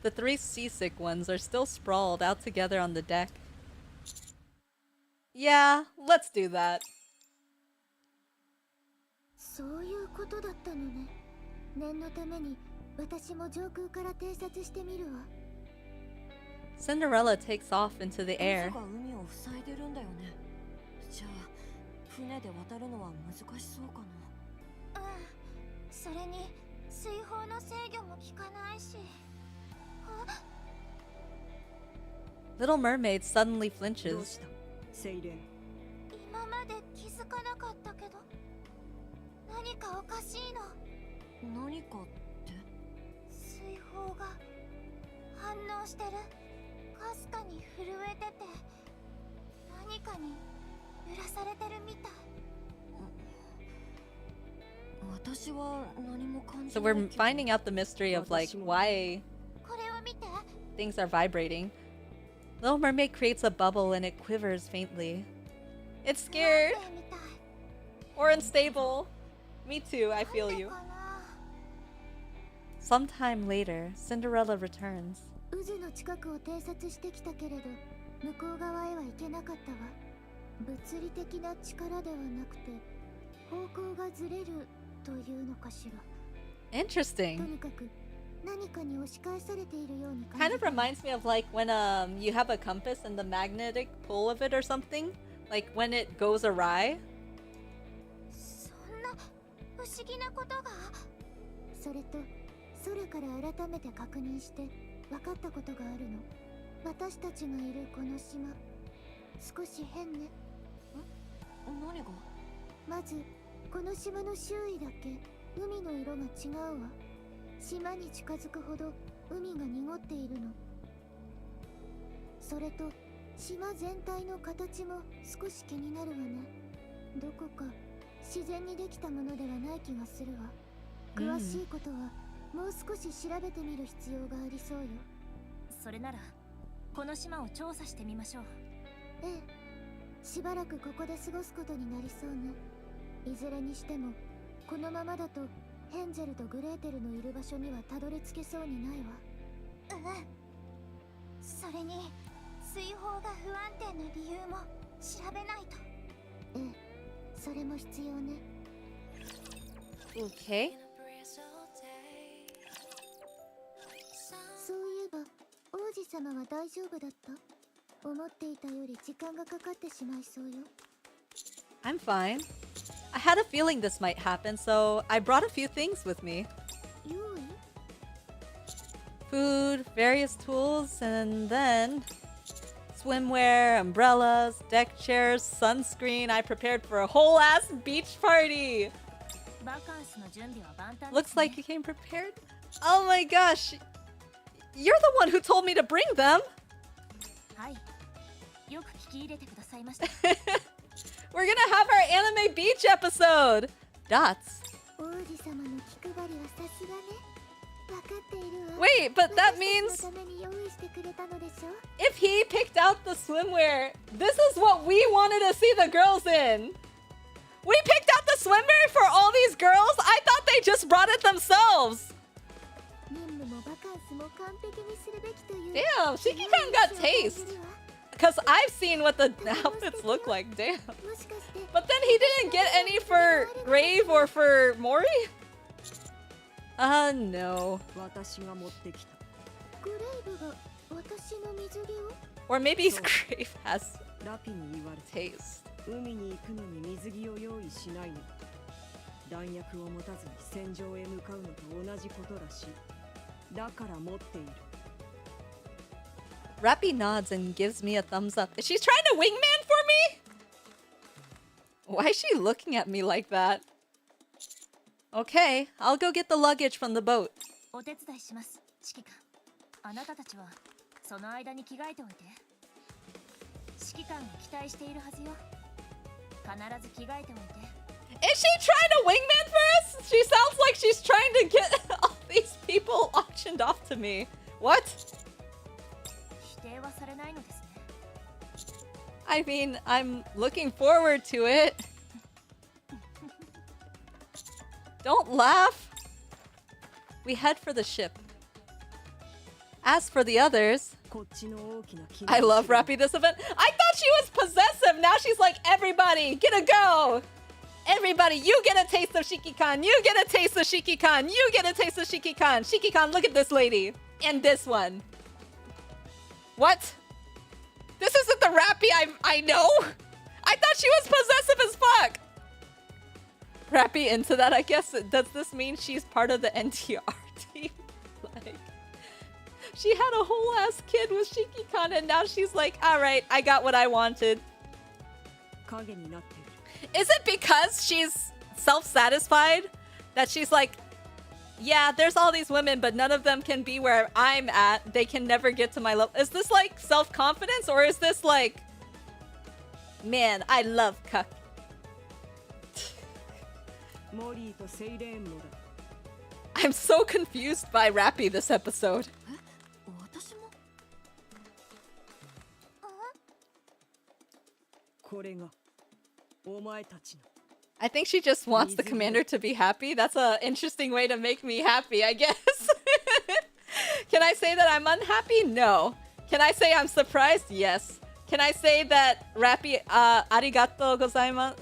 The three seasick ones are still sprawled out together on the deck. Yeah, let's do that. そういうことだったのね。念のために私も上空から偵察してみるわ。 Cinderella takes off into the air. 渦が海を塞いでるんだよね。じゃあ船で渡るのは難しそうかな。うん。それに水泡の制御も効かないし。あ、 Little Mermaid suddenly どう flinches. したセイレン。今まで気づかなかったけど、何かおかしいの。何かって？水泡が反応してる。かすかに震えてて、何かに揺らされてるみたい。私は何も感じ So ない we're けど。 finding out the mystery of like why これを見て。 things are vibrating. Little Mermaid creates a bubble and it quivers faintly. It's 不 scared 安定みたい。 or unstable. Me too, I feel なんで you. かな。 Sometime later, Cinderella returns. 渦の近くを偵察してきたけれど、向こう側へは行けなかったわ。物理的な力ではなくて、方向がずれるというのかしら。と Interesting. にかく何かに押し返されているように感 Kind じ of た。 reminds me of like when you have a compass and the magnetic pull of it or something. Like when it goes awry. そんな不思議なことが。それと空から改めて確認して分かったことがあるの。私たちがいるこの島、少し変ね。何が？まずこの島の周囲だけ海の色が違うわ。島に近づくほど海が濁っているの。それと島全体の形も少し気になるわね。どこか自然にできたものではない気がするわ。詳しいことはもう少し調べてみる必要がありそうよ。それならこの島を調査してみましょう。ええ、しばらくここで過ごすことになりそうね。いずれにしてもこのままだとヘンゼルとグレーテルのいる場所にはたどり着けそうにないわ。うん。それに水泡が不安定な理由も調べないと。ええ、それも必要ね。 Okay. そういえば王子様は大丈夫だった？思っていたより時間がかかってしまいそうよ。 I'm fine. I had a feeling this might happen, so I brought a few things with me. 用意？ Food, various tools, and then swimwear, umbrellas, deck chairs, sunscreen. I prepared for a whole ass beach party. バカンスの準備は万端ですね。 Looks like you came prepared. Oh my gosh. You're the one who told me to bring them. はい。よく聞き入れてくださいました。 We're gonna have our anime beach episode. Dots. 王子様の気配りはさすがね。分かっているわ。 Wait, but that 私た means ちのために用意してくれたのでしょ。 if he picked out the swimwear, this is what we wanted to see the girls in. We picked out the swimwear for all these girls? I thought they just brought it themselves. 任務もバカンスも完璧にするべきという。 Damn, Shiki-kan got taste. Because I've seen what the outfits look like, damn. もしかして But then he didn't get any for Grave or for Mori? No. 私が持ってきた。グレイブが私の水着を。 Or maybe Grave has ラピに言われた。 taste. 海に行くのに水着を用意しないの。弾薬を持たずに戦場へ向かうのと同じことらしい。だから持っている。 Rappy nods and gives me a thumbs up. Is she trying to wingman for me? Why is she looking at me like that? Okay, I'll go get the luggage from the boat. お手伝いします、指揮官。あなたたちはその間に着替えておいて。指揮官が期待しているはずよ。必ず着替えておいて。 Is she trying to wingman for us? She sounds like she's trying to get all these people auctioned off to me. What? 否定はされないのですね。 I mean, I'm looking forward to it. Don't laugh. We head for the ship. As for the others, こっちの大きな木の I love Rappy this event. I thought she was possessive. Now she's like, everybody, get a go. Everybody, you get a taste of Shiki-kan. You get a taste of Shiki-kan. You get a taste of Shiki-kan. Shiki-kan, look at this lady. And this one. What? This isn't the Rappy I know. I thought she was possessive as fuck. Rappy into that, I guess. Does this mean she's part of the NTR team? Like, she had a whole ass kid with Shiki-kan and now she's like, all right, I got what I wanted. 影になっている。 Is it because she's self-satisfied that she's like, yeah, there's all these women, but none of them can be where I'm at. They can never get to my level. Is this like self-confidence or is this like, man, I love cuck? モリーとセイレーンもだ。 I'm so confused by Rappy this episode. 私も。これがお前たちの。 I think she just wants the commander to be happy. That's an interesting way to make me happy, I guess. Can I say that I'm unhappy? No. Can I say I'm surprised? Yes. Can I say that Rappy, arigato gozaimasu?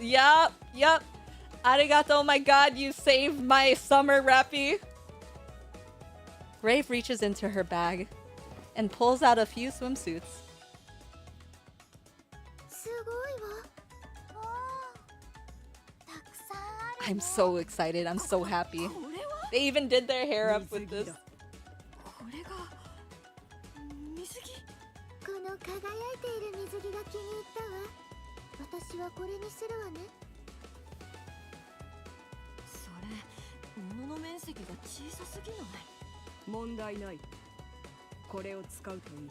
Yup. Arigato, oh my god, you saved my summer, Rappy. Grave reaches into her bag and pulls out a few swimsuits. すごいわ。たくさんある。 I'm so excited. I'm so happy. They even did their hair up with this. これが水着。この輝いている水着が気に入ったわ。私はこれにするわね。それ布の面積が小さすぎない。問題ない。これを使うといい。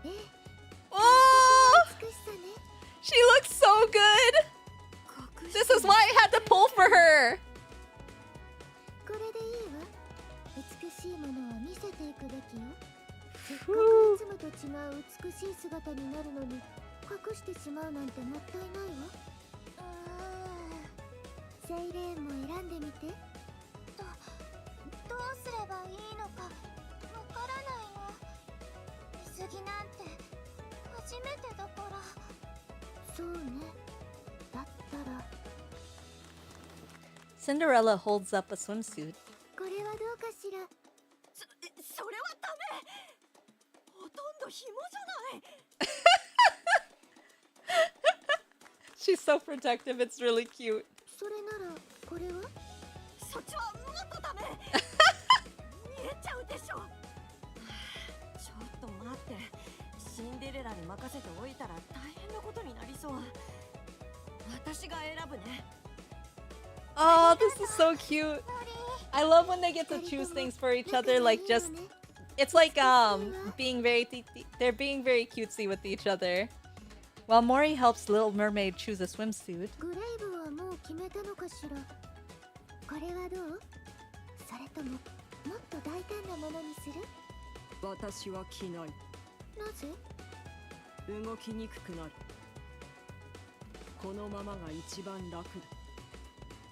ええ。 Oh! 美しさね。 She looks so good! This is why I had to pull for her! これでいいわ。美しいものは見せていくべきよ。せっかくいつもと違う美しい姿になるのに隠してしまうなんてもったいないわ。セイレーンも選んでみて。どうすればいいのかわからないの。水着なんて初めてだから。そうね。だったら。 Cinderella holds up a swimsuit. これはどうかしら。それはダメ。ほとんど紐じゃない。 She's so protective, it's really cute. それならこれは。そっちはもっとダメ。見えちゃうでしょ。ちょっと待って。シンデレラに任せておいたら大変なことになりそう。私が選ぶね。 Oh, this is so cute. I love when they get to choose things for each other, like just It's like being they're being very cutesy with each other. While Mori helps Little Mermaid choose a swimsuit. グレイブはもう決めたのかしら。これはどう？それとももっと大胆なものにする？私は着ない。なぜ？動きにくくなる。このままが一番楽だ。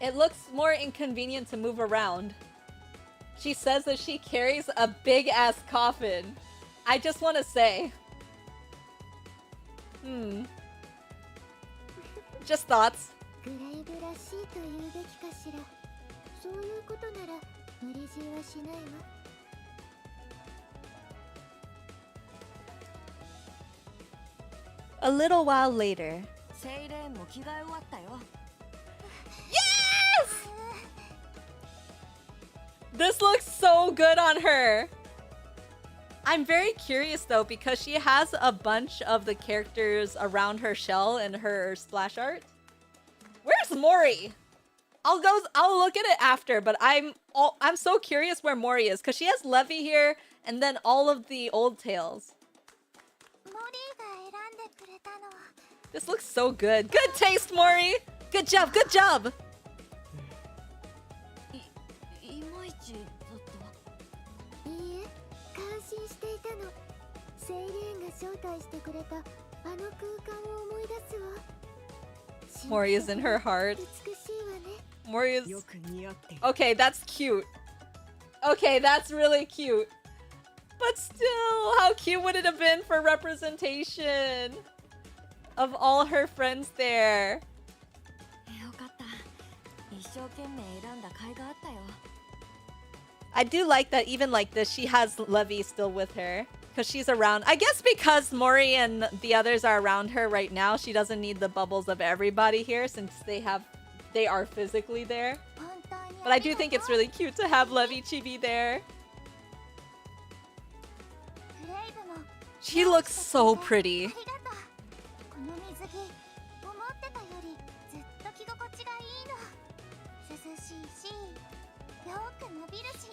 It looks more inconvenient to move around. She says that she carries a big ass coffin. I just want to say. Just thoughts. グレイブらしいと言うべきかしら。そういうことなら無理強いはしないわ。A little while later. セイレーンも着替え終わったよ。Yes! This looks so good on her. I'm very curious though because she has a bunch of the characters around her shell and her splash art. Where's Mori? I'll look at it after, but I'm so curious where Mori is because she has Levy here and then all of the old tales. モリーが選んでくれたの。 This looks so good. Good taste, Mori. Good job. Good job. いまいちだった。いいえ、感心していたの。セイレーンが招待してくれたあの空間を思い出すわ。 Mori is in her heart. 美しいわね。 Mori is... よく似合ってる。 Okay, that's cute. Okay, that's really cute. But still, how cute would it have been for representation of all her friends there? よかった。一生懸命選んだ甲斐があったよ。 I do like that even like this, she has Levy still with her. Because she's around. I guess because Mori and the others are around her right now, she doesn't need the bubbles of everybody here since they are physically there. But I do think it's really cute to have Levy Chibi there. She looks so pretty. この水着、思ってたよりずっと着心地がいいの。涼しいし、よく伸びるし。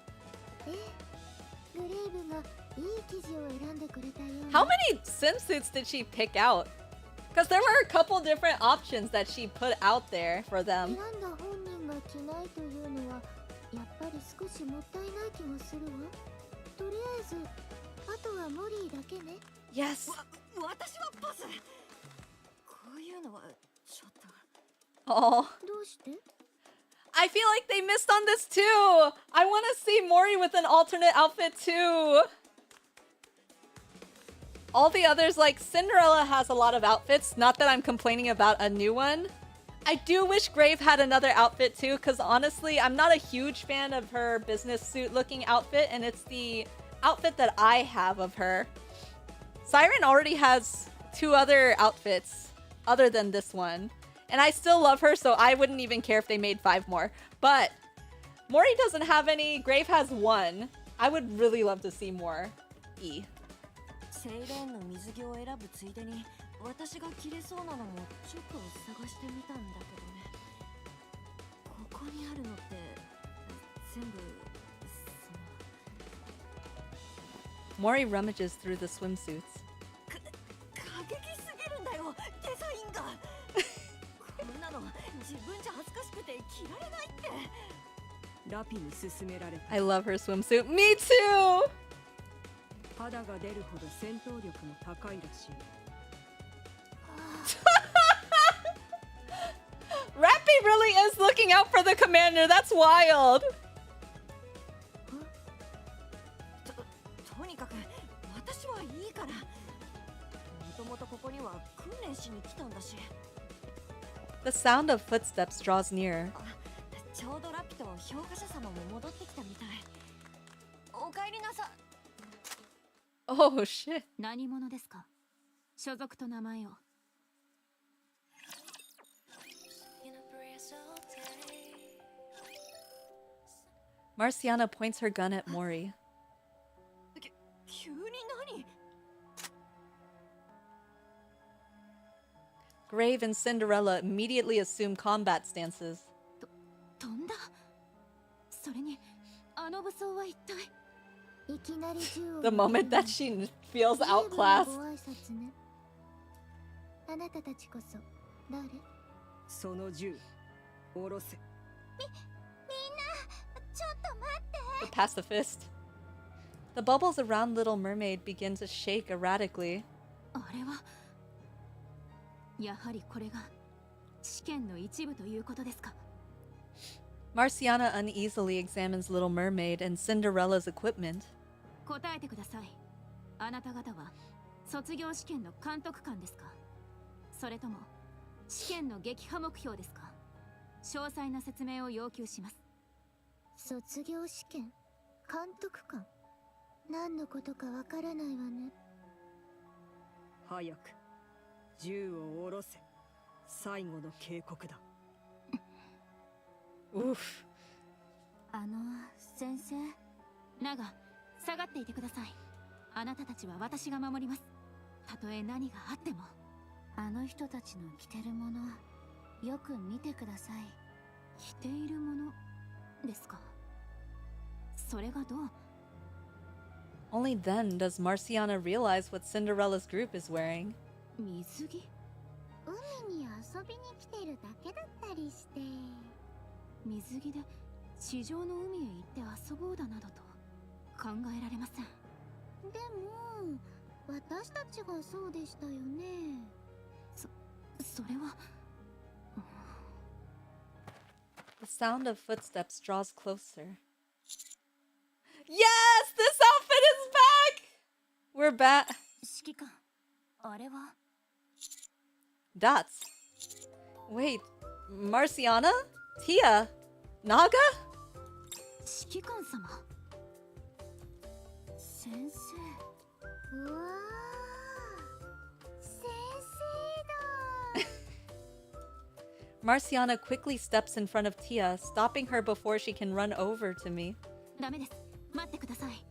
グレイブがいい生地を選んでくれたよ。 How many swimsuits did she pick out? Because there were a couple different options that she put out there for 選 them. んだ本人が着ないというのはやっぱり少しもったいない気がするわ。とりあえずあとはモリーだけね。 Yes. 私はパス。こういうのはちょっと。 Oh. どうして？ I feel like they missed on this too. I want to see Mori with an alternate outfit too. All the others, like Cinderella has a lot of outfits. Not that I'm complaining about a new one. I do wish Grave had another outfit too, because honestly, I'm not a huge fan of her business suit looking outfit, and it's the outfit that I have of her. Siren already has 2 other outfits other than this one. And I still love her, so I wouldn't even care if they made 5 more. But Mori doesn't have any. Grave has 1. I would really love to see more. E. セイレーンの水着を選ぶついでに私が着れそうなのもちょっと探してみたんだけどね。ここにあるのって全部その Mori rummages through the swimsuits. 過激すぎるんだよデザインが。こんなの自分じゃ恥ずかしくて着られないって。ラピに勧められた。 I love her swimsuit. Me too! 肌が出るほど戦闘力も高いらしい。Rappy really is looking out for the commander. That's wild. とにかく私はいいから。もともとここには訓練しに来たんだし。 The sound of footsteps draws near. ちょうどラピと評価者様も戻ってきたみたい。おかえりなさ。 Oh shit. 何者ですか？所属と名前を。 Marciana points her gun at Mori. 急に何？ Grave and Cinderella immediately assume combat stances. 飛んだ。それにあの武装は一体。The moment that she feels outclassed. あなたたちこそ誰？その銃下ろせ。みんなちょっと待って。 The pacifist. The bubbles around Little Mermaid begin to shake erratically. あれはやはりこれが試験の一部ということですか。 Marciana uneasily examines Little Mermaid and Cinderella's equipment. 答えてください。あなた方は卒業試験の監督官ですか、それとも試験の撃破目標ですか。詳細な説明を要求します。卒業試験監督官、何のことかわからないわね。早く銃を下ろせ。最後の警告だ。Oof. 先生。ナガ、下がっていてください。あなたたちは私が守ります。たとえ何があっても。あの人たちの着てるもの、よく見てください。着ているものですか。それがどう？ Only then does Marciana realize what Cinderella's group is wearing. 水着？海に遊びに来てるだけだったりして。水着で地上の海へ行って遊ぼうだなどと考えられません。でも私たちがそうでしたよね。それは。 The sound of footsteps draws closer. Yes! This outfit is back! We're back. 指揮官、あれは。 Dots. Wait, Marciana? Tia? Naga? 指揮官様。先生。うわー、先生だ。 Marciana quickly steps in front of Tia, stopping her before she can run over to me. ダメです。待ってください。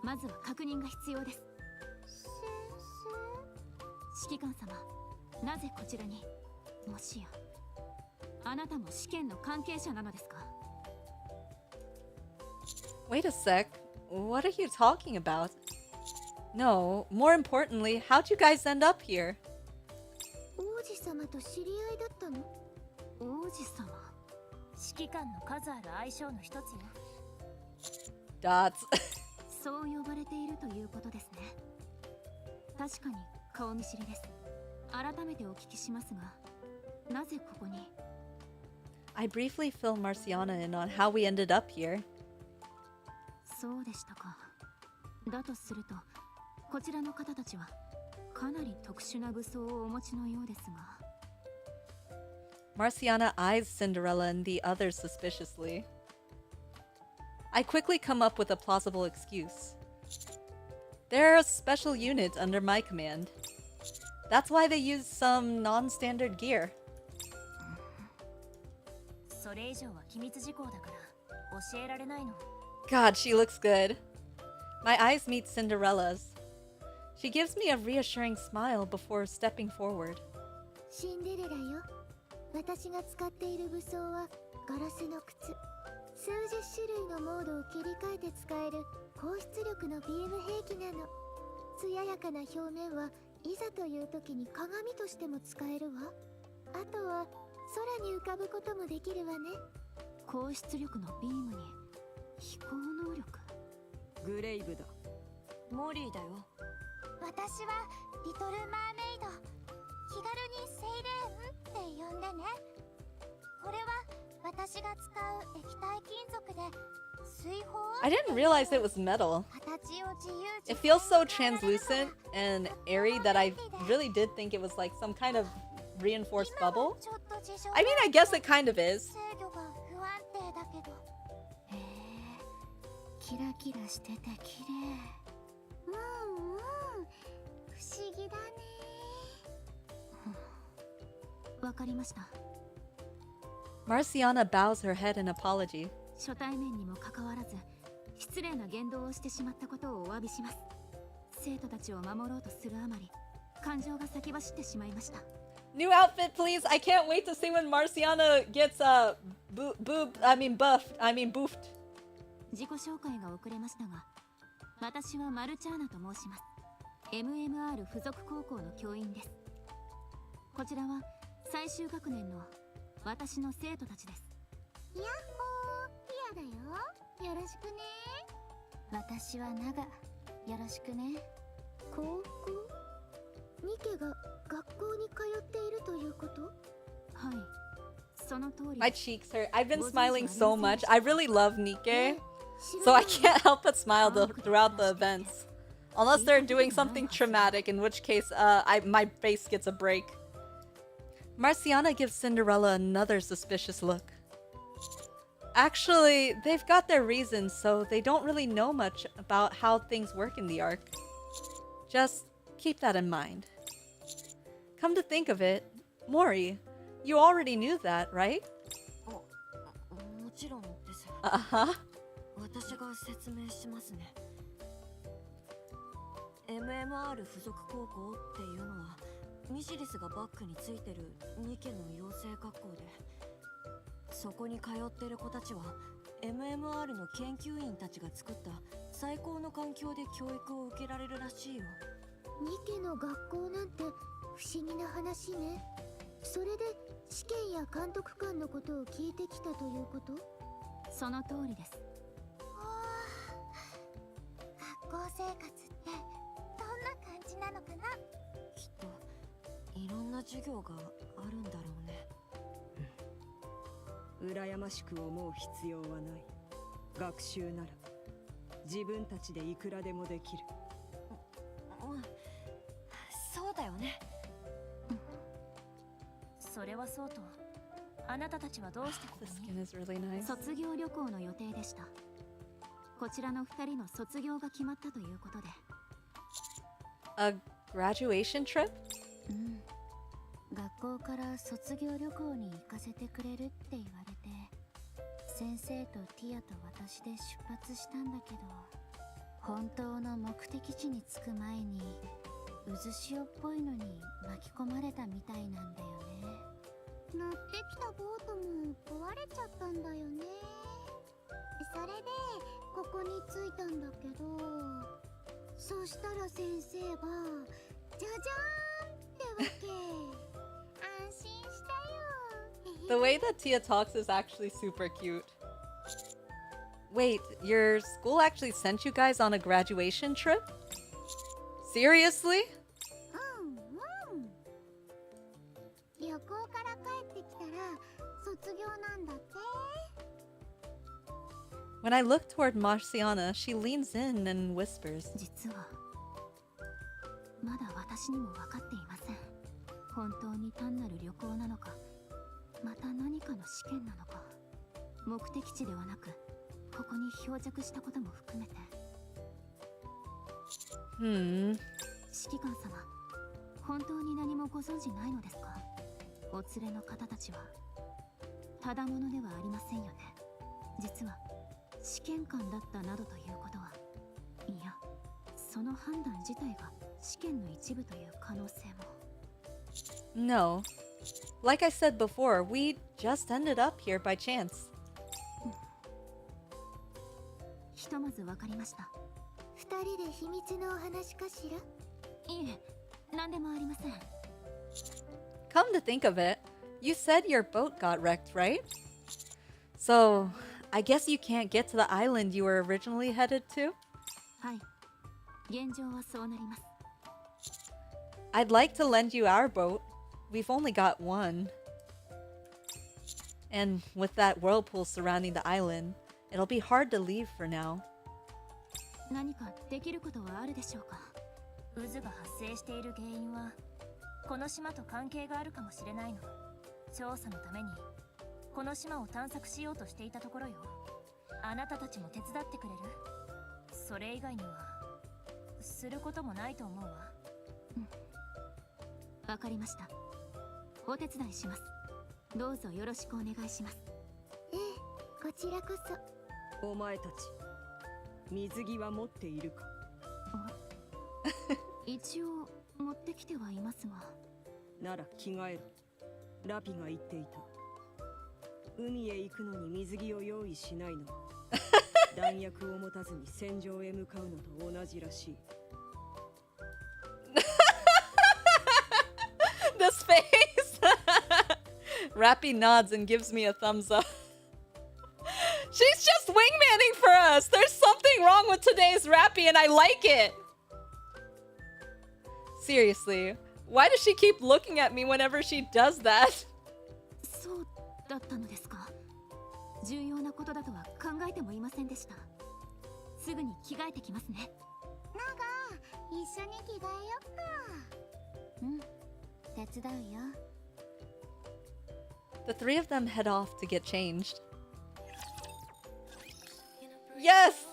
まずは確認が必要です。指揮官様、なぜこちらに？もしやあなたも試験の関係者なのですか？ Wait a sec. What are you talking about? No, more importantly, how'd you guys end up here? 王子様と知り合いだったの？王子様。指揮官の数ある愛称の一つよ。Dots. そう呼ばれているということですね。確かに顔見知りです。改めてお聞きしますが、なぜここに？ I briefly fill Marciana in on how we ended up here. そうでしたか。だとすると、こちらの方たちはかなり特殊な武装をお持ちのようですが。 Marciana eyes Cinderella and the others suspiciously. I quickly come up with a plausible excuse. They're a special unit under my command. That's why they use some non-standard gear. それ以上は機密事項だから教えられないの。 God, she looks good. My eyes meet Cinderella's. She gives me a reassuring smile before stepping forward. シンデレラよ。私が使っている武装はガラスの靴。数十種類のモードを切り替えて使える高出力のビーム兵器なの。艶やかな表面はいざという時に鏡としても使えるわ。あとは空に浮かぶこともできるわね。高出力のビームに飛行能力。グレイブだ。モリーだよ。私はリトルマーメイド。気軽にセイレーンって呼んでね。これは私が使う液体金属で水泡。 I didn't realize it was metal. 形を自由 It feels so translucent and airy that I really did think it was like some kind of reinforced bubble. I mean, I guess it kind of is. 制御が不安定だけど。へえ、キラキラしてて綺麗。不思議だね。わかりました。 Marciana bows her head in apology. 初対面にもかかわらず失礼な言動をしてしまったことをお詫びします。生徒たちを守ろうとするあまり感情が先走ってしまいました。 New outfit, please. I can't wait to see when Marciana gets boofed. 自己紹介が遅れましたが、私はマルチャーナと申します。 MMR 附属高校の教員です。こちらは最終学年の私の生徒たちです。やっほー、ピアだよ。よろしくね。私はナガ。よろしくね。高校？ニケが学校に通っているということ？はい、その通り。 My cheeks hurt. I've been smiling so much. I really love NIKKE, so I can't help but smile throughout the events. Unless they're doing something traumatic, in which case my face gets a break. Marciana gives Cinderella another suspicious look. Actually, they've got their reasons, so they don't really know much about how things work in the arc. Just keep that in mind. Come to think of it, Mori, you already knew that, right? もちろんです。Uh-huh. 私が説明しますね。MMR 附属高校っていうのはミシリスがバックについてるニケの養成学校で、そこに通ってる子たちは MMR の研究員たちが作った最高の環境で教育を受けられるらしいよ。ニケの学校なんて不思議な話ね。それで試験や監督官のことを聞いてきたということ？その通りです。学校生活ってどんな感じなのかな？きっといろんな授業があるんだろうね。羨ましく思う必要はない。学習なら自分たちでいくらでもできる。そうだよね。それはそうと、あなたたちはどうしてここ The に？ skin is really nice. 卒業旅行の予定でした。こちらの2人の卒業が決まったということで。 A graduation trip? うん。学校から卒業旅行に行かせてくれるって言われて、先生とティアと私で出発したんだけど、本当の目的地に着く前に渦潮っぽいのに巻き込まれたみたいなんだよね。乗ってきたボートも壊れちゃったんだよね。それでここに着いたんだけど、そしたら先生がじゃじゃーんってわけ。安心したよ。 The way that Tia talks is actually super cute. Wait, your school actually sent you guys on a graduation trip? Seriously? うんうん。旅行から帰ってきたら卒業なんだって。 When I look toward Marciana, she leans in and whispers. 実はまだ私にも分かっていません。本当に単なる旅行なのか、また何かの試験なのか。目的地ではなく、ここに漂着したことも含めて。Hmm. 指揮官様、本当に何もご存じないのですか？お連れの方たちはただものではありませんよね。実は試験官だったなどということは、いや、その判断自体が試験の一部という可能性も。 No. Like I said before, we just ended up here by chance. ひとまず分かりました。二人で秘密のお話かしら？いえ、何でもありません。 Come to think of it, you said your boat got wrecked, right? So, I guess you can't get to the island you were originally headed to? はい、現状はそうなります。 I'd like to lend you our boat. We've only got one. And with that whirlpool surrounding the island, it'll be hard to leave for now. 何かできることはあるでしょうか？渦が発生している原因はこの島と関係があるかもしれないの。調査のためにこの島を探索しようとしていたところよ。あなたたちも手伝ってくれる？それ以外にはすることもないと思うわ。わかりました。お手伝いします。どうぞよろしくお願いします。ええ、こちらこそ。お前たち水着は持っているか？一応持ってきてはいますが。なら着替えろ。ラピが言っていた。海へ行くのに水着を用意しないのは弾薬を持たずに戦場へ向かうのと同じらしい。This face! Rappy nods and gives me a thumbs up. She's just wingmanning for us! There's something wrong with today's Rappy and I like it! Seriously, why does she keep looking at me whenever she does that? そうだったのですか。重要なことだとは考えてもいませんでした。すぐに着替えてきますね。なんか一緒に着替えよっか。うん、手伝うよ。The three of them head off to get changed. Yes!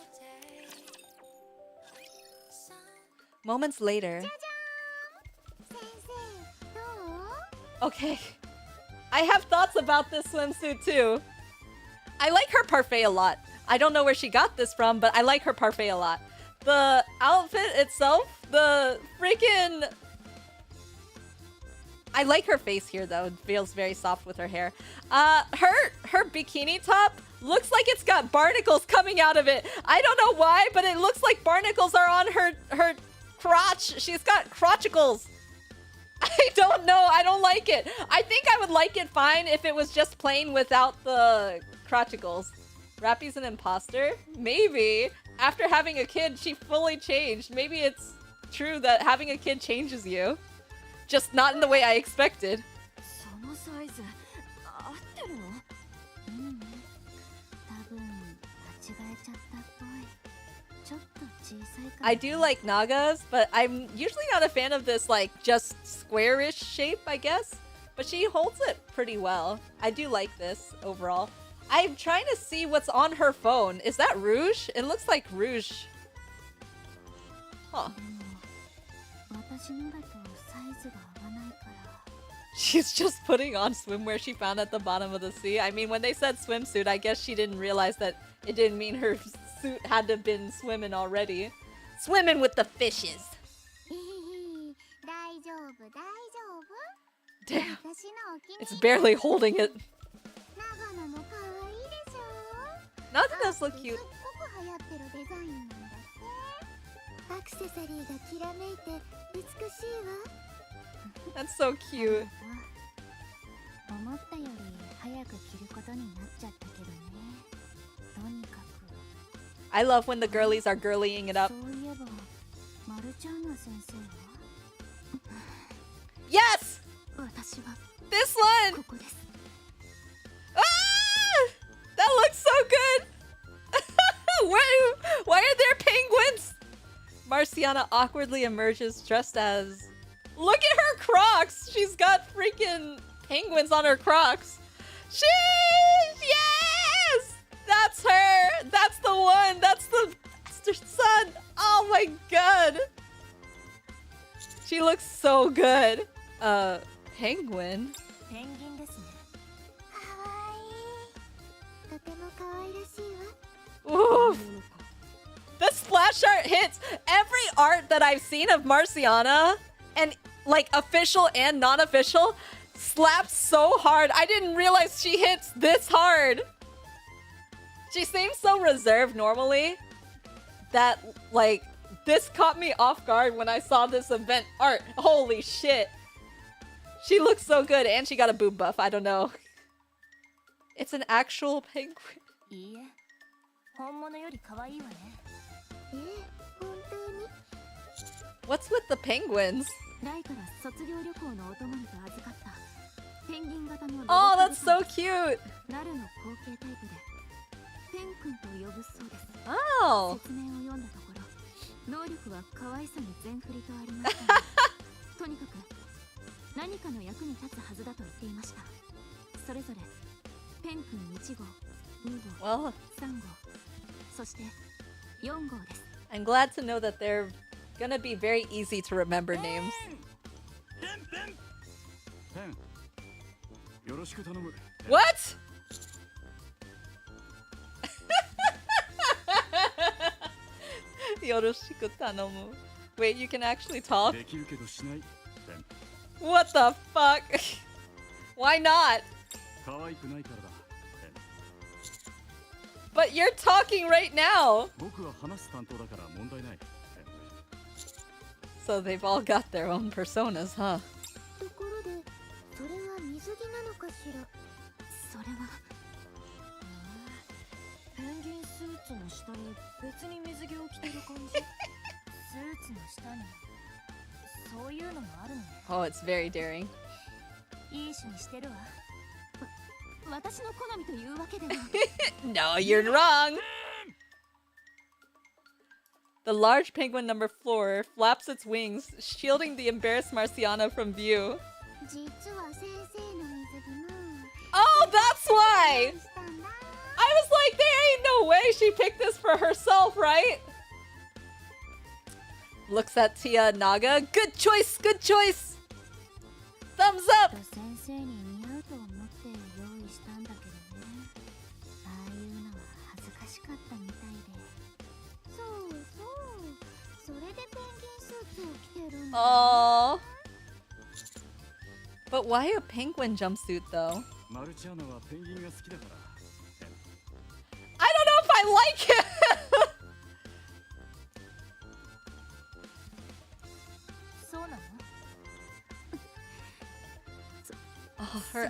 Moments later. 先生、どう？ Okay. I have thoughts about this swimsuit too. I like her parfait a lot. I don't know where she got this from, but I like her parfait a lot. The outfit itself, the freaking... I like her face here though. It feels very soft with her hair. Her bikini top looks like it's got barnacles coming out of it. I don't know why, but it looks like barnacles are on her crotch. She's got crotchicles. I don't know. I don't like it. I think I would like it fine if it was just plain without the crotchicles. Rappy's an imposter? Maybe. After having a kid, she fully changed. Maybe it's true that having a kid changes you. Just not in the way I expected. そのサイズ合ってるの？多分間違えちゃったっぽい。ちょっと小さいかも。 I do like Nagas, but I'm usually not a fan of this, like, just squarish shape, I guess. But she holds it pretty well. I do like this overall. I'm trying to see what's on her phone. Is that rouge? It looks like rouge. Huh. 私のだとサイズが合わないから。 She's just putting on swimwear she found at the bottom of the sea. I mean, when they said swimsuit, I guess she didn't realize that it didn't mean her suit had to have been swimming already. Swimming with the fishes. 大丈夫、大丈夫。 Damn. 私のお気に入り。 It's barely holding it. 長野も可愛いでしょ。 Naga does look cute. すっごく流行ってるデザインなんだって。アクセサリーがきらめいて美しいわ。 That's so cute. 思ったより早く着ることになっちゃったけどね。とにかく。 I love when the girlies are girlying it up. そういえば、マルチャーナ先生は Yes! 私は This one! ここです。 Ah! That looks so good! Why are there penguins? Marciana awkwardly emerges dressed as... Look at her Crocs! She's got freaking penguins on her Crocs. Yes! That's her! That's the one! That's the bastard son! Oh my god! She looks so good. Penguin? ペンギンですね。可愛い。とても可愛らしいわ。 Oof. The splash art hits every art that I've seen of Marciana, and like official and non-official, slaps so hard. I didn't realize she hits this hard. She seems so reserved normally that like this caught me off guard when I saw this event art. Holy shit. She looks so good and she got a boob buff. I don't know. It's an actual penguin. いいえ、本物より可愛いわね。本当に。 What's with the penguins? ライから卒業旅行のお供にと預かったペンギン型のロボット Oh, that's 部隊 so cute. ラルの後継タイプでペン君と呼ぶそうです。 Oh. 説明を読んだところ能力は可愛さに全振りとありましたがとにかく何かの役に立つはずだと言っていました。それぞれペン君1号、2号、 Well, 3号、そして4号です。 I'm glad to know that they're gonna be very easy to remember names. よろしく頼む。 What? Yoroshiku tanomu. Wait, you can actually talk? できるけどしない。 What the fuck? Why not? 可愛くないからだ。But you're talking right now. 僕は話す担当だから問題ない。So they've all got their own personas, huh? ところでそれは水着なのかしら。それはペンギンスーツの下に別に水着を着てる感じ。スーツの下にそういうのもあるのね。 Oh, it's very daring. いい種にしてるわ。私の好みというわけでは。No, you're wrong. The large penguin number 4 flaps its wings, shielding the embarrassed Marciana from view. 実は先生の水着も Oh, that's why! したんだ。 I was like, there ain't no way she picked this for herself, right? Looks at Tia Naga. Good choice, good choice! Thumbs up! 先生に似合うと思って用意したんだけどね。ああいうのは恥ずかしかったみたいで。そうそう。それでペンギンスーツを着てるんだ。 Aww. But why a penguin jumpsuit, though? マルチアナはペンギンが好きだから。 I don't know if I like it!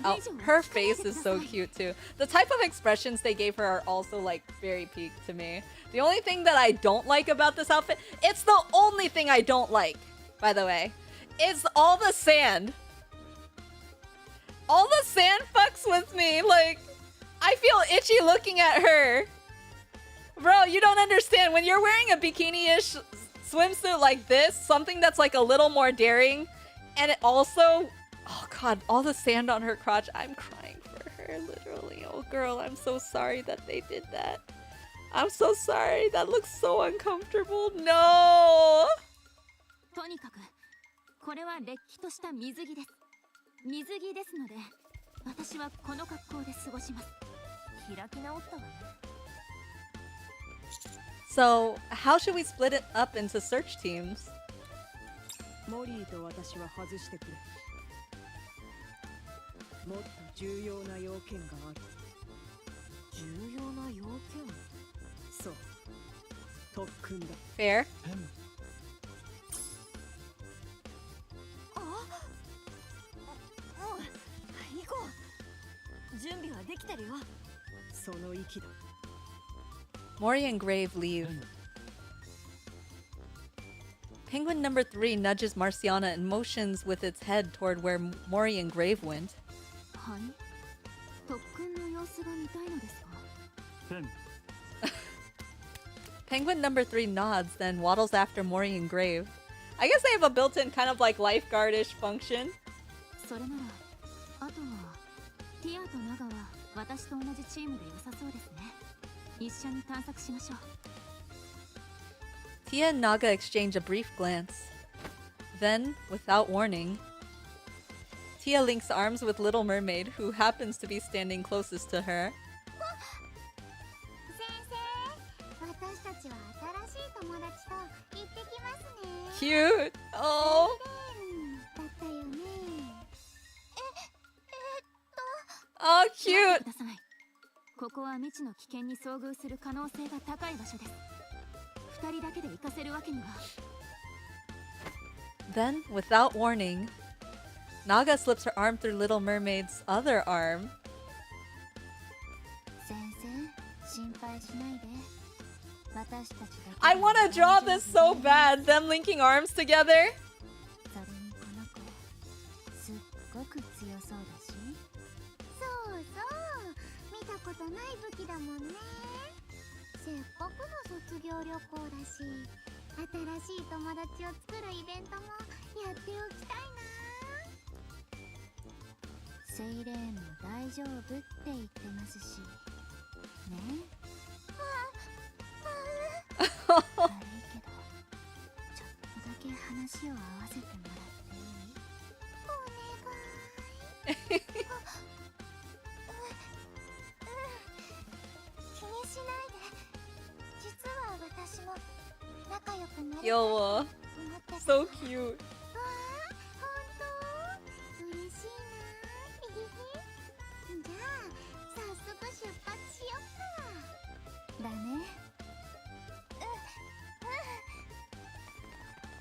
Oh, her face is so cute too. The type of expressions they gave her are also like very peak to me. The only thing that I don't like about this outfit, it's the only thing I don't like, by the way, is all the sand. All the sand fucks with me. Like, I feel itchy looking at her. Bro, you don't understand. When you're wearing a bikini-ish swimsuit like this, something that's like a little more daring, and it also... Oh god, all the sand on her crotch. I'm crying for her, literally. Oh girl, I'm so sorry that they did that. I'm so sorry. That looks so uncomfortable. No! とにかくこれはれっきとした水着です。水着ですので、私はこの格好で過ごします。開き直ったわね。So, how should we split it up into search teams? モリーと私は外してくれ。もっと重要な要件がある。重要な要件？そう。特訓だ。Fair? 行こう。準備はできてるよ。その息だ。Mori and Grave leave. Penguin number 3 nudges Marciana and motions with its head toward where Mori and Grave went. はい。特訓の様子が見たいのですか？ペン。 Penguin number 3 nods, then waddles after Mori and Grave. I guess they have a built-in kind of like lifeguard-ish function. それなら、あとはティアとナガは私と同じチームで良さそうですね。一緒に探索しましょう。 Tia and Naga exchange a brief glance. Then, without warning, Tia links arms with Little Mermaid, who happens to be standing closest to her. 先生、私たちは新しい友達と行ってきますね。 Cute! Oh! だったよね。Oh, cute! ください。ここは未知の危険に遭遇する可能性が高い場所です。二人だけで行かせるわけには。 Then, without warning, Naga slips her arm through Little Mermaid's other arm. 先生、心配しないで。私たちだけ。 I want to draw this so bad, them linking arms together. それにこの子、すっごく強そうだし。そうそう、見たことない武器だもんね。せっかくの卒業旅行だし、新しい友達を作るイベントもやっておきたいな。セイレーンも大丈夫って言ってますしね。悪いけど、ちょっとだけ話を合わせてもらっていい？お願い。気にしないで。実は私も仲良くなりたいと思 Yo, ってた。 so cute. わあ、本当？嬉しいな。じゃあ、早速出発しよっか。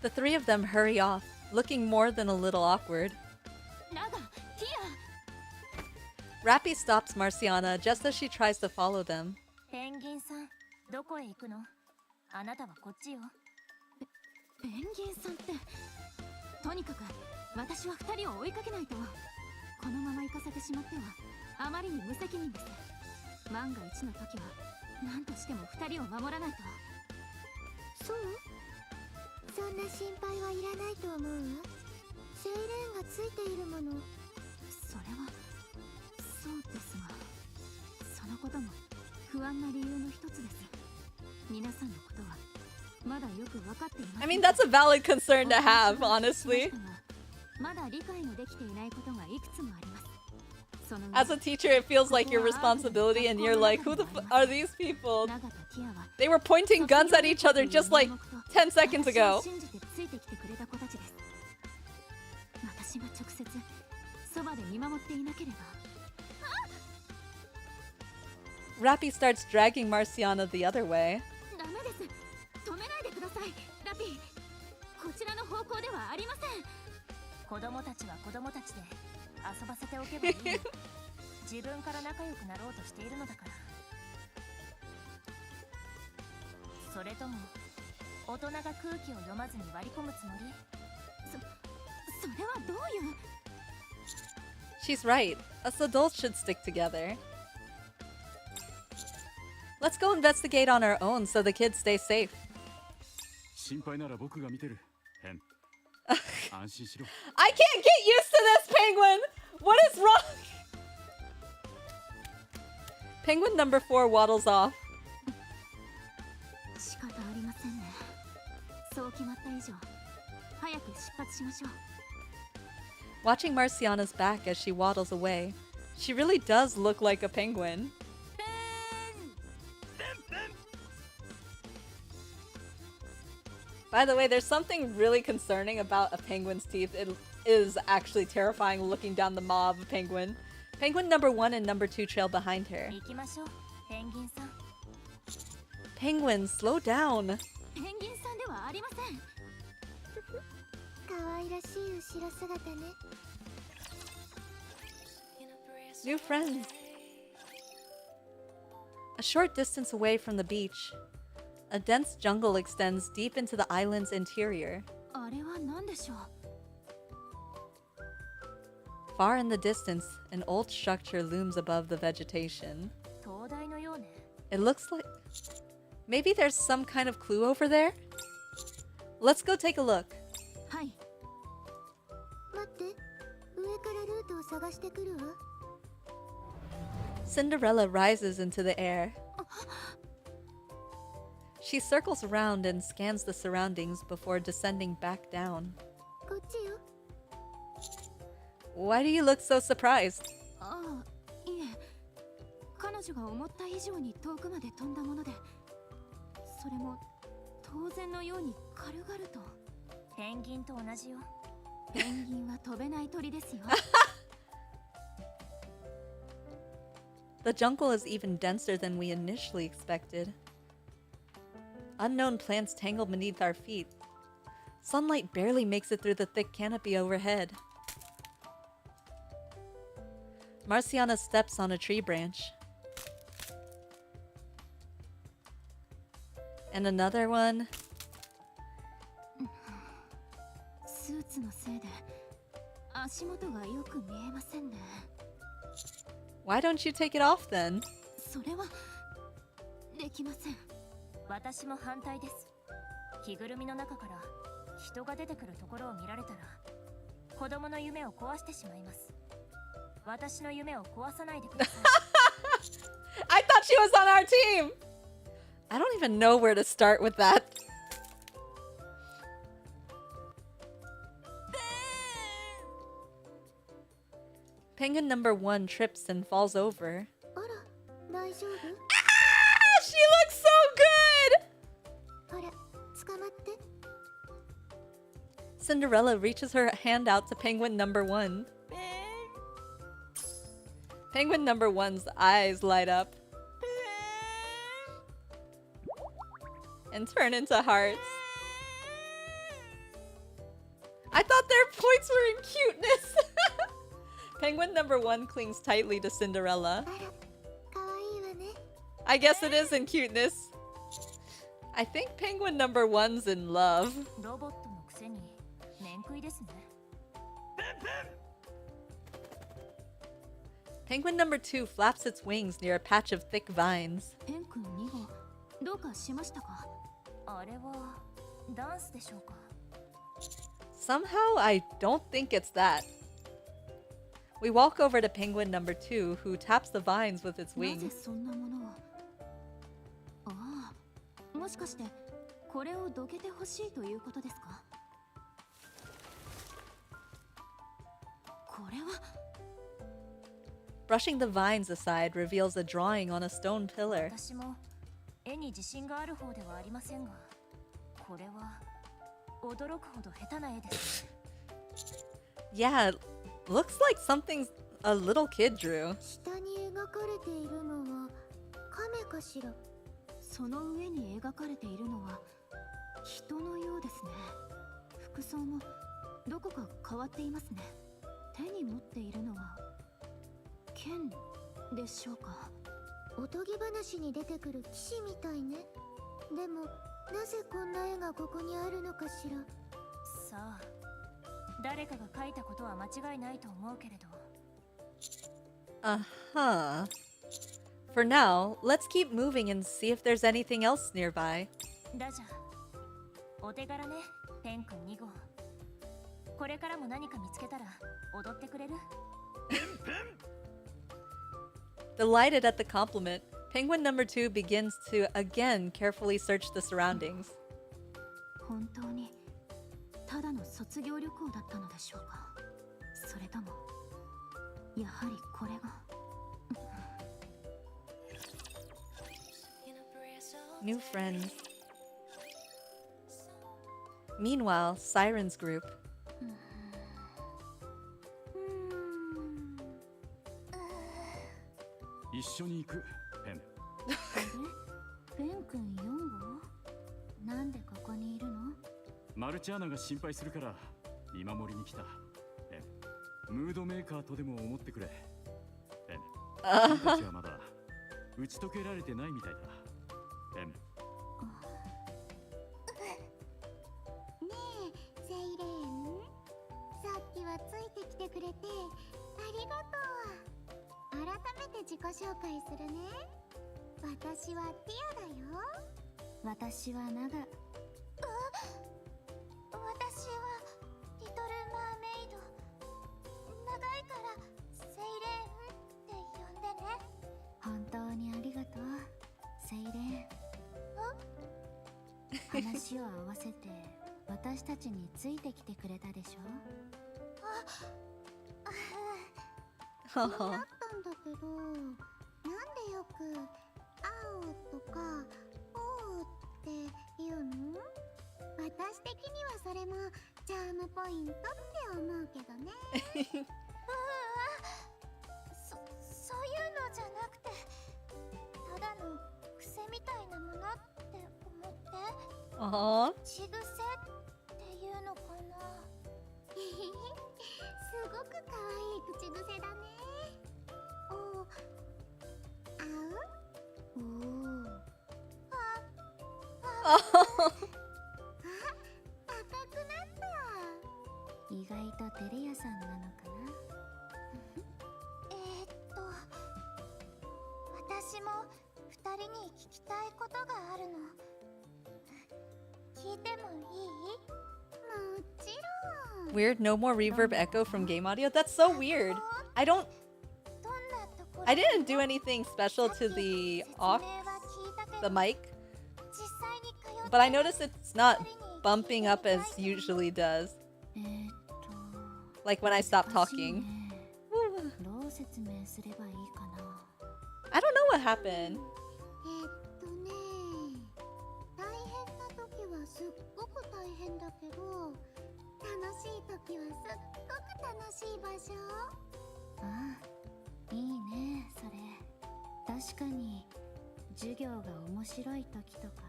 The three of them hurry off, looking more than a little awkward. ナガ、ティ Rappy stops Marciana just as she tries to follow them. ペンギンさんどこへ行くの？あなたはこっちよ。ペンギンさんってとにかく私は2人を追いかけないと。このまま行かせてしまってはあまりに無責任です。万が一の時は何としても2人を守らないと。そう？そんな心配はいらないと思うわ。セイレーンがついているもの。それはそうですが、そのことも不安な理由の一つです。皆さんのことはまだよく分かっていません。 I mean, that's a valid concern to have, honestly. まだ理解のできていないことがいくつもあります。その As a teacher, it feels like your responsibility, and you're like, who the f are these people? ナガとティアは They were pointing guns at each other just like 10 seconds 私を ago. 信じてついてきてくれた子たちです。私が直接そばで見守っていなければ。 Rappy starts dragging Marciana the other way. ダメです。止めないでください、ラピー。こちらの方向ではありません。子供たちは子供たちで遊ばせておけばいいの。自分から仲良くなろうとしているのだから。それとも大人が空気を読まずに割り込むつもり？それはどういう。 She's right. Us adults should stick together. Let's go investigate on our own so the kids stay safe. 心配なら僕が見てる。変。安心しろ。 I can't get used to this, Penguin! What is wrong? Penguin number 4 waddles off. 仕方ありませんね。そう決まった以上、早く出発しましょう。 Watching Marciana's back as she waddles away, she really does look like a penguin. By the way, there's something really concerning about a penguin's teeth. It is actually terrifying looking down the maw of a penguin. Penguin number 1 and number 2 trail behind her. 行きましょう、ペンギンさん。 Penguin, slow down. ペンギンさんではありません。可愛らしい後ろ姿ね。 New friends. A short distance away from the beach, a dense jungle extends deep into the island's interior. あれは何でしょう。 Far in the distance, an old structure looms above the vegetation. 灯台のようね。 It looks like... Maybe there's some kind of clue over there? Let's go take a look. はい。待って、上からルートを探してくるわ。 Cinderella rises into the air. She circles around and scans the surroundings before descending back down. こっちよ。 Why do you look so surprised? ああ、いえ。彼女が思った以上に遠くまで飛んだもので、それも当然のように軽々と。ペンギンと同じよ。ペンギンは飛べない鳥ですよ。 The jungle is even denser than we initially expected. Unknown plants tangle beneath our feet. Sunlight barely makes it through the thick canopy overhead. Marciana steps on a tree branch. And another one. スーツのせいで足元がよく見えませんね。 Why don't you take it off then? それはできません。私も反対です。着ぐるみの中から人が出てくるところを見られたら子供の夢を壊してしまいます。私の夢を壊さないでください。I thought she was on our team! I don't even know where to start with that. Penguin number 1 trips and falls over. あら、大丈夫？ Ah! She looks so good! ほら、捕まって。 Cinderella reaches her hand out to Penguin number 1. Penguin number 1's eyes light up and turn into hearts. I thought their points were in cuteness. Penguin number 1 clings tightly to Cinderella. あらかわいいわね I guess it is in cuteness. I think penguin number 1's in love. ロボットのくせに面食いですね。 Penguin number 2 flaps its wings near a patch of thick vines. ペン君2号どうかしましたか？あれはダンスでしょうか？ Somehow, I don't think it's that. We walk over to penguin number 2, who taps the vines with its なぜ wings. そんなものを？ああ、もしかしてこれをどけてほしいということですか？これは Brushing the vines aside reveals a drawing on a stone pillar. 私も絵に自信がある方ではありませんが、これは驚くほど下手な絵ですね。 Yeah, it looks like something a little kid drew. 下に描かれているのは亀かしらその上に描かれているのは人のようですね。服装もどこか変わっていますね。手に持っているのは剣でしょうか？おとぎ話に出てくる騎士みたいねでもなぜこんな絵がここにあるのかしらさあ、誰かが描いたことは間違いないと思うけれど。 Uh-huh. For now, let's keep moving and see if there's anything else nearby. だじゃ、お手柄ね、ペン君2号。これからも何か見つけたら踊ってくれる？ Delighted at the compliment, penguin number 2 begins to again carefully search the surroundings. 本当にただの卒業旅行だったのでしょうか？それともやはりこれが New friends. Meanwhile, Siren's group. 一緒に行くペン。ペン君4号？なんでここにいるの？マルチアナが心配するから見守りに来た。ペン。ムードメーカーとでも思ってくれ。ペン。君たちはまだ打ち解けられてないみたいだ。ペン。ねえセイレーンさっきはついてきてくれてありがとう改めて自己紹介するね私はティアだよ私はナガ。私はリトルマーメイド長いからセイレーンって呼んでね本当にありがとう、セイレン。話を合わせて私たちについてきてくれたでしょ？気になったんだけどなんでよく「青」とか「おう」って言うの私的にはそれもチャームポイントって思うけどねそういうのじゃなくてただの癖みたいなものって思って Aww. 口癖っていうのかなすごく可愛い口癖だねおうあうおうあ赤くなった意外とテレ屋さんなのかな？私も2人に聞きたいことがあるの聞いてもいい？もちろん Weird, no more reverb echo from game audio? That's so weird. I didn't do anything special to the aux, the mic, but I noticed it's not bumping up as usually does. Like when I stop talking. どう説明すればいいかな？ I don't know what happened. 大変な時はすっごく大変だけど楽しい時はすっごく楽しい場所ああ、いいね、それ。確かに授業が面白い時とか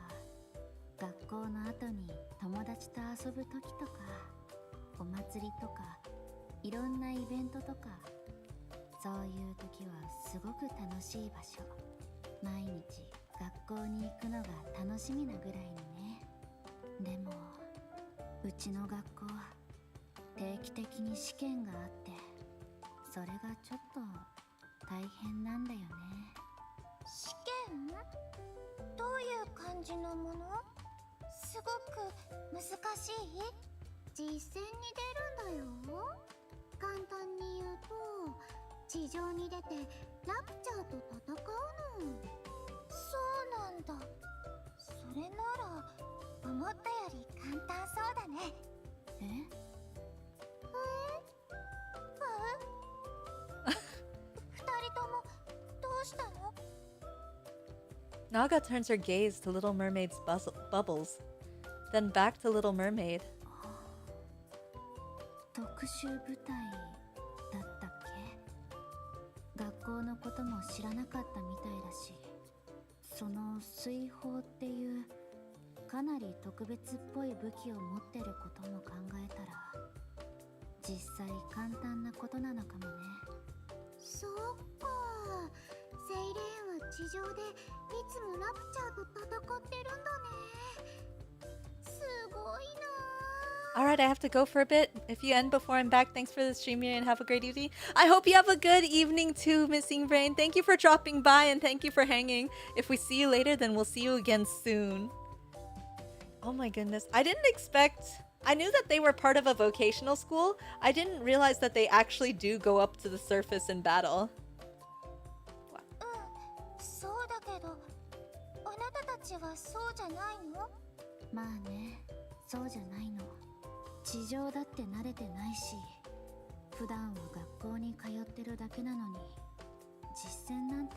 学校の後に友達と遊ぶ時とかお祭りとかいろんなイベントとか、そういう時はすごく楽しい場所。毎日学校に行くのが楽しみなぐらいにね。でもうちの学校定期的に試験があって、それがちょっと大変なんだよね。試験？どういう感じのもの？すごく難しい？実戦に出るんだよ。簡単に言うと、地上に出てラプチャーと戦うの。そうなんだ。それなら思ったより簡単そうだね。え？二人ともどうしたの？ Naga turns her gaze to Little Mermaid's bubbles, then back to Little Mermaid. 特殊部隊だったっけ？学校のことも知らなかったみたいだし、その水砲っていうかなり特別っぽい武器を持ってることも考えたら、実際簡単なことなのかもね。そっか。セイレーンは地上でいつもラプチャーと戦ってるんだね。すごいな。Alright, I have to go for a bit. If you end before I'm back, thanks for the stream and have a great evening. I hope you have a good evening too, Missing Brain. Thank you for dropping by and thank you for hanging. If we see you later, then we'll see you again soon. Oh my goodness. I didn't expect... I knew that they were part of a vocational school. I didn't realize that they actually do go up to the surface in battle. そうだけど、あなたたちはそうじゃないの？まあね、そうじゃないの。地上だって慣れてないし、普段は学校に通ってるだけなのに、実戦なんて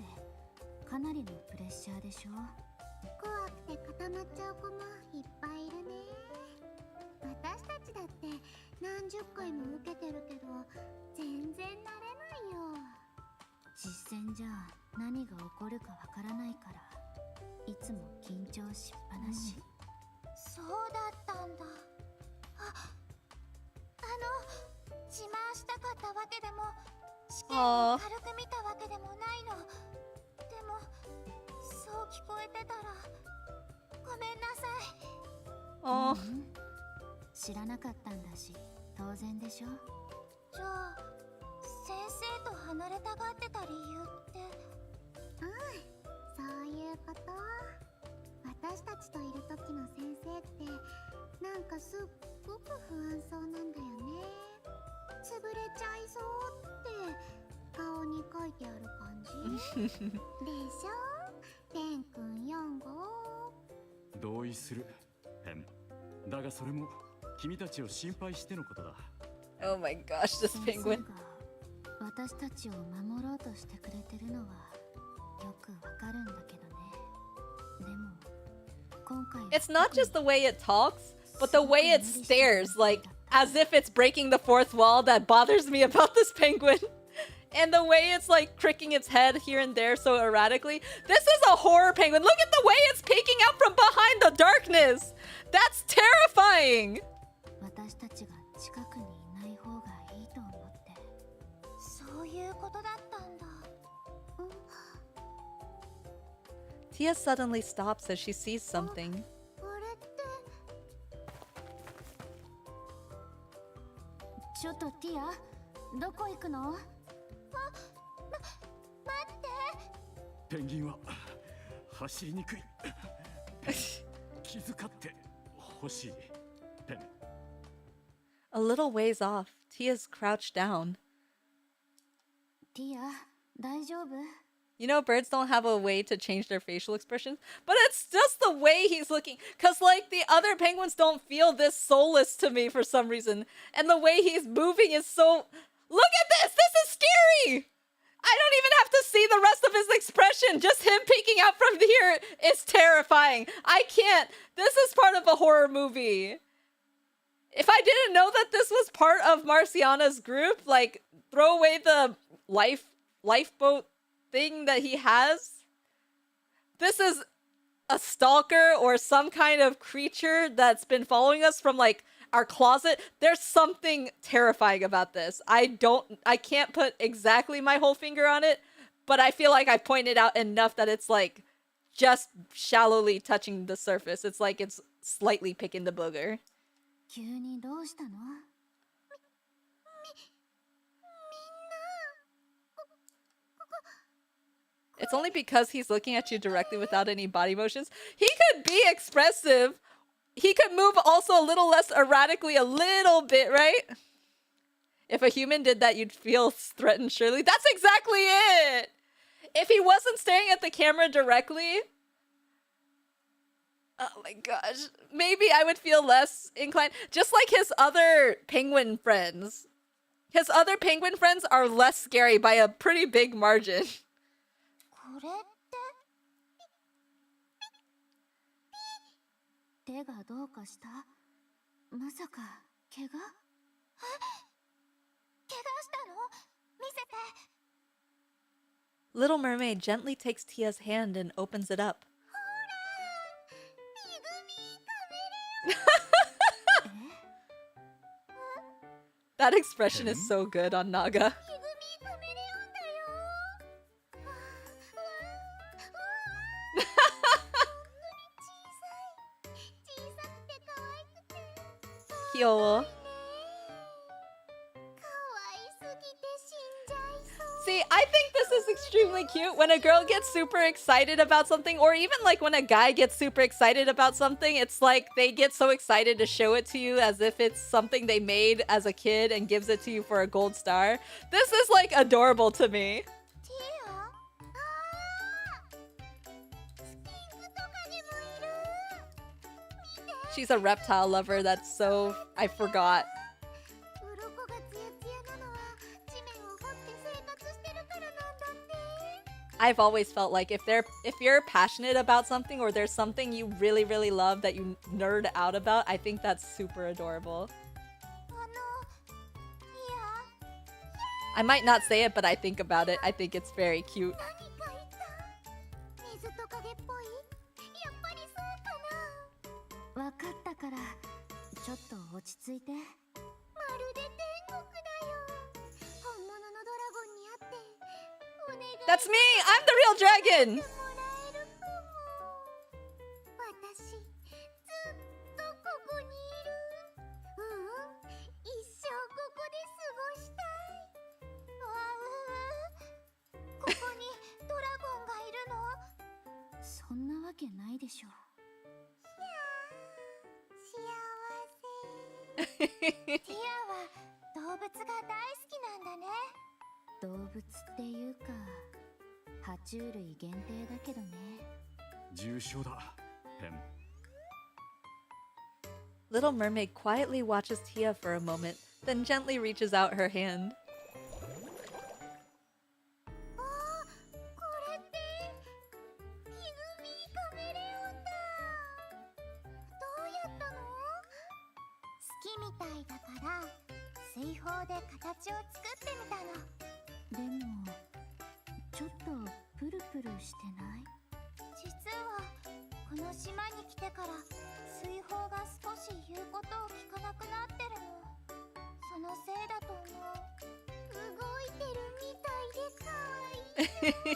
かなりのプレッシャーでしょ。怖くて固まっちゃう子もいっぱいいるね。私たちだって何十回も受けてるけど、全然慣れないよ。実戦じゃ何が起こるかわからないから、いつも緊張しっぱなし。そうだったんだ。自慢したかったわけでも、試験を軽く見たわけでもないの。でも、そう聞こえてたら、ごめんなさい。知らなかったんだし、当然でしょ。じゃあ、先生と離れたがってた理由って？そういうこと。私たちといる時の先生ってなんかすっごく不安そうなんだよね。潰れちゃいそうって顔に書いてある感じでしょ？レン君4号。同意する。変。だがそれも君たちを心配してのことだ。Oh my gosh, this penguin. 私たちを守ろうとしてくれてるのはよくわかるんだけどね。でも今回 It's not just the way it talks, but the way it stares, like as if it's breaking the fourth wall that bothers me about this penguin. And the way it's like cricking its head here and there so erratically. This is a horror penguin. Look at the way it's peeking out from behind the darkness. That's terrifying. 私たちが近くにいない方がいいと思って。そういうことだったんだ。Tia suddenly stops as she sees something. あれって。ちょっとティア、どこ行くの？待って。ペンギンは走りにくい。気遣ってほしい。ペン。A little ways off, Tia's crouched down. ティア、大丈夫？ You know, birds don't have a way to change their facial expressions, but it's just the way he's looking. Because, like, the other penguins don't feel this soulless to me for some reason. And the way he's moving is so... Look at this! This is scary! I don't even have to see the rest of his expression. Just him peeking out from here is terrifying. I can't. This is part of a horror movie. If I didn't know that this was part of Marciana's group, like, throw away the lifeboat thing that he has. This is a stalker or some kind of creature that's been following us from like our closet. There's something terrifying about this. I can't put exactly my whole finger on it, but I feel like I pointed out enough that it's like just shallowly touching the surface. It's like it's slightly picking the booger. 急にどうしたの？It's only because he's looking at you directly without any body motions. He could be expressive. He could move also a little less erratically, a little bit, right? If a human did that, you'd feel threatened, surely. That's exactly it! If he wasn't staring at the camera directly... Oh my gosh. Maybe I would feel less inclined. Just like his other penguin friends. His other penguin friends are less scary by a pretty big margin. これって手がどうかした？まさか怪我？怪我したの？見せて。 Little Mermaid gently takes Tia's hand and opens it up. That expression is so good on Naga. Kyo. See, I think this is extremely cute when a girl gets super excited about something, or even like when a guy gets super excited about something. It's like they get so excited to show it to you as if it's something they made as a kid and gives it to you for a gold star. This is like adorable to me. She's a reptile lover. That's so... I forgot. I've always felt like if you're passionate about something, or there's something you really, really love that you nerd out about, I think that's super adorable. I might not say it, but I think about it. I think it's very cute. わかったからちょっと落ち着いて。まるで天国だよ。本物のドラゴンに会ってお願い。 That's me! I'm the real dragon! 私ずっとここにいる。一生ここで過ごしたい。ここにドラゴンがいるの？そんなわけないでしょ。 ティアは動物が大好きなんだね。動物っていうか爬虫類限定だけどね。重症だ、ペン。 Little Mermaid quietly watches Tia for a moment, then gently reaches out her hand. これってピグミーカメレオンだ。どうやったの？ 好きみたいだから水泡で形を作ってみたの。でもちょっとプルプルしてない？実はこの島に来てから水泡が少し言うことを聞かなくなってるの。そのせいだと思う。動いてるみたいでかわいい。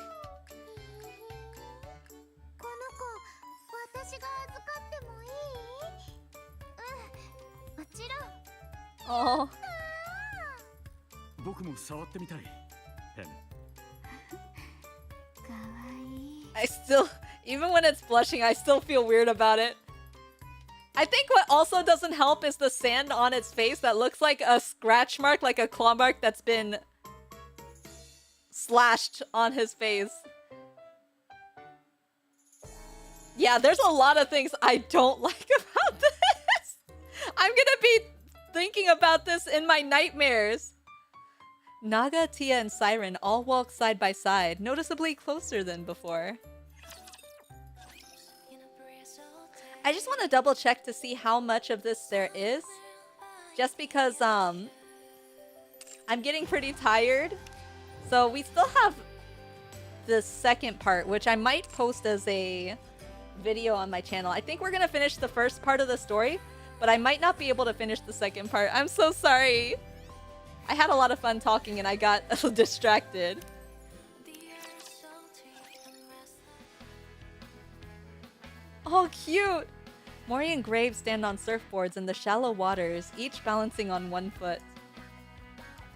この子私が預かってもいい？ もちろん。 Oh. 僕も触ってみたい、ペン。 かわいい。 I still, even when it's blushing, I still feel weird about it. I think what also doesn't help is the sand on its face that looks like a scratch mark, like a claw mark that's been slashed on his face. Yeah, there's a lot of things I don't like about this. I'm gonna be thinking about this in my nightmares. Naga, Tia, and Siren all walk side by side, noticeably closer than before. I just want to double check to see how much of this there is. Just because, I'm getting pretty tired. So we still have the second part, which I might post as a video on my channel. I think we're gonna finish the first part of the story, but I might not be able to finish the second part. I'm so sorry. I had a lot of fun talking and I got distracted. Oh, cute! Mori and Graves stand on surfboards in the shallow waters, each balancing on one foot.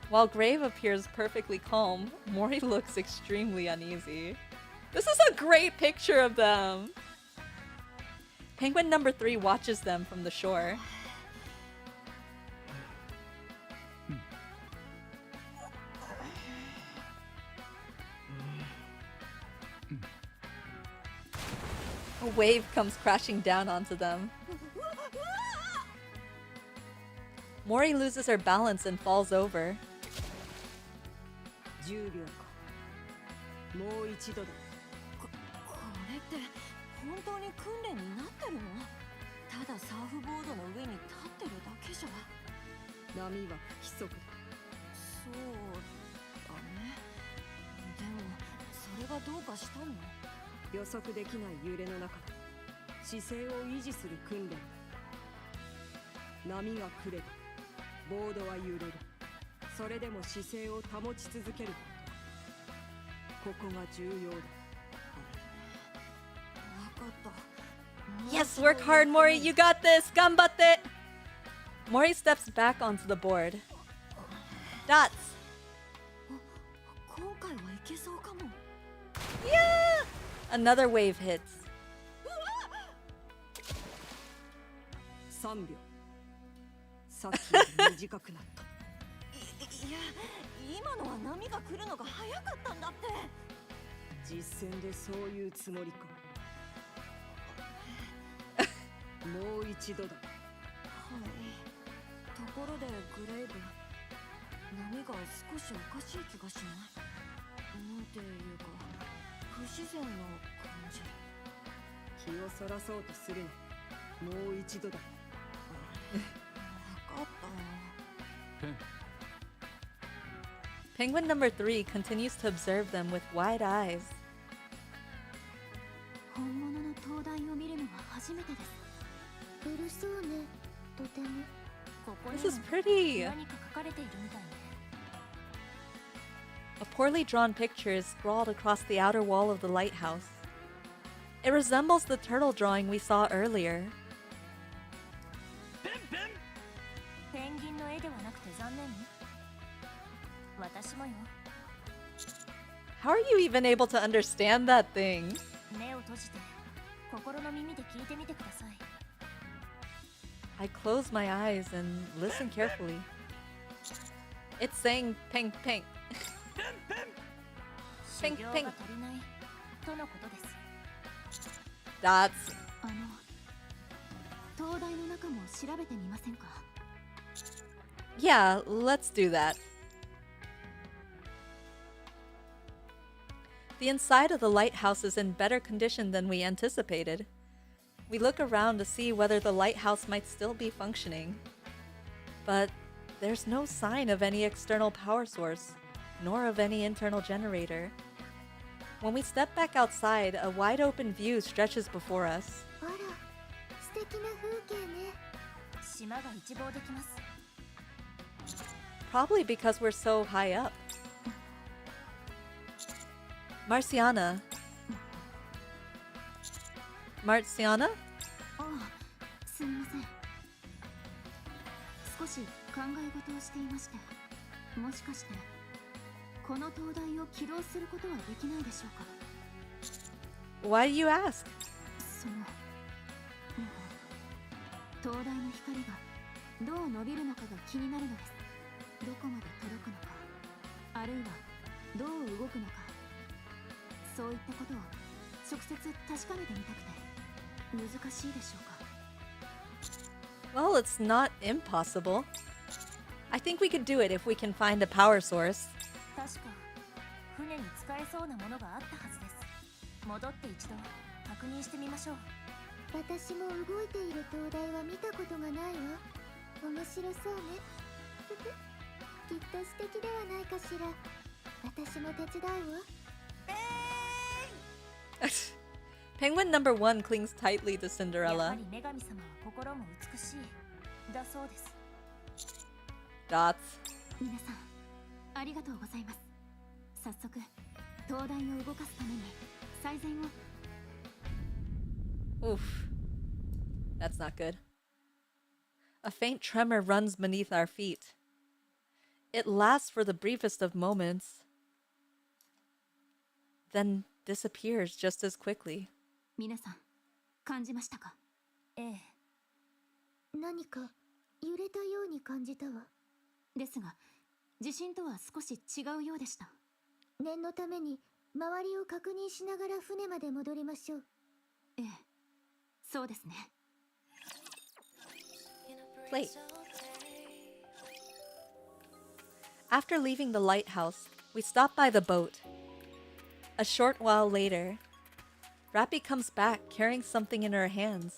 While Grave appears perfectly calm, Mori looks extremely uneasy. This is a great picture of them! Penguin number 3 watches them from the shore. A wave comes crashing down onto them. Mori loses her balance and falls over. 10秒か。もう一度だ。これって本当に訓練になってるの？ただサーフボードの上に立ってるだけじゃ。波は不規則だ。そうだね。でもそれがどうかしたの？予測できない揺れの中で姿勢を維持する訓練。波が来ればボードは揺れる。それでも姿勢を保ち続けること。ここが重要だ。わかった。Yes, work hard, Mori. You got this. Ganbatte. Mori steps back onto the board. Dots. 今回はいけそうかも。 Yeah. Another wave hits. 3秒。さっきより短くなった。いや、今のは波が来るのが早かったんだって。実戦でそういうつもりか。もう一度だ。はい。ところでグレイブ、波が少しおかしい気がしない？なんていうか、不自然な感じ。気をそらそうとするな。もう一度だ。わかった。Penguin number 3 continues to observe them with wide eyes. 本物の灯台を見るのは初めてです。古そうね、とても。ここに This is pretty. 何か書かれているみたいね。A poorly drawn picture is scrawled across the outer wall of the lighthouse. It resembles the turtle drawing we saw earlier. ペンギンの絵ではなくて残念。私もよ。How are you even able to understand that thing? 目を閉じて心の耳で聞いてみてください。I close my eyes and listen carefully. It's saying pink pink. 修行が足りないとのことです。Dots. 灯台の中も調べてみませんか？ Yeah, let's do that. The inside of the lighthouse is in better condition than we anticipated. We look around to see whether the lighthouse might still be functioning. But there's no sign of any external power source, nor of any internal generator. When we step back outside, a wide open view stretches before us. あら、素敵な風景ね。島が一望できます。 Probably because we're so high up. Marciana? ああ、すみません。少し考え事をしていまして、もしかしてこの灯台を起動することはできないでしょうか？ Why do you ask? 灯台の光がどう伸びるのかが気になるのです。どこまで届くのか、あるいはどう動くのか、そういったことを直接確かめてみたくて。難しいでしょうか？ Well, it's not impossible. I think we could do it if we can find a power source. 確か船に使えそうなものがあったはずです。戻って一度確認してみましょう。私も動いている灯台は見たことがないわ。面白そうね。きっと素敵ではないかしら。私も手伝うわ。Penguin number 1 clings tightly to やは Cinderella. り女神様は心も美しい。だそうです。 Dots. 皆さんありがとうございます。早速灯台を動かすために最善を。 Oof. That's not good. A faint tremor runs beneath our feet. It lasts for the briefest of moments, then disappears just as quickly. 皆さん感じましたか？ええ。何か揺れたように感じたわ。ですが地震とは少し違うようでした。念のために周りを確認しながら船まで戻りましょう。ええ、そうですね。Plate. After leaving the lighthouse, we stop by the boat. A short while later, Rappy comes back carrying something in her hands.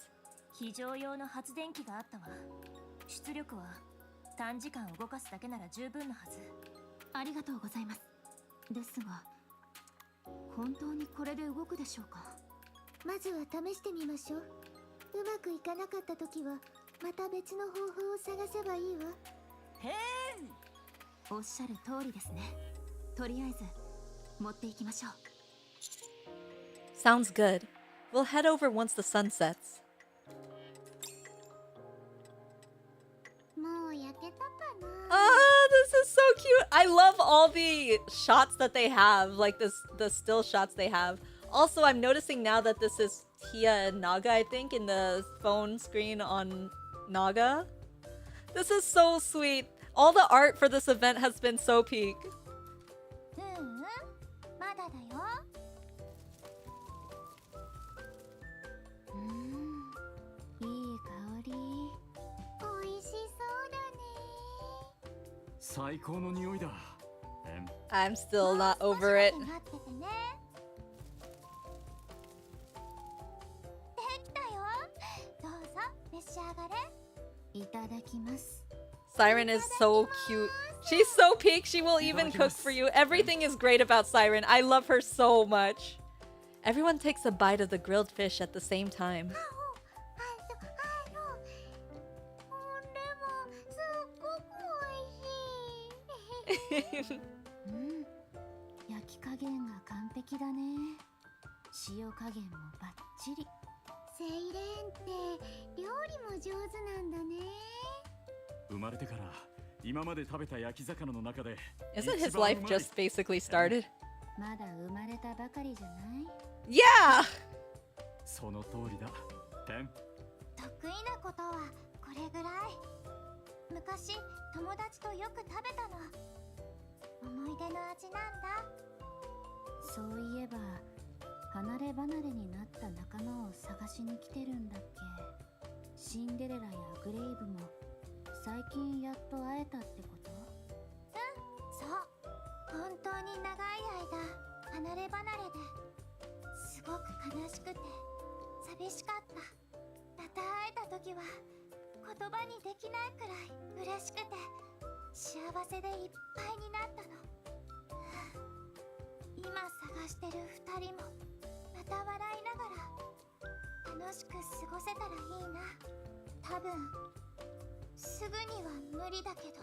非常用の発電機があったわ。出力は短時間動かすだけなら十分なはず。ありがとうございます。ですが本当にこれで動くでしょうか？まずは試してみましょう。うまくいかなかった時はまた別の方法を探せばいいわ。おっしゃる通りですね。とりあえず持っていきましょう。 Sounds good. We'll head over once the sun sets. もう焼けたかな。 This is so cute. I love all the shots that they have, like the still shots they have. Also, I'm noticing now that this is Tia and Naga, I think, in the phone screen on Naga. This is so sweet. All the art for this event has been so peak. まだだよ。いい香り。美味しそうだね。最高の匂いだ。I'm still not over it. 待っててね。できたよ。どうぞ召し上がれ。いただきます。 Siren is so cute. She's so peak. She will even cook for you. Everything is great about Siren. I love her so much. Everyone takes a bite of the grilled fish at the same time. 焼き加減が完璧だね。塩加減もバッチリ。セイレーンって料理も上手なんだね。生まれてから今まで食べた焼き魚の中で Isn't his life just basically started? まだ生まれたばかりじゃない？ Yeah! その通りだ。テン。得意なことはこれぐらい。昔友達とよく食べたの。思い出の味なんだ。そういえば離れ離れになった仲間を探しに来てるんだっけ？シンデレラやグレイブも最近やっと会えたってこと？そう。本当に長い間離れ離れですごく悲しくて寂しかった。また会えた時は言葉にできないくらい嬉しくて幸せでいっぱいになったの。今探してる2人もまた笑いながら楽しく過ごせたらいいな。多分すぐには無理だけど。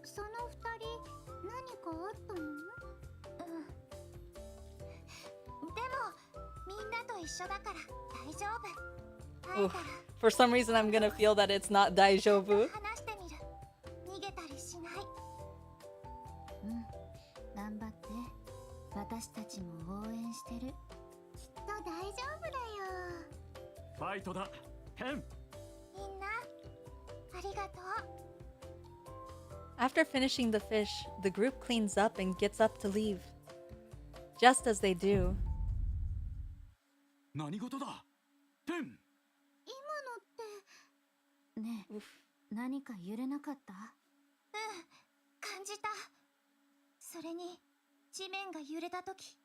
その2人何かあったの？でもみんなと一緒だから大丈夫。会え Oof. たら For some reason, I'm gonna feel that it's not daijoubu. 話してみる。逃げたりしない。頑張って。私たちも応援してる。きっと大丈夫だよ。ファイトだ。テン。みんなありがとう。 After finishing the fish, the group cleans up and gets up to leave. Just as they do, 何事だ。テン。今のってねえ、何か揺れなかった？感じた。それに地面が揺れた時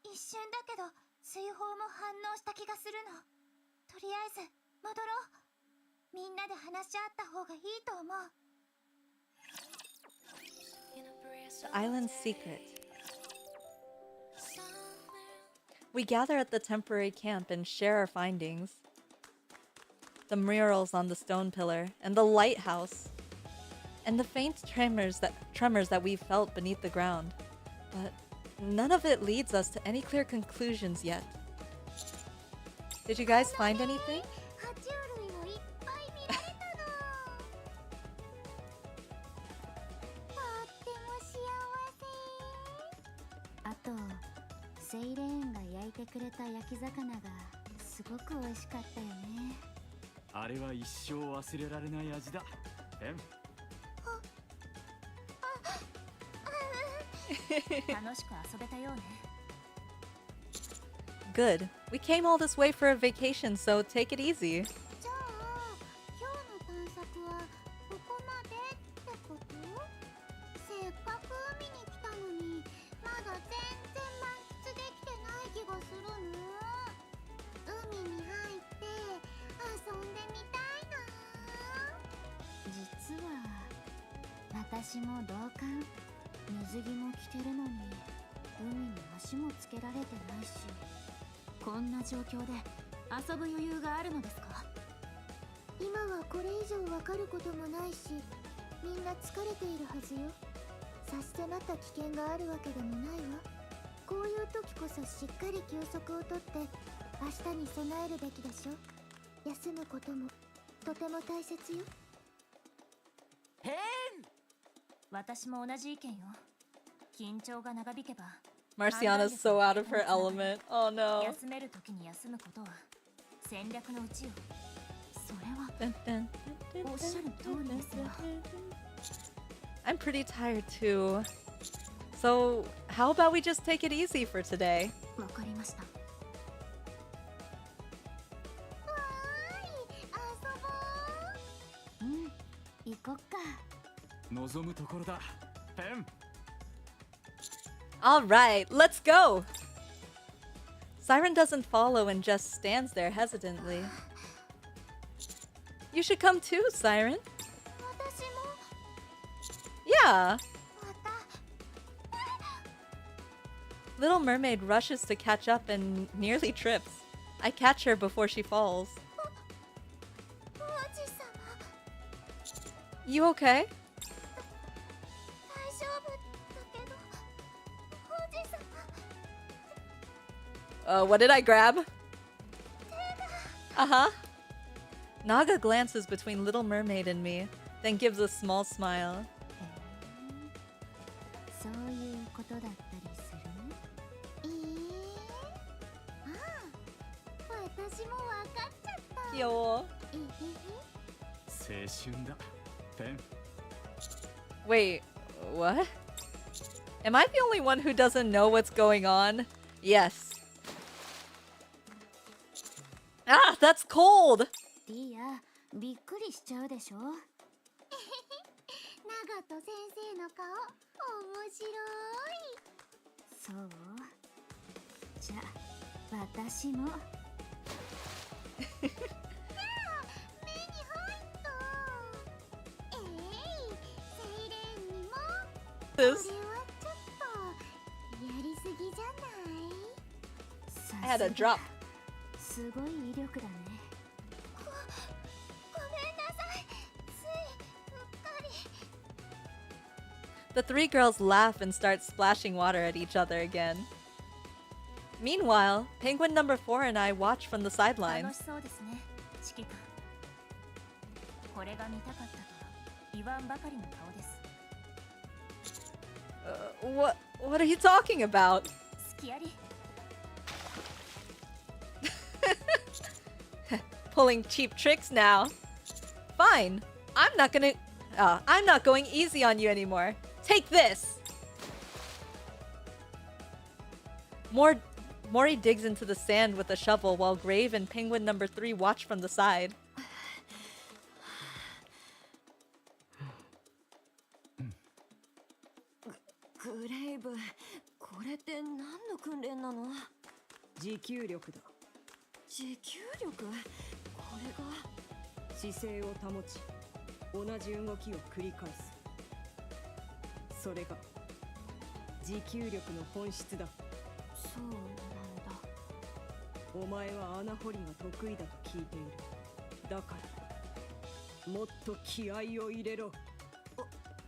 一瞬だけど水泡も反応した気がするの。とりあえず戻ろう。みんなで話し合った方がいいと思う。 the island's secret. We gather at the temporary camp and share our findings. the murals on the stone pillar, and the lighthouse, and the faint tremors that we felt beneath the ground. But none of it leads us to any clear conclusions yet. Did you guys find anything? 爬虫類をいっぱい見られたの。とっても幸せ。あとセイレーンが焼いてくれた焼き魚がすごく美味しかったよね。あれは一生忘れられない味だ。ペン。楽しく遊べたようね。Good. We came all this way for a vacation, so take it easy. じゃあ今日の探索はここまでってこと？せっかく海に来たのにまだ全然満喫できてない気がするの。海に入って遊んでみたいな。実は私も同感。水着も着てるのに海に足もつけられてないし、こんな状況で遊ぶ余裕があるのですか？今はこれ以上わかることもないし、みんな疲れているはずよ。差し迫った危険があるわけでもないわ。こういう時こそしっかり休息をとって明日に備えるべきでしょ。休むこともとても大切よ。変。私も同じ意見よ。緊張が長引けば Marciana's so out of her element. Oh no. 休める時に休むことは戦略のうちよ。それは Dun, dun, dun, dun, おっしゃる通りですが。 I'm pretty tired too. So, how about we just take it easy for today? わかりました。わーい、遊ぼう。うん、行こっか。望むところだ。ペン。Alright, let's go! Siren doesn't follow and just stands there hesitantly. You should come too, Siren. 私も Yeah! また。Little Mermaid rushes to catch up and nearly trips. I catch her before she falls. 王子様、 You okay? 大丈夫だけど、王子様。 What did I grab? Uh-huh. Naga glances between Little Mermaid and me, then gives a small smile. そういうことだったりする？ああ、私もわかっちゃった。 Yo. 青春だ。ペン。 Wait, what? Am I the only one who doesn't know what's going on? Yes. Ah, that's cold! ディア、びっくりしちゃうでしょ。ナガト先生の顔、面白い。そうじゃあ、私も。目に入った。セイレーンにも。これは This. ちょっとやりすぎじゃない？ I had a drop. すごい威力だね。ごめんなさい。ついうっかり。 The three girls laugh and start splashing water at each other again. Meanwhile, Penguin number 4 and I watch from the 楽 sidelines. しそうですね、指揮官。これが見たかったと言わんばかりの顔です。What are you talking about? 好きやり。Pulling cheap tricks now. Fine. I'm not going easy on you anymore. Take this. Mori digs into the sand with a shovel while Grave and Penguin number 3 watch from the side. グレイブ、これって何の訓練なの？持久力だ。持久力？これが姿勢を保ち、同じ動きを繰り返す。それが持久力の本質だ。そうなんだ。お前は穴掘りが得意だと聞いている。だからもっと気合を入れろ。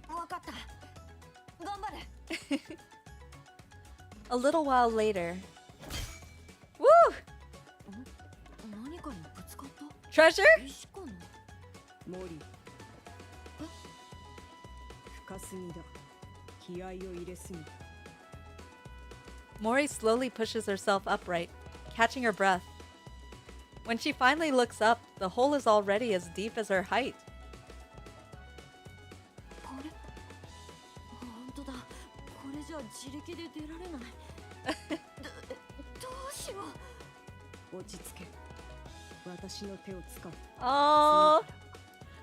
わかった。頑張れ。A little while later. Woo! 何かにぶつかった？ Treasure? 石かな？森。深すぎだ。気合を入れすぎ。 Mori slowly pushes herself upright, catching her breath. When she finally looks up, the hole is already as deep as her height. あれ？本当だ。これじゃ自力で出られない。どうしよう。落ち着け。私の手を使う。 Oh,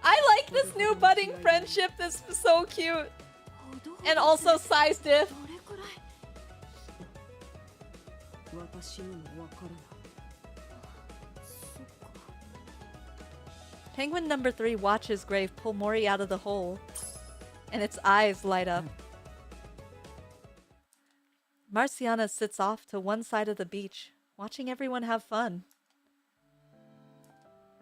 I like this new budding friendship. This is so cute. And also size diff. どれくらい？私にもわからない。 Penguin number 3 watches Grave pull Mori out of the hole, and its eyes light up. Marciana sits off to one side of the beach, watching everyone have fun.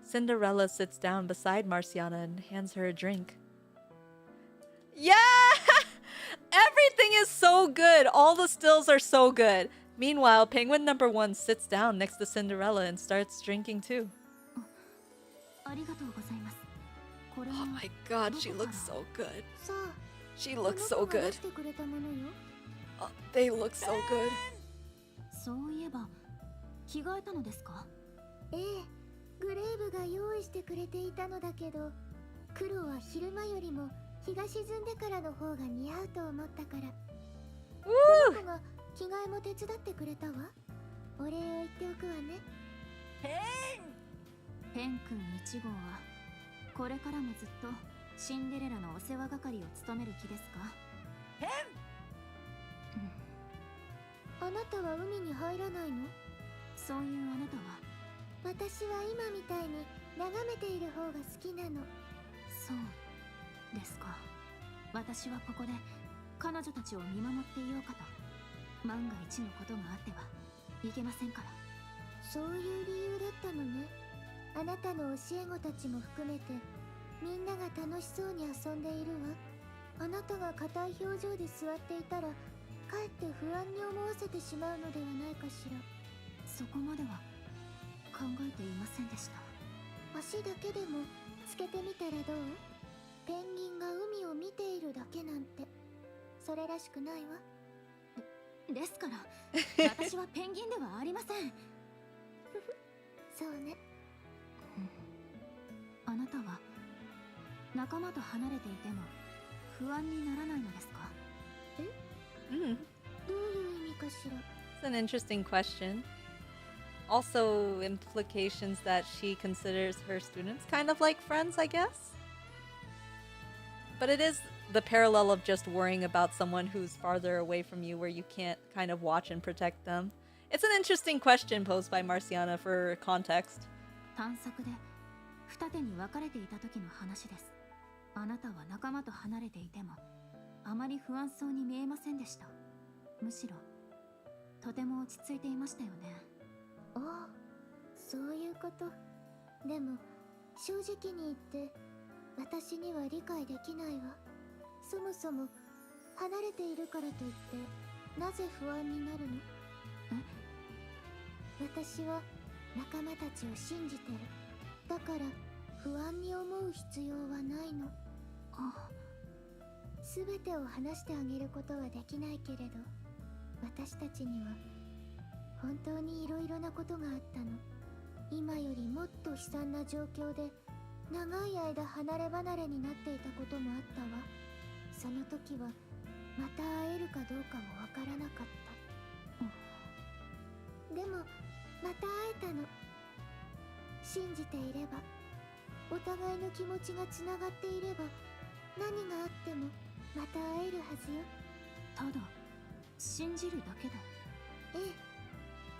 Cinderella sits down beside Marciana and hands her a drink. Yeah! Everything is so good! All the stills are so good. Meanwhile, Penguin number 1 sits down next to Cinderella and starts drinking too. ありがとうございます。これは Oh my god, she looks so good. さあ She この looks 子 so が good. 出してくれたものよ。 Oh, they look so good. そういえば着替えたのですか？ええ、グレーブが用意してくれていたのだけど、黒は昼間よりも日が沈んでからの方が似合うと思ったから。この子が着替えも手伝ってくれたわ。お礼を言っておくわね。ペン君1号はこれからもずっとシンデレラのお世話係を務める気ですか？あなたは海に入らないの？そういうあなたは。私は今みたいに眺めている方が好きなの。そうですか。私はここで彼女たちを見守っていようかと。万が一のことがあってはいけませんから。そういう理由だったのね。あなたの教え子たちも含めてみんなが楽しそうに遊んでいるわ。あなたが硬い表情で座っていたらかえって不安に思わせてしまうのではないかしら。そこまでは考えていませんでした。足だけでもつけてみたらどう？ペンギンが海を見ているだけなんてそれらしくないわ。ですから私はペンギンではありません。そうね。あなたは仲間と離れていても不安にならないのですか？ Mm. どういう意味かしら。 It's an interesting question. Also, implications that she considers her students kind of like friends, I guess. But it is the parallel of just worrying about someone who's farther away from you where you can't kind of watch and protect them. It's an interesting question posed by Marciana for context. 探索で二手に分かれていた時の話です。あなたは仲間と離れていてもあまり不安そうに見えませんでした。むしろとても落ち着いていましたよね。ああ、そういうこと。でも正直に言って私には理解できないわ。そもそも離れているからといってなぜ不安になるの？私は仲間たちを信じてる。だから不安に思う必要はないの。すべてを話してあげることはできないけれど、私たちには本当にいろいろなことがあったの。今よりもっと悲惨な状況で長い間離れ離れになっていたこともあったわ。その時はまた会えるかどうかもわからなかった。でもまた会えたの。信じていれば、お互いの気持ちがつながっていれば、何があってもまた会えるはずよ。ただ信じるだけだ。ええ、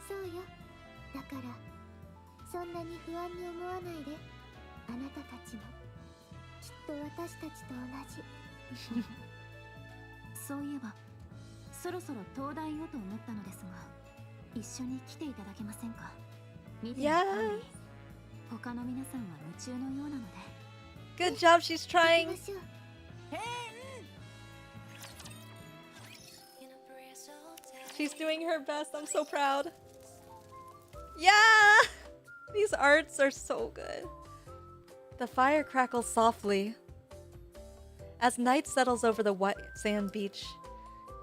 そうよ。だからそんなに不安に思わないで。あなたたちもきっと私たちと同じ。そういえばそろそろ東大をと思ったのですが、一緒に来ていただけませんか？見ての通り他の皆さんは夢中のようなので。 Good job, she's trying. She's doing her best. I'm so proud. Yeah! These arts are so good. The fire crackles softly as night settles over the white sand beach.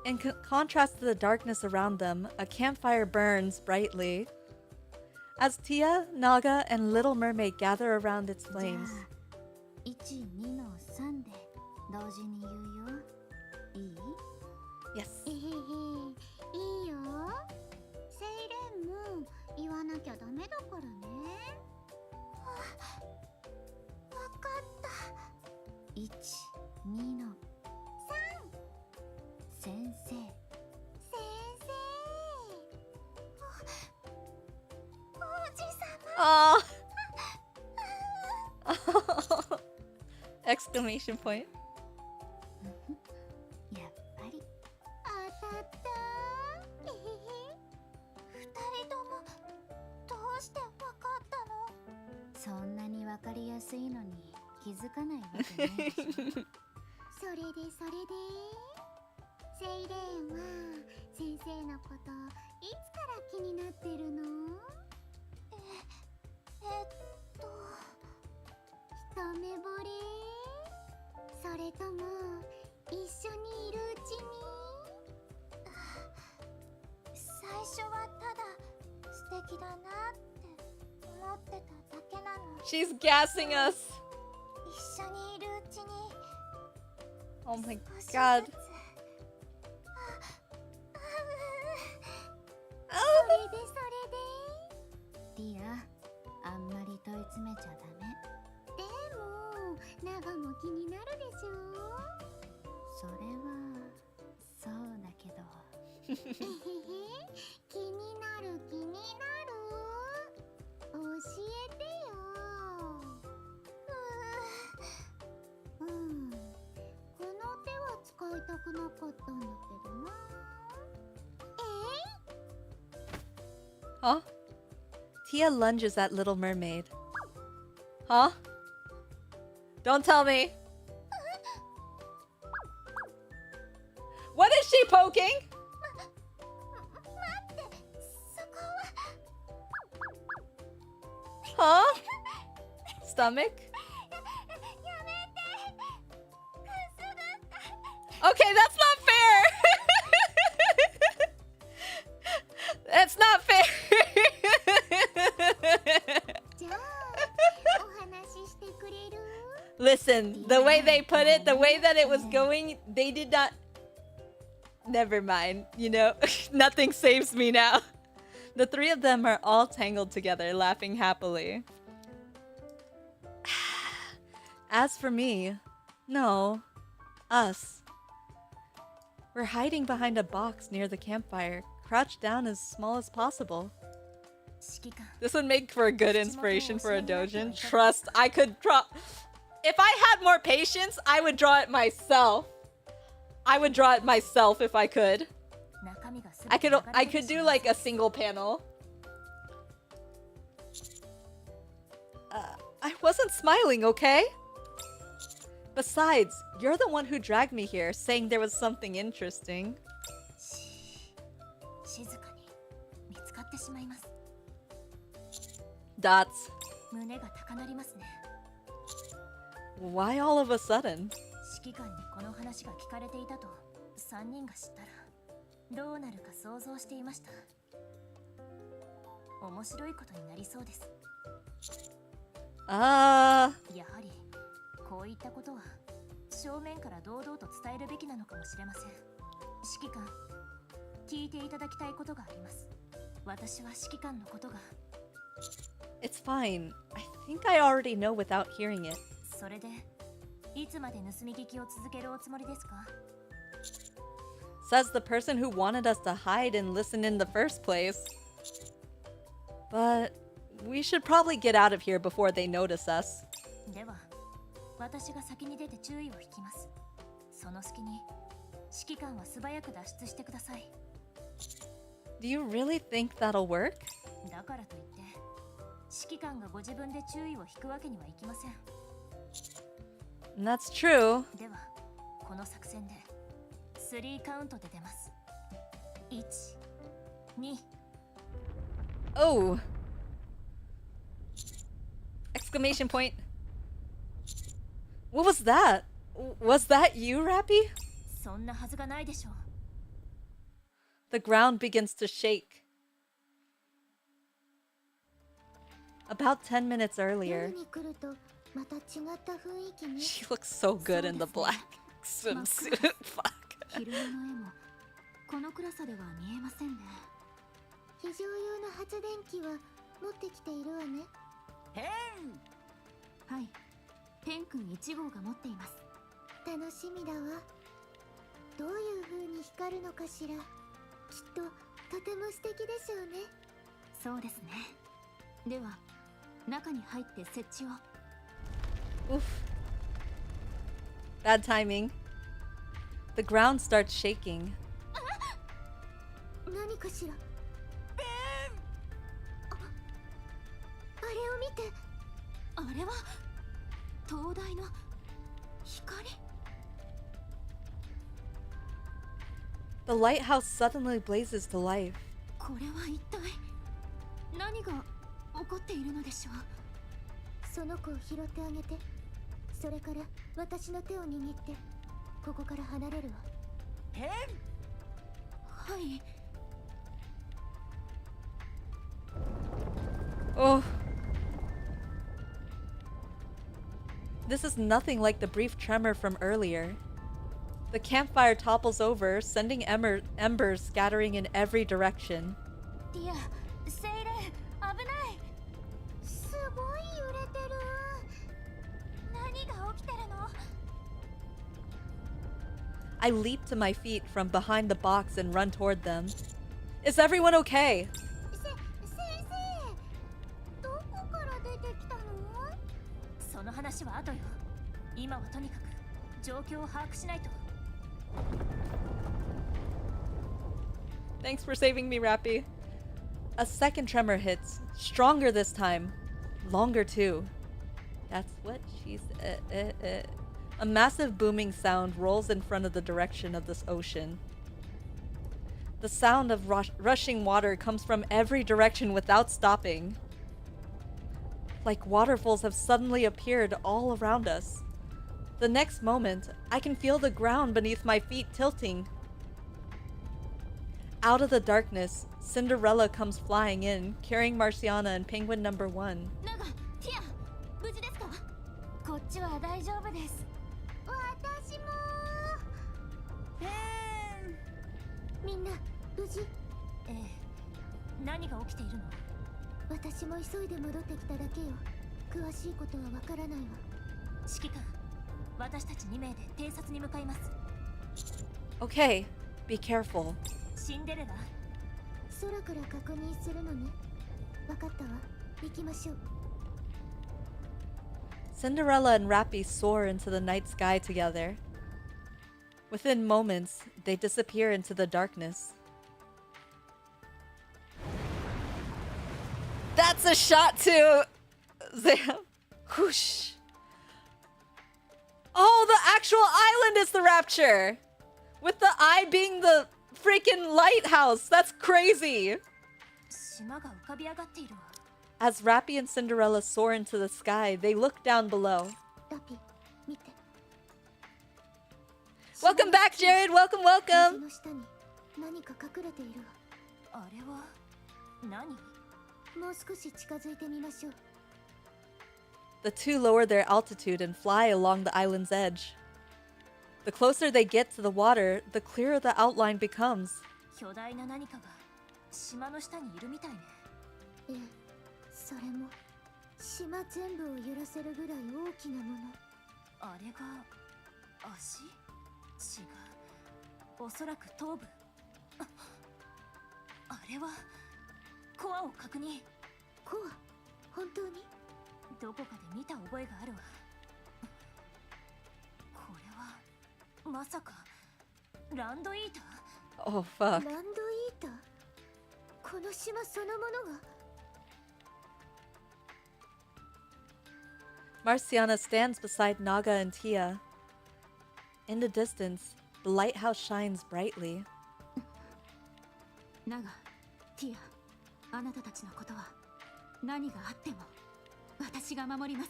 In contrast to the darkness around them, a campfire burns brightly. As Tia, Naga, and Little Mermaid gather around its flames. 1、2の3で同時に言うよ。いい？ Yes. いいよ。セイレンも言わなきゃダメだからね。わかった。1、2の3。先生。おじさま。Oh. Exclamation point. やっぱり当たった。2人ともどうしてわかったの？そんなにわかりやすいのに気づかないわけないでしょ。それでセイレーンは先生のこといつから気になってるの？一目惚れ？それとも一緒にいるうちに？最初はただ素敵だなって思ってただけなの。 She's gassing us. 一緒にいるうちに Oh my 少しずつ god. それでティア、あんまり問い詰めちゃダメ。でもナガも気になるでしょ。それはそうだけど気になる教えてよ。この手は使いたくなかったんだけどな。Huh? Tia lunges at Little Mermaid. Huh? Don't tell me. What is she poking? 待って、そこは Huh? Stomach? やめて。くすぐった。 Okay, that's not fair. That's not fair. じゃあお話ししてくれる？ Listen, the way they put it, the way that it was going, they did not. Never mind, you know, nothing saves me now. The three of them are all tangled together, laughing happily. As for me, no, us. We're hiding behind a box near the campfire, crouched down as small as possible. 指揮官、 This would make for a good inspiration for a dojin. Trust, I could draw. If I had more patience, I would draw it myself. I would draw it myself if I could. 中身がすべて I could do like a single panel. I wasn't smiling, okay? Besides, you're the one who dragged me here, saying there was something interesting. 静かに見つかってしまいます。 Dots. 胸が高鳴りますね。 Why all of a sudden? 指揮官にこの話が聞かれていたと3人が知ったらどうなるか想像していました。面白いことになりそうです。やはりこういったことは正面から堂々と伝えるべきなのかもしれません。指揮官、聞いていただきたいことがあります。私は指揮官のことが。 It's fine. I think I already know without hearing it. それでいつまで盗み聞きを続けるおつもりですか？ Says the person who wanted us to hide and listen in the first place. But we should probably get out of here before they notice us. では、私が先に出て注意を引きます。その隙に指揮官は素早く脱出してください。 Do you really think that'll work? だからといって指揮官がご自分で注意を引くわけにはいきません。 That's true. ではこの作戦で3カウントで出ます。1、2。 Oh. Exclamation point. What was that? Was that you, Rappy? そんなはずがないでしょう。 The ground begins to shake. About 10 minutes earlier. 夜に来るとまた違った雰囲気ね。 She looks so good in the black swimsuit. Fuck. 昼間の絵もこの暗さでは見えませんね。非常用の発電機は持ってきているわね。はい、ペン君1号が持っています。楽しみだわ。どういう風に光るのかしら。きっととても素敵でしょうね。そうですね。では中に入って設置を。 Oof. Bad timing. The ground starts shaking. 何かしら。あれを見て。あれは灯台の光。 The lighthouse suddenly blazes to life. これは一体何が起こっているのでしょう。その子を拾ってあげて。それから私の手を握ってここから離れるわ。はい。 Oh. This is nothing like the brief tremor from earlier. The campfire topples over, sending embers scattering in every direction. ディア、精霊、危ない。すごい揺れてる。何が起きてるの。 I leap to my feet from behind the box and run toward them. Is everyone okay? 先生、どこから出てきたの。その話は後よ。今はとにかく状況を把握しないと。 Thanks for saving me, Rappy. A second tremor hits, stronger this time, longer too. That's what she said. A massive booming sound rolls in front of the direction of this ocean. The sound of rushing water comes from every direction without stopping. Like waterfalls have suddenly appeared all around us. The next moment, I can feel the ground beneath my feet tilting. Out of the darkness, Cinderella comes flying in, carrying Marciana and Penguin number 1. なんか、ティア、無事ですか。こっちは大丈夫です。私も。みんな無事。ええ、何が起きているの。私も急いで戻ってきただけよ。詳しいことはわからないわ。指揮官、私たち2名で偵察に向かいます。 Okay, be careful. シンデレラ。空から確認するのね。わかったわ。行きましょう。 Cinderella and Rappy soar into the night sky together. Within moments, they disappear into the darkness. That's a shot to them. Whoosh. Oh, the actual island is the rapture! With the eye being the freaking lighthouse. That's crazy. 島が浮かび上がっているわ。 As Rappy and Cinderella soar into the sky, they look down below. ラピ、見て。 Welcome back, Jared. Welcome, 水 welcome. の下に何か隠れているわ。あれは何。もう少し近づいてみましょう。 The two lower their altitude and fly along the island's edge. The closer they get to the water, the clearer the outline becomes. 巨大な何かが島の下にいるみたいね。ええ、それも島全部を揺らせるぐらい大きなもの。あれが足。違う、おそらく頭部。あれはコアを確認。コア、本当に。どこかで見た覚えがあるわ。これはまさかランドイーター。 Oh, ラ fuck. ンドイーター。この島そのものが。Marciana stands beside Naga and Tia. In the distance, the lighthouse shines brightly. ナガ、ティア、あなたたちのことは何があっても私が守ります。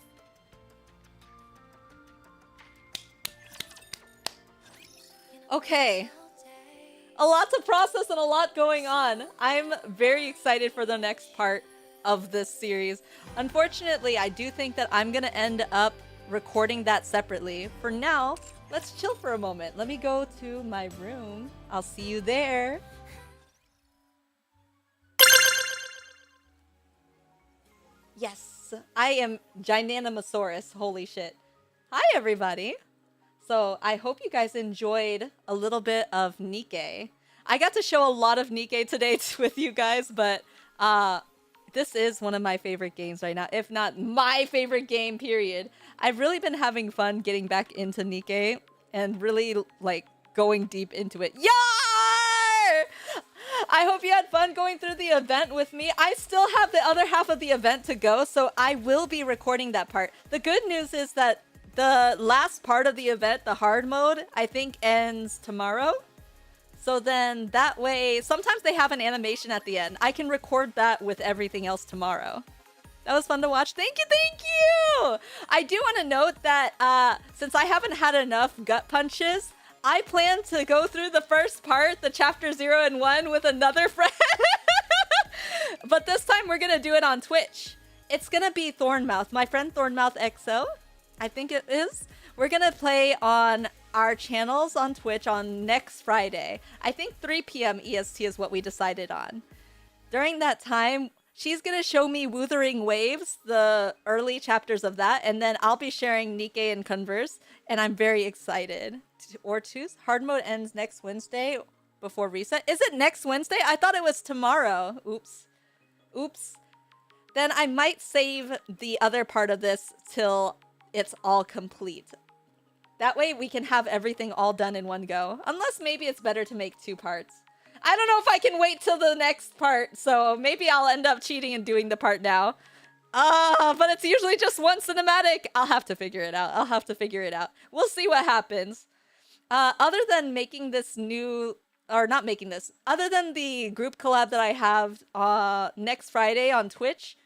Okay. A lot to process and a lot going on. I'm very excited for the next part of this series. Unfortunately, I do think that I'm gonna end up recording that separately. For now, let's chill for a moment. Let me go to my room. I'll see you there. Yes, I am Gynanomosaurus. Holy shit. Hi, everybody. So I hope you guys enjoyed a little bit of NIKKE. I got to show a lot of NIKKE today with you guys, but this is one of my favorite games right now, if not my favorite game, period. I've really been having fun getting back into NIKKE and really like going deep into it. Yar! I hope you had fun going through the event with me. I still have the other half of the event to go, so I will be recording that part. The good news is that the last part of the event, the hard mode, I think ends tomorrow. So then that way, sometimes they have an animation at the end. I can record that with everything else tomorrow. That was fun to watch. Thank you, thank you! I do want to note that since I haven't had enough gut punches, I plan to go through the first part, the chapter 0 and 1, with another friend. But this time we're going to do it on Twitch. It's going to be Thornmouth, my friend Thornmouth XO. I think it is. We're gonna play on our channels on Twitch on next Friday. I think 3 p.m. EST is what we decided on. During that time, she's gonna show me Wuthering Waves, the early chapters of that, and then I'll be sharing NIKKE and Converse, and I'm very excited. Or Tuesday? Hard mode ends next Wednesday before reset. Is it next Wednesday? I thought it was tomorrow. Oops. Oops. Then I might save the other part of this till it's all complete. That way we can have everything all done in one go. Unless maybe it's better to make 2 parts. I don't know if I can wait till the next part, so maybe I'll end up cheating and doing the part now. But it's usually just one cinematic. I'll have to figure it out. We'll see what happens. Other than making this new... Or not making this. Other than the group collab that I have next Friday on Twitch,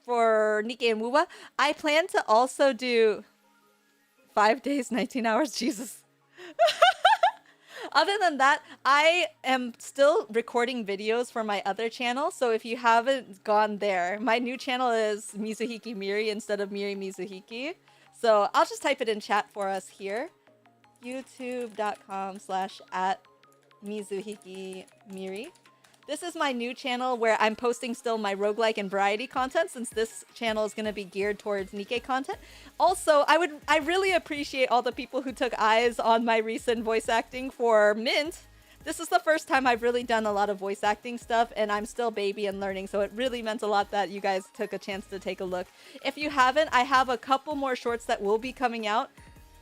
for NIKKE and Wuwa, I plan to also do 5 days, 19 hours, Jesus. Other than that, I am still recording videos for my other channel, so if you haven't gone there, my new channel is Mizuhiki Miri instead of Miri Mizuhiki. So I'll just type it in chat for us here. youtube.com/@MizuhikiMiri. This is my new channel where I'm posting still my roguelike and variety content, since this channel is going to be geared towards NIKKE content. Also, I really appreciate all the people who took eyes on my recent voice acting for Mint. This is the first time I've really done a lot of voice acting stuff, and I'm still baby and learning, so it really meant a lot that you guys took a chance to take a look. If you haven't, I have a couple more shorts that will be coming out,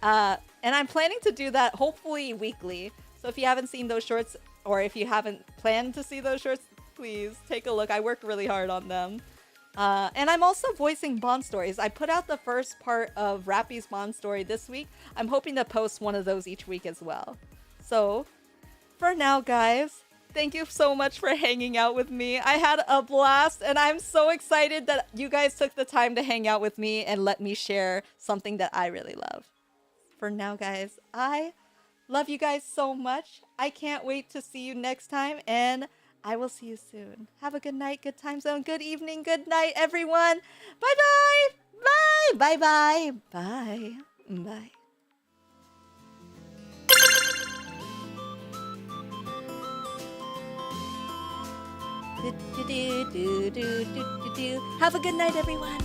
and I'm planning to do that hopefully weekly. So if you haven't seen those shorts, or if you haven't planned to see those shorts, please take a look. I worked really hard on them. And I'm also voicing Bond stories. I put out the first part of Rappy's Bond story this week. I'm hoping to post one of those each week as well. So, for now, guys, thank you so much for hanging out with me. I had a blast, and I'm so excited that you guys took the time to hang out with me and let me share something that I really love. For now, guys, I love you guys so much. I can't wait to see you next time, and I will see you soon. Have a good night, good time zone, good evening, good night, everyone. Bye-bye. Bye. Bye-bye. Bye. Bye. Have a good night, everyone.